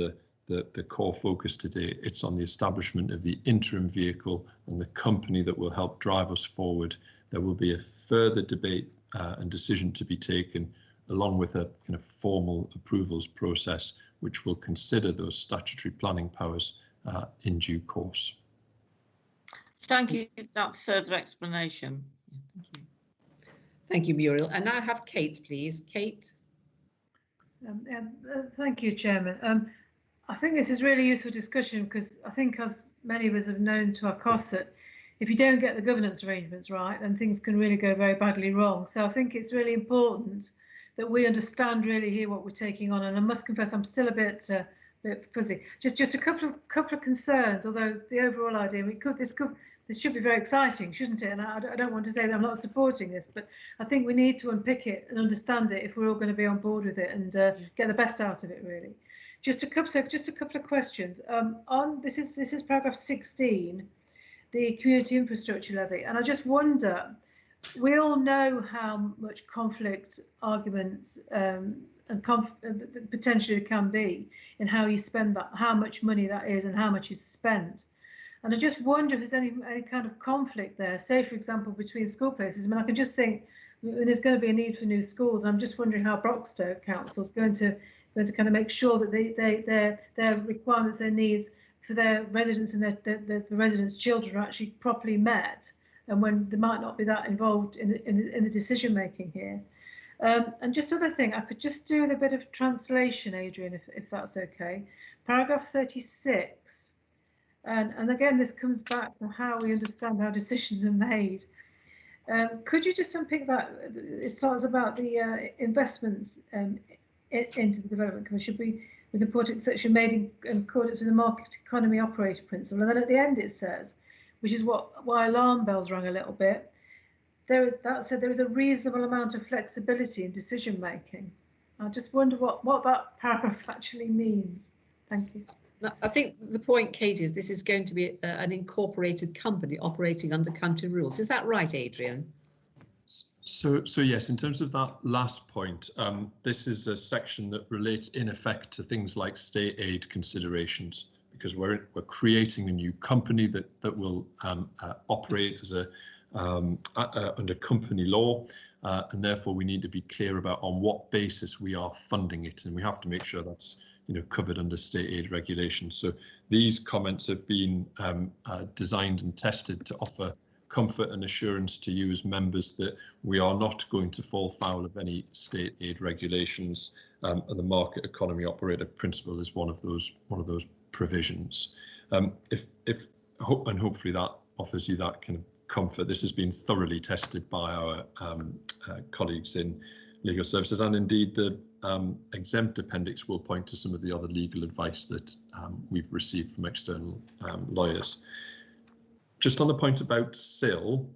the core focus today, it's on the establishment of the interim vehicle and the company that will help drive us forward. There will be a further debate and decision to be taken, along with a kind of formal approvals process, which will consider those statutory planning powers in due course. Thank you for that further explanation. Thank you. Thank you, Muriel. And now I have Kate, please. Kate. Thank you, Chairman. I think this is really useful discussion, because I think, as many of us have known to our cost, that if you don't get the governance arrangements right, then things can really go very badly wrong. So I think it's really important that we understand really here what we're taking on. And I must confess, I'm still a bit fuzzy. Just a couple of concerns. Although the overall idea, this should be very exciting, shouldn't it? And I don't want to say that I'm not supporting this, but I think we need to unpick it and understand it if we're all going to be on board with it and get the best out of it, really. Just a couple of questions. On this is paragraph 16, the community infrastructure levy, and I just wonder. We all know how much conflict, arguments, and potentially there can be in how you spend that, how much money that is, and how much is spent. And I just wonder if there's any kind of conflict there. Say, for example, between school places. I mean, I can just think there's going to be a need for new schools. I'm just wondering how Broxtowe Council is going to kind of make sure that their requirements, their needs for their residents and the residents' children are actually properly met. And when they might not be that involved in the decision making here. And just other thing, I could just do with a bit of translation, Adrian, if that's okay. Paragraph 36, and again, this comes back to how we understand how decisions are made. Could you just unpick that? It starts about the investments into the Development Commission should be with the project section made in accordance with the market economy operator principle. And then at the end it says, which is why alarm bells rang a little bit. That said, there is a reasonable amount of flexibility in decision making. I just wonder what that paragraph actually means. Thank you. I think the point, Kate, is this is going to be an incorporated company operating under country rules. Is that right, Adrian? So yes, in terms of that last point, this is a section that relates in effect to things like state aid considerations, because we're creating a new company that will operate as under company law, and therefore we need to be clear about on what basis we are funding it, and we have to make sure that's covered under state aid regulations. So these comments have been designed and tested to offer comfort and assurance to you as members that we are not going to fall foul of any state aid regulations, and the market economy operator principle is one of those provisions. Hopefully that offers you that kind of comfort. This has been thoroughly tested by our colleagues in legal services, and indeed the exempt appendix will point to some of the other legal advice that we've received from external lawyers. Just on the point about SIL,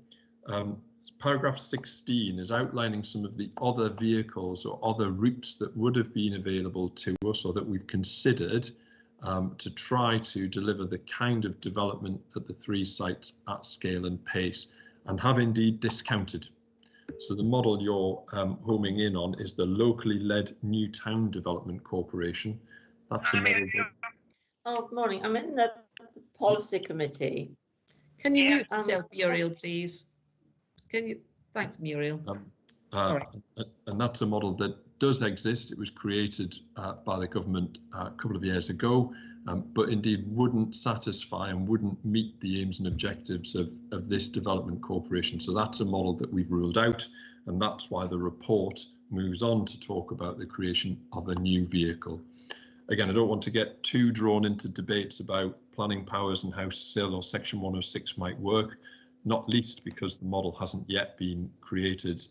paragraph 16 is outlining some of the other vehicles or other routes that would have been available to us or that we've considered to try to deliver the kind of development at the 3 sites at scale and pace, and have indeed discounted. So the model you're homing in on is the locally led New Town Development Corporation. That's a model that... Oh, morning. I'm in the policy committee. Can you mute yourself, Muriel, please? Can you? Thanks, Muriel. And that's a model that does exist. It was created by the government a couple of years ago, but indeed wouldn't satisfy and wouldn't meet the aims and objectives of this development corporation. So that's a model that we've ruled out, and that's why the report moves on to talk about the creation of a new vehicle. Again, I don't want to get too drawn into debates about planning powers and how SIL or Section 106 might work, not least because the model hasn't yet been created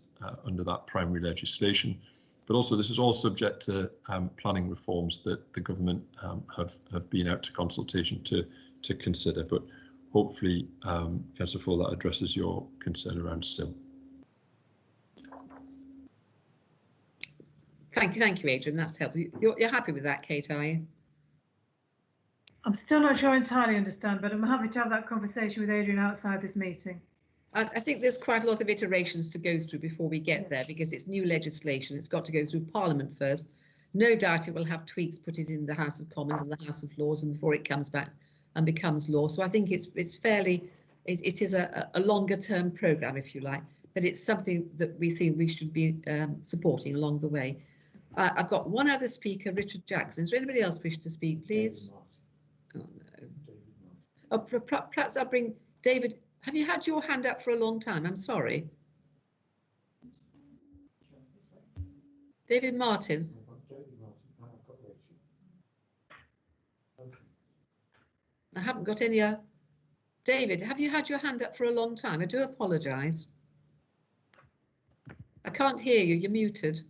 under that primary legislation. But also this is all subject to planning reforms that the government have been out to consultation to consider. But hopefully, Councillor Ford, that addresses your concern around SIL. Thank you, Adrian. That's helpful. You're happy with that, Kate, are you? I'm still not sure I entirely understand, but I'm happy to have that conversation with Adrian outside this meeting. I think there's quite a lot of iterations to go through before we get there, because it's new legislation. It's got to go through Parliament first. No doubt it will have tweaks put it in the House of Commons and the House of Lords, and before it comes back and becomes law. So I think it's fairly, it is a longer term programme, if you like, but it's something that we think we should be supporting along the way. I've got one other speaker, Richard Jackson. Is there anybody else wish to speak, please? Oh, no. Oh, perhaps I'll bring David. Have you had your hand up for a long time? I'm sorry. David Martin. I haven't got any. David, have you had your hand up for a long time? I do apologise. I can't hear you. You're muted.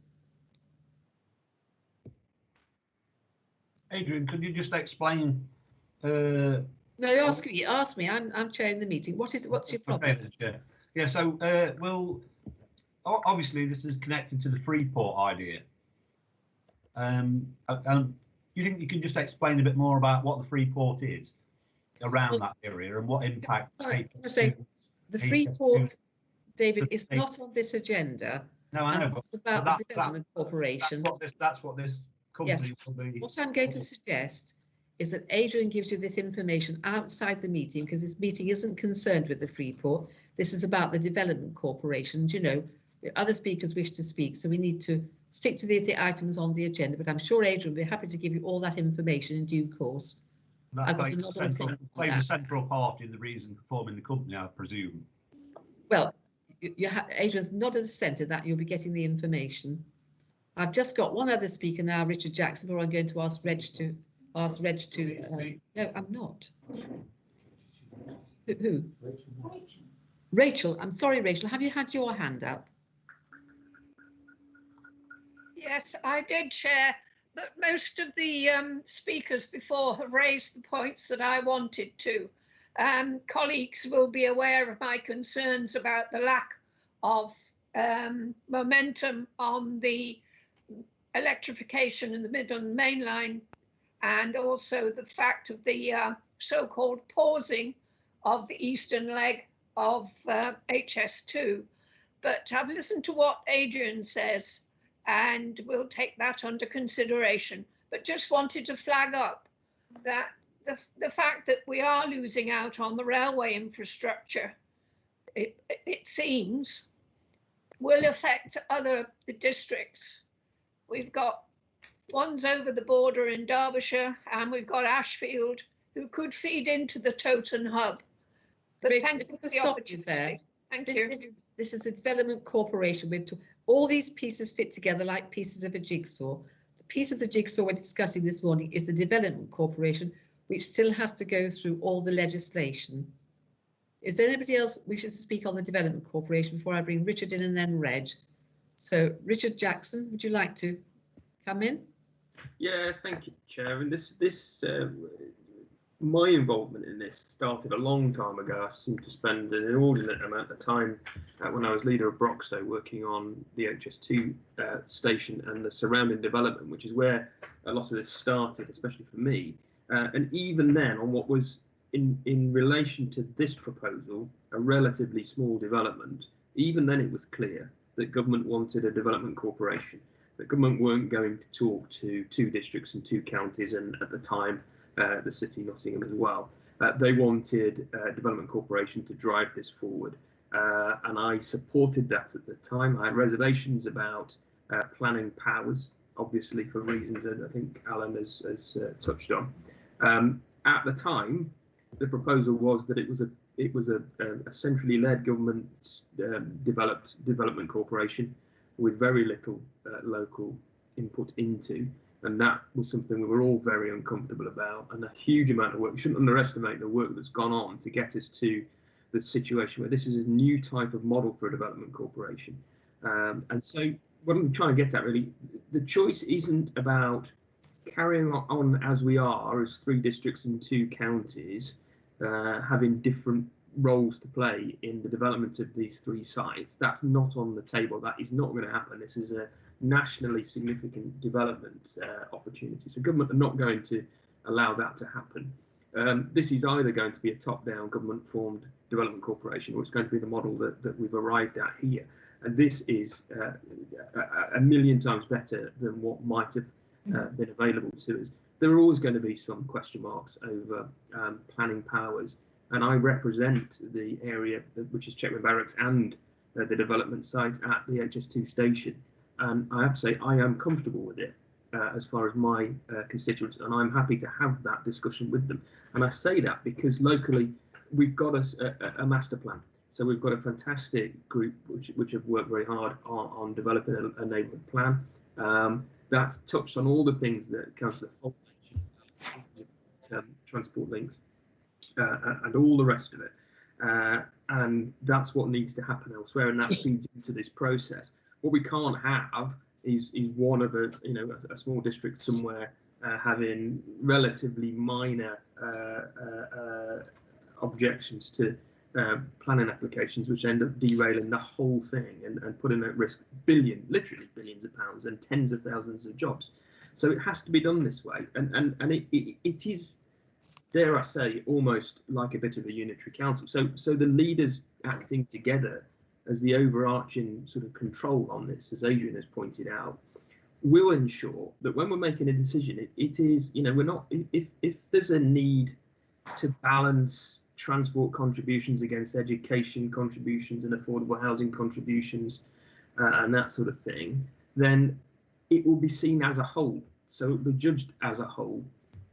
Adrian, could you just explain? No, ask me. I'm chairing the meeting. What's your problem? Okay, yeah. So, well, obviously this is connected to the Freeport idea. You think you can just explain a bit more about what the Freeport is around that area and what impact? Can I say the Freeport, David, is not on this agenda. No, I know. This is about the Development Corporation. That's what this company will be. What I'm going to suggest is that Adrian gives you this information outside the meeting, because this meeting isn't concerned with the Freeport. This is about the Development Corporation. You know, other speakers wish to speak, so we need to stick to the items on the agenda. But I'm sure Adrian will be happy to give you all that information in due course. That plays a central part in the reason for forming the company, I presume. Well, Adrian's not at the centre that you'll be getting the information. I've just got one other speaker now, Richard Jackson, who I'm going to ask Reg to. No, I'm not. Who? Rachel. I'm sorry, Rachel. Have you had your hand up? Yes, I did, Chair. But most of the speakers before have raised the points that I wanted to. Colleagues will be aware of my concerns about the lack of momentum on the electrification in the Midland Main Line, and also the fact of the so-called pausing of the eastern leg of HS2. But I've listened to what Adrian says, and we'll take that under consideration. But just wanted to flag up that the fact that we are losing out on the railway infrastructure, it seems, will affect other districts. We've got ones over the border in Derbyshire, and we've got Ashfield, who could feed into the Toton hub. But Rachel, if I could stop you there. This is the Development Corporation. All these pieces fit together like pieces of a jigsaw. The piece of the jigsaw we're discussing this morning is the Development Corporation, which still has to go through all the legislation. Is there anybody else wishes to speak on the Development Corporation before I bring Richard in and then Reg? So, Richard Jackson, would you like to come in? Yeah, thank you, Chair. And my involvement in this started a long time ago. I seem to spend an inordinate amount of time when I was leader of Broxtowe working on the HS2 station and the surrounding development, which is where a lot of this started, especially for me. And even then, on what was in relation to this proposal, a relatively small development, even then it was clear that government wanted a development corporation. The government weren't going to talk to 2 districts and 2 counties, and at the time, the city Nottingham as well. They wanted a development corporation to drive this forward, and I supported that at the time. I had reservations about planning powers, obviously for reasons that I think Alan has touched on. At the time, the proposal was that it was a centrally led government developed development corporation with very little local input into. And that was something we were all very uncomfortable about, and a huge amount of work. We shouldn't underestimate the work that's gone on to get us to the situation where this is a new type of model for a development corporation. And so what I'm trying to get at really, the choice isn't about carrying on as we are, as 3 districts and 2 counties, having different roles to play in the development of these 3 sites. That's not on the table. That is not going to happen. This is a nationally significant development opportunity. So government are not going to allow that to happen. This is either going to be a top-down government-formed development corporation, or it's going to be the model that we've arrived at here. And this is a million times better than what might have been available to us. There are always going to be some question marks over planning powers, and I represent the area which is Checkman Barracks and the development site at the HS2 station. And I have to say, I am comfortable with it as far as my constituents, and I'm happy to have that discussion with them. And I say that because locally, we've got a master plan. So we've got a fantastic group which have worked very hard on developing a neighbourhood plan that touched on all the things that Councillor Folt mentioned, transport links, and all the rest of it. And that's what needs to happen elsewhere, and that feeds into this process. What we can't have is one of a small district somewhere having relatively minor objections to planning applications, which end up derailing the whole thing and putting at risk literally billions of pounds and tens of thousands of jobs. So it has to be done this way, and it is, dare I say, almost like a bit of a unitary council. So the leaders acting together as the overarching sort of control on this, as Adrian has pointed out, will ensure that when we're making a decision, it is, we're not, if there's a need to balance transport contributions against education contributions and affordable housing contributions and that sort of thing, then it will be seen as a whole. So it will be judged as a whole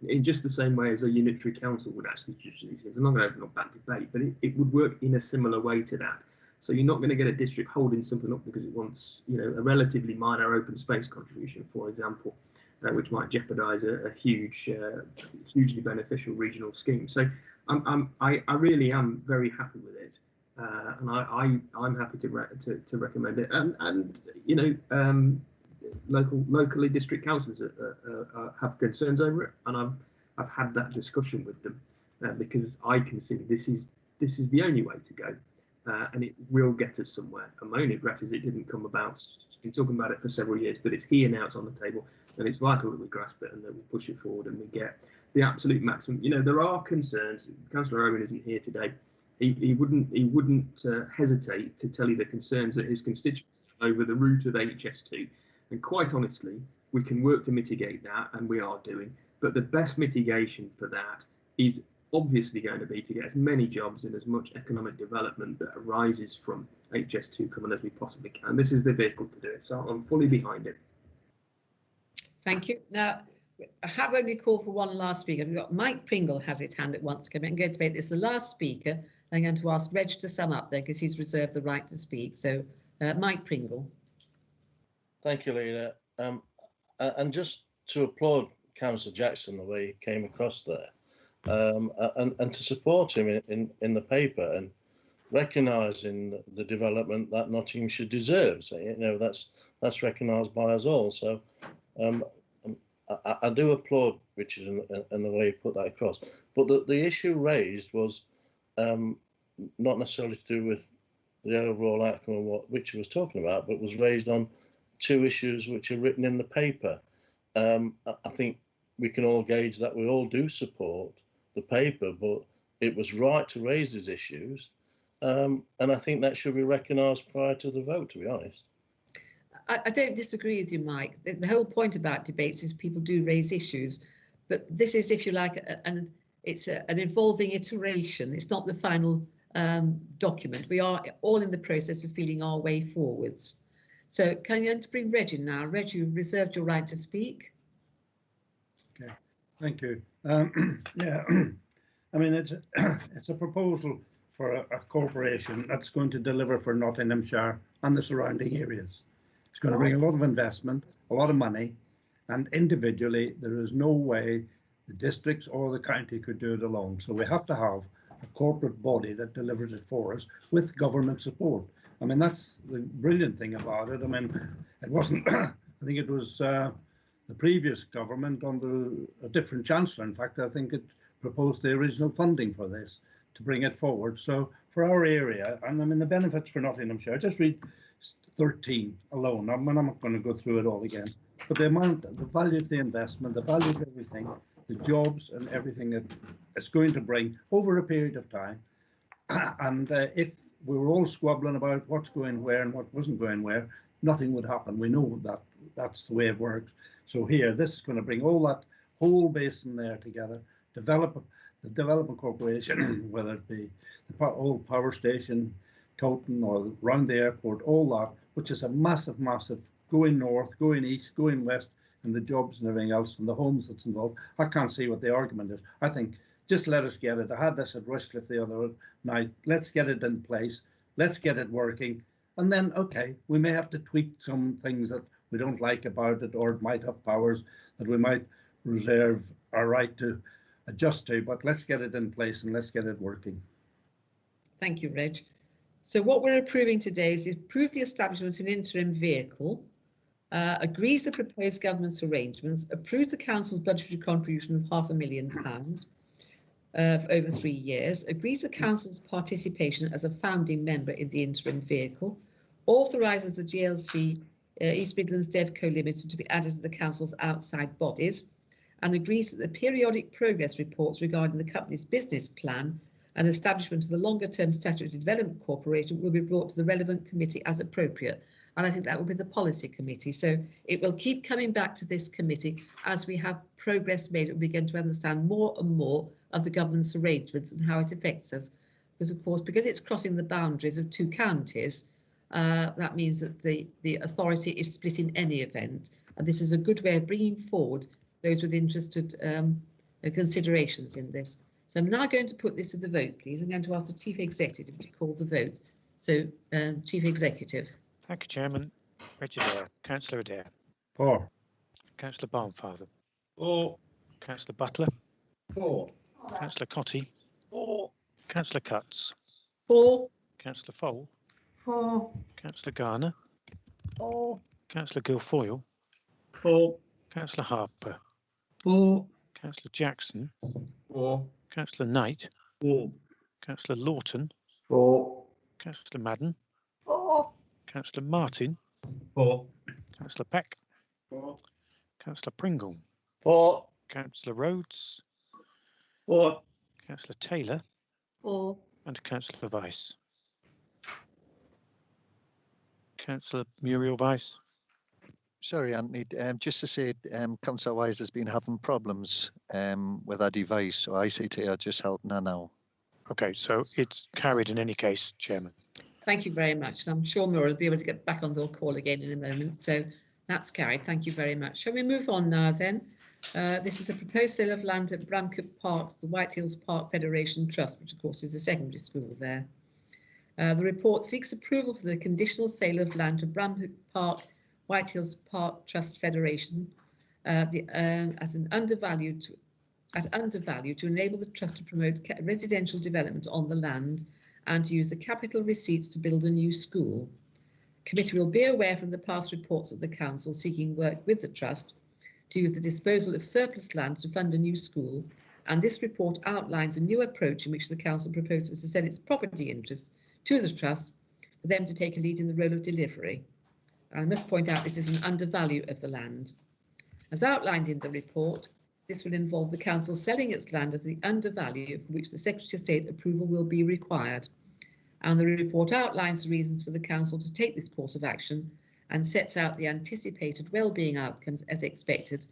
in just the same way as a unitary council would actually judge these things. I'm not going to open up that debate, but it would work in a similar way to that. So you're not going to get a district holding something up because it wants, a relatively minor open space contribution, for example, which might jeopardise a huge, hugely beneficial regional scheme. So I really am very happy with it, and I'm happy to recommend it. And locally district councillors have concerns over it, and I've had that discussion with them because I can see this is the only way to go. And it will get us somewhere. And my only regret is it didn't come about. We've been talking about it for several years, but it's here now, it's on the table, and it's vital that we grasp it and that we push it forward and we get the absolute maximum. There are concerns. Councillor Owen isn't here today. He wouldn't hesitate to tell you the concerns that his constituents have over the route of HS2. And quite honestly, we can work to mitigate that, and we are doing. But the best mitigation for that is obviously going to be to get as many jobs and as much economic development that arises from HS2 coming as we possibly can. This is the vehicle to do it, so I'm fully behind it. Thank you. Now, I have only called for one last speaker. We've got Mike Pringle has his hand at once. I'm going to make this the last speaker. I'm going to ask Reg to sum up there because he's reserved the right to speak. So, Mike Pringle. Thank you, Leader. And just to applaud Councillor Jackson the way he came across there. And to support him in the paper and recognising the development that Nottinghamshire deserves. That's recognised by us all. So I do applaud Richard and the way he put that across. But the issue raised was not necessarily to do with the overall outcome of what Richard was talking about, but was raised on two issues which are written in the paper. I think we can all gauge that we all do support the paper, but it was right to raise these issues, and I think that should be recognised prior to the vote, to be honest. I don't disagree with you, Mike. The whole point about debates is people do raise issues, but this is, if you like, it's an evolving iteration. It's not the final document. We are all in the process of feeling our way forwards. So can you bring Reg in now? Reg, you've reserved your right to speak. Okay, thank you. Yeah, I mean, it's a proposal for a corporation that's going to deliver for Nottinghamshire and the surrounding areas. It's going to bring a lot of investment, a lot of money, and individually there is no way the districts or the county could do it alone. So we have to have a corporate body that delivers it for us with government support. I mean, that's the brilliant thing about it. I mean, it wasn't, I think it was the previous government under a different chancellor. In fact, I think it proposed the original funding for this to bring it forward. So for our area, and I mean, the benefits for Nottinghamshire, just read 13 alone. I'm not going to go through it all again, but the amount, the value of the investment, the value of everything, the jobs and everything that it's going to bring over a period of time. And if we were all squabbling about what's going where and what wasn't going where, nothing would happen. We know that that's the way it works. So here, this is going to bring all that whole basin there together, develop the development corporation, whether it be the old power station, Towton, or around the airport, all that, which is a massive going north, going east, going west, and the jobs and everything else and the homes that's involved. I can't see what the argument is. I think just let us get it. I had this at Rushcliffe the other night. Let's get it in place. Let's get it working. And then, okay, we may have to tweak some things that we don't like about it, or it might have powers that we might reserve our right to adjust to, but let's get it in place and let's get it working. Thank you, Reg. So what we're approving today is to approve the establishment of an interim vehicle, agrees the proposed government's arrangements, approves the council's budgetary contribution of £500,000 over 3 years, agrees the council's participation as a founding member in the interim vehicle, authorises the GLC East Midlands DevCo Limited to be added to the council's outside bodies, and agrees that the periodic progress reports regarding the company's business plan and establishment of the longer-term statutory development corporation will be brought to the relevant committee as appropriate. And I think that will be the policy committee. So it will keep coming back to this committee as we have progress made and we begin to understand more and more of the government's arrangements and how it affects us. Because of course, because it's crossing the boundaries of 2 counties, that means that the authority is split in any event. And this is a good way of bringing forward those with interested considerations in this. So I'm now going to put this to the vote, please. I'm going to ask the Chief Executive to call the vote. So, Chief Executive. Thank you, Chairman. Reggie Adair. Councillor Adair. 4. Councillor Barnfather. 4. Councillor Butler. 4. Councillor Cotty. 4. Councillor Cutts. 4. Councillor Fole. 4. Councillor Garner. 4. Councillor Guilfoyle. 4. Councillor Harper. 4. Councillor Jackson. 4. Councillor Knight. 4. Councillor Lawton. 4. Councillor Madden. 4. Councillor Martin. 4. Councillor Peck. 4. Councillor Pringle. 4. Councillor Rhodes. 4. Councillor Taylor. 4. And Councillor Vice. Councillor Muriel Vice. Sorry, Anthony, just to say, Councillor Wise has been having problems with our device, so ICT are just helping her now. Okay, so it's carried in any case, Chairman. Thank you very much. And I'm sure Maura will be able to get back on the call again in a moment. So that's carried. Thank you very much. Shall we move on now then? This is the proposed sale of land at Bramcote Park, the White Hills Park Federation Trust, which of course is a secondary school there. The report seeks approval for the conditional sale of land to Bramcote Park, White Hills Park Trust Federation at undervalue to enable the trust to promote residential development on the land and to use the capital receipts to build a new school. Committee will be aware from the past reports of the council seeking work with the trust to use the disposal of surplus land to fund a new school, and this report outlines a new approach in which the council proposes to sell its property interests to the trust for them to take a lead in the role of delivery. I must point out this is an undervalue of the land. As outlined in the report, this will involve the council selling its land at the undervalue for which the Secretary of State approval will be required. And the report outlines the reasons for the council to take this course of action and sets out the anticipated well-being outcomes as expected,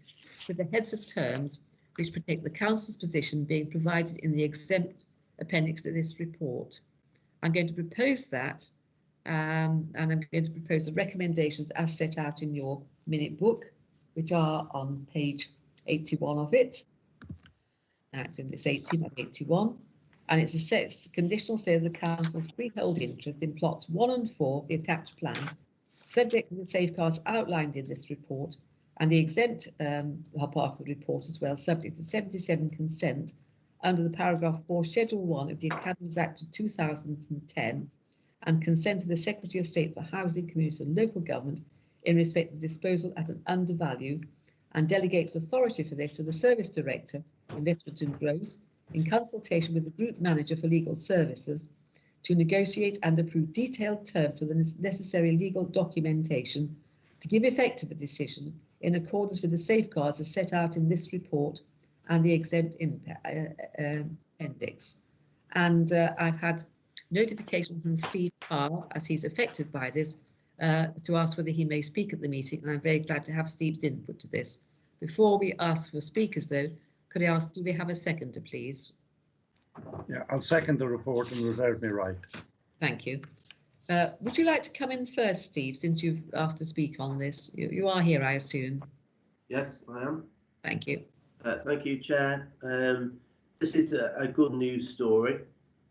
with the heads of terms which protect the council's position being provided in the exempt appendix to this report. I'm going to propose that and I'm going to propose the recommendations as set out in your minute book, which are on page 81 of it. Actually, it's 80, not 81. And it's a conditional sale of the council's freehold interest in plots 1 and 4 of the attached plan, subject to the safeguards outlined in this report, and the exempt part of the report as well, subject to 77 consent under the paragraph 4, Schedule 1 of the Academies Act of 2010, and consent to the Secretary of State for Housing, Community and Local Government in respect of disposal at an undervalue, and delegates authority for this to the Service Director, Investment and Growth, in consultation with the Group Manager for Legal Services, to negotiate and approve detailed terms for the necessary legal documentation to give effect to the decision in accordance with the safeguards as set out in this report and the exempt appendix. And I've had notification from Steve Parr, as he's affected by this, to ask whether he may speak at the meeting, and I'm very glad to have Steve's input to this. Before we ask for speakers, though, could I ask, do we have a seconder, please? Yeah, I'll second the report and reserve my right. Thank you. Would you like to come in first, Steve, since you've asked to speak on this? You are here, I assume. Yes, I am. Thank you. Thank you, Chair. This is a good news story.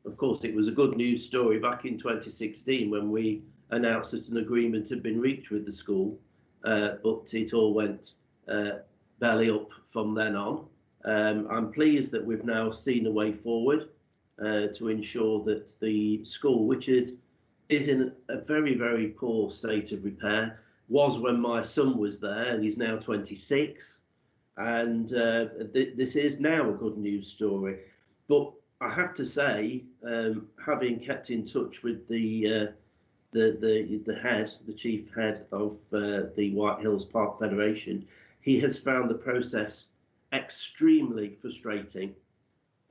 Of course, it was a good news story back in 2016 when we announced that an agreement had been reached with the school, but it all went belly up from then on. I'm pleased that we've now seen a way forward to ensure that the school, which is in a very, very poor state of repair, was when my son was there, and he's now 26. And this is now a good news story. But I have to say, having kept in touch with the chief head of the White Hills Park Federation, he has found the process extremely frustrating,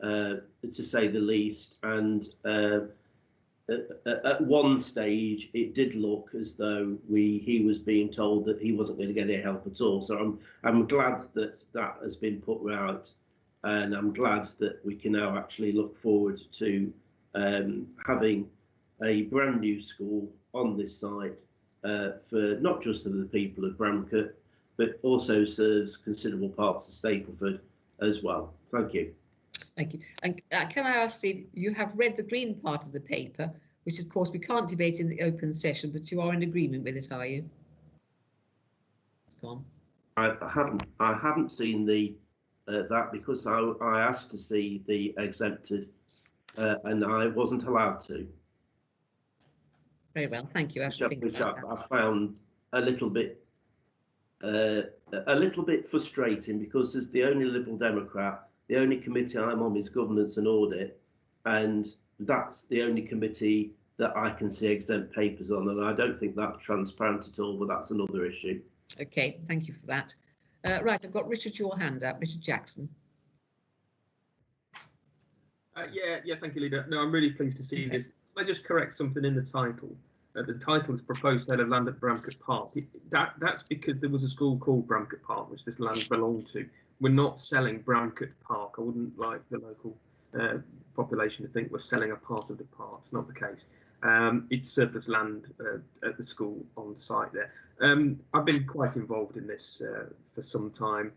to say the least. And at one stage, it did look as though he was being told that he wasn't going to get any help at all. So I'm glad that that has been put right, and I'm glad that we can now actually look forward to having a brand new school on this site for not just for the people of Bramcote, but also serves considerable parts of Stapleford as well. Thank you. Thank you. And can I ask, Steve, you have read the green part of the paper, which of course we can't debate in the open session, but you are in agreement with it, are you? It's gone. I haven't seen the that because I asked to see the exempted and I wasn't allowed to. Very well, thank you. Which I found a little bit frustrating, because as the only Liberal Democrat, the only committee I'm on is Governance and Audit, and that's the only committee that I can see exempt papers on, and I don't think that's transparent at all, but that's another issue. Okay, thank you for that. Right, I've got Richard, your hand up, Richard Jackson. Yeah, thank you, Leader. No, I'm really pleased to see this. Can I just correct something in the title? The title is Proposed Sale of Land at Bramcote Park. That's because there was a school called Bramcote Park, which this land belonged to. We're not selling Bramcote Park. I wouldn't like the local population to think we're selling a part of the park. It's not the case. It's surplus land at the school on site there. I've been quite involved in this for some time.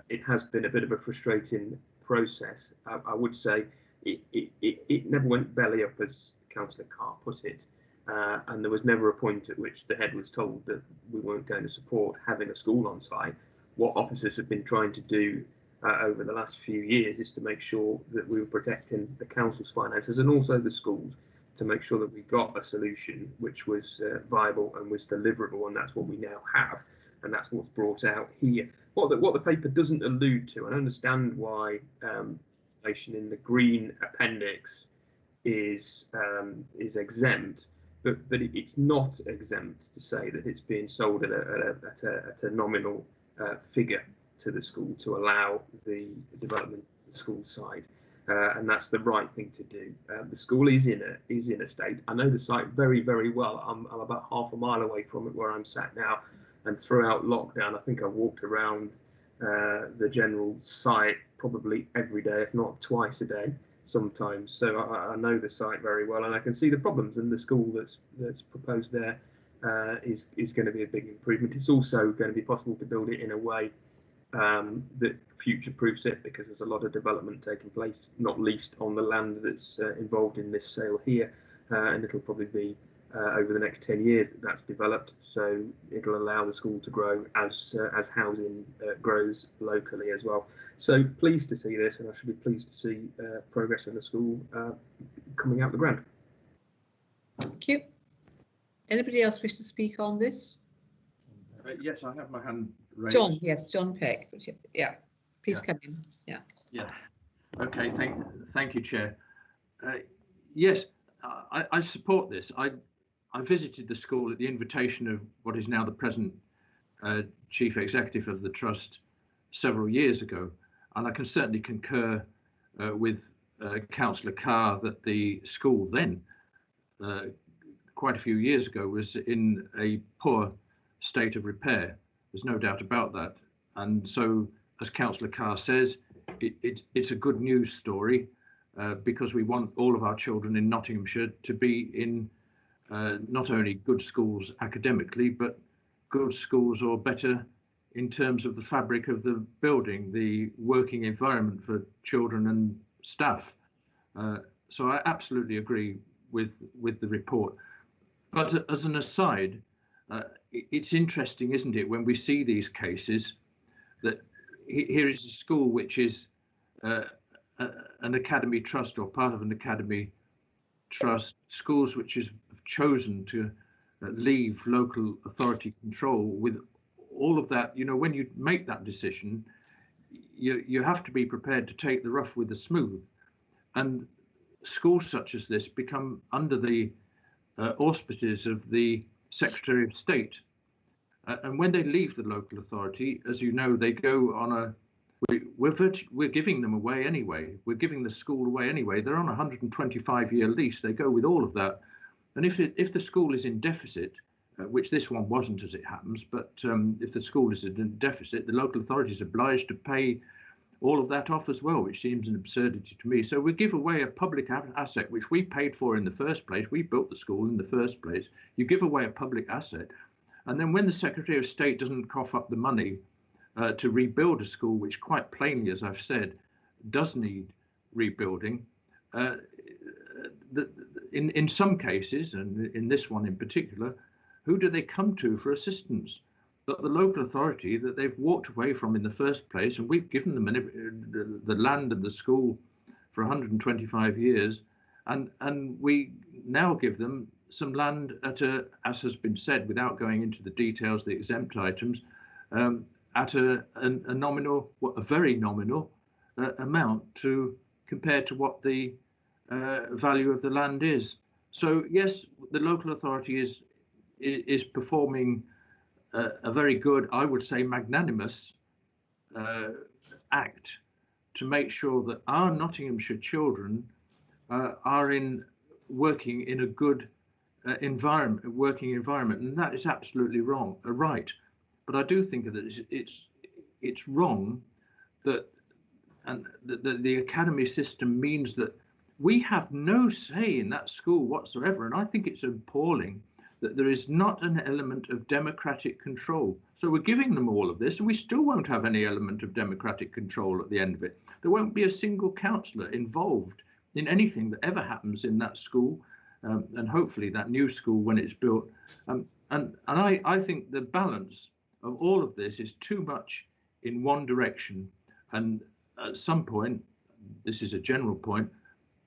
It has been a bit of a frustrating process. I would say it never went belly up, as Councillor Carr put it, and there was never a point at which the head was told that we weren't going to support having a school on site. What officers have been trying to do over the last few years is to make sure that we were protecting the council's finances and also the schools, to make sure that we got a solution which was viable and was deliverable, and that's what we now have, and that's what's brought out here. What the paper doesn't allude to, and I understand why information in the green appendix is exempt, but it's not exempt to say that it's being sold at a nominal figure to the school to allow the development of the school site. And that's the right thing to do. The school is in a state. I know the site very, very well. I'm about half a mile away from it where I'm sat now, and throughout lockdown, I think I walked around the general site probably every day, if not twice a day, sometimes. So I know the site very well, and I can see the problems. And the school that's proposed there is going to be a big improvement. It's also going to be possible to build it in a way that future-proofs it, because there's a lot of development taking place, not least on the land that's involved in this sale here, and it'll probably be over the next 10 years that's developed, so it'll allow the school to grow as housing grows locally as well. So pleased to see this, and I should be pleased to see progress in the school coming out the ground. Thank you. Anybody else wish to speak on this? Yes, I have my hand raised. John, yes, John Peck. Yeah, please come in. Yeah. Yeah. Okay. Thank you, Chair. Yes, I support this. I visited the school at the invitation of what is now the present Chief Executive of the Trust several years ago, and I can certainly concur with Councillor Carr that the school then, quite a few years ago, was in a poor state of repair. There's no doubt about that. And so, as Councillor Carr says, it's a good news story because we want all of our children in Nottinghamshire to be in not only good schools academically, but good schools or better in terms of the fabric of the building, the working environment for children and staff. So I absolutely agree with the report. But as an aside, it's interesting, isn't it, when we see these cases that here is a school which is an academy trust or part of an academy trust, schools which have chosen to leave local authority control. With all of that, you know, when you make that decision, you have to be prepared to take the rough with the smooth. And schools such as this become under the auspices of the Secretary of State. And when they leave the local authority, as you know, they go on a, we're giving them away anyway. We're giving the school away anyway. They're on a 125-year lease. They go with all of that. And if the school is in deficit, which this one wasn't as it happens, but if the school is in deficit, the local authority is obliged to pay all of that off as well, which seems an absurdity to me. So we give away a public asset, which we paid for in the first place. We built the school in the first place. You give away a public asset. And then when the Secretary of State doesn't cough up the money to rebuild a school, which quite plainly, as I've said, does need rebuilding, in some cases, and in this one in particular, who do they come to for assistance? But the local authority that they've walked away from in the first place, and we've given them the land and the school for 125 years, and we now give them some land at a, as has been said, without going into the details, the exempt items, at a nominal, a very nominal amount compared to what the value of the land is. So yes, the local authority is performing a very good, I would say, magnanimous act to make sure that our Nottinghamshire children are working in a good working environment, and that is absolutely wrong, right. But I do think that it's wrong that the academy system means that we have no say in that school whatsoever, and I think it's appalling that there is not an element of democratic control. So we're giving them all of this, and we still won't have any element of democratic control at the end of it. There won't be a single councillor involved in anything that ever happens in that school, and hopefully that new school when it's built. And I think the balance of all of this is too much in one direction. And at some point, this is a general point,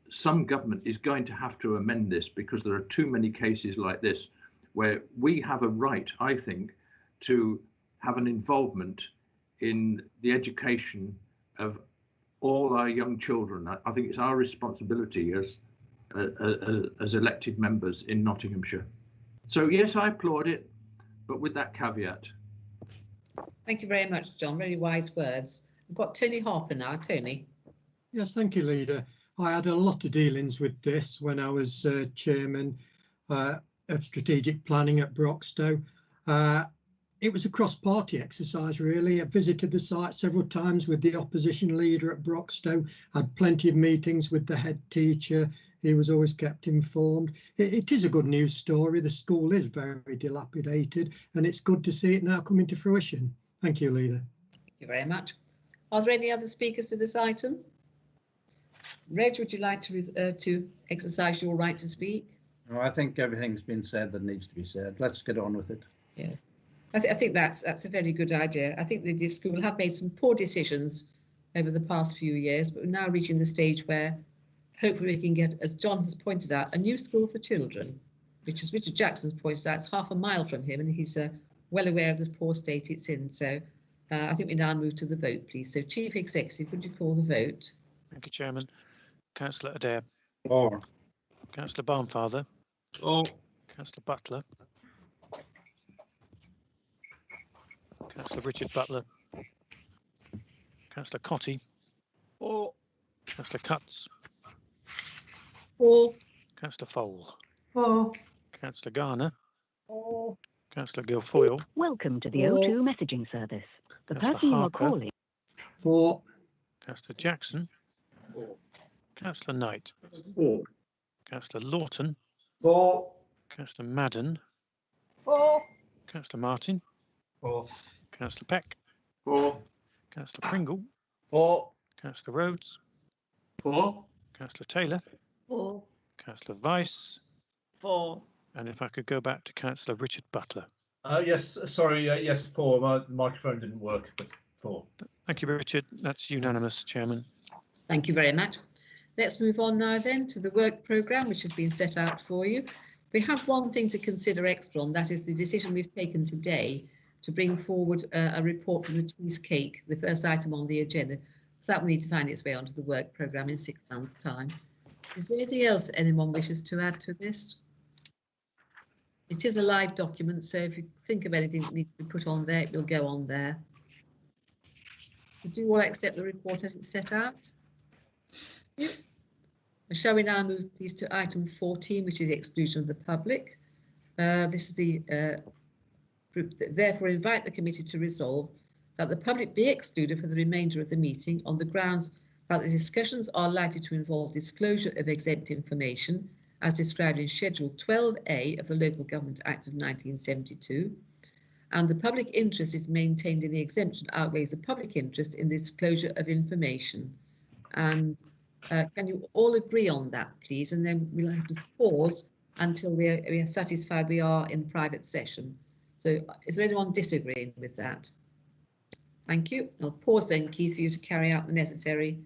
some government is going to have to amend this, because there are too many cases like this where we have a right, I think, to have an involvement in the education of all our young children. I think it's our responsibility as elected members in Nottinghamshire. So yes, I applaud it, but with that caveat. Thank you very much, John. Really wise words. We've got Tony Harper now. Tony. Yes, thank you, Leader. I had a lot of dealings with this when I was chairman of strategic planning at Broxtowe. It was a cross-party exercise, really. I visited the site several times with the opposition leader at Broxtowe, had plenty of meetings with the head teacher. He was always kept informed. It is a good news story. The school is very dilapidated, and it's good to see it now coming to fruition. Thank you, Leader. Thank you very much. Are there any other speakers to this item? Reg, would you like to exercise your right to speak? No, I think everything's been said that needs to be said. Let's get on with it. Yeah, I think that's a very good idea. I think the school have made some poor decisions over the past few years, but we're now reaching the stage where hopefully we can get, as John has pointed out, a new school for children, which, as Richard Jackson's pointed out, it's half a mile from him, and he's well aware of the poor state it's in. So I think we now move to the vote, please. So Chief Executive, would you call the vote? Thank you, Chairman. Councillor Adair. For. Councillor Barnfather. For. Councillor Butler. Councillor Richard Butler. Councillor Cotty. For. Councillor Cutts. For. Councillor Fole. For. Councillor Garner. For. Councillor Guilfoyle. Welcome to the O2 messaging service. The person you are calling. For. Councillor Jackson. For. Councillor Knight. For. Councillor Lawton. For. Councillor Madden. For. Councillor Martin. For. Councillor Peck. For. Councillor Pringle. For. Councillor Rhodes. For. Councillor Taylor. For. Councillor Vice. For. And if I could go back to Councillor Richard Butler. Yes, sorry, yes, for. My microphone didn't work, but for. Thank you, Richard. That's unanimous, Chairman. Thank you very much. Let's move on now then to the work programme, which has been set out for you. We have one thing to consider extra on, that is the decision we've taken today to bring forward a report from the cheesecake, the first item on the agenda. So that will need to find its way onto the work programme in 6 months' time. Is there anything else anyone wishes to add to this? It is a live document, so if you think of anything that needs to be put on there, it will go on there. Do you all accept the report as it's set out? Yep. Shall we now move these to item 14, which is the exclusion of the public? This is the group that therefore invite the committee to resolve that the public be excluded for the remainder of the meeting on the grounds that the discussions are likely to involve disclosure of exempt information as described in Schedule 12A of the Local Government Act of 1972, and the public interest is maintained in the exemption outweighs the public interest in the disclosure of information. And can you all agree on that, please? And then we'll have to pause until we are satisfied we are in private session. So is there anyone disagreeing with that? Thank you. I'll pause then, Keith, for you to carry out the necessary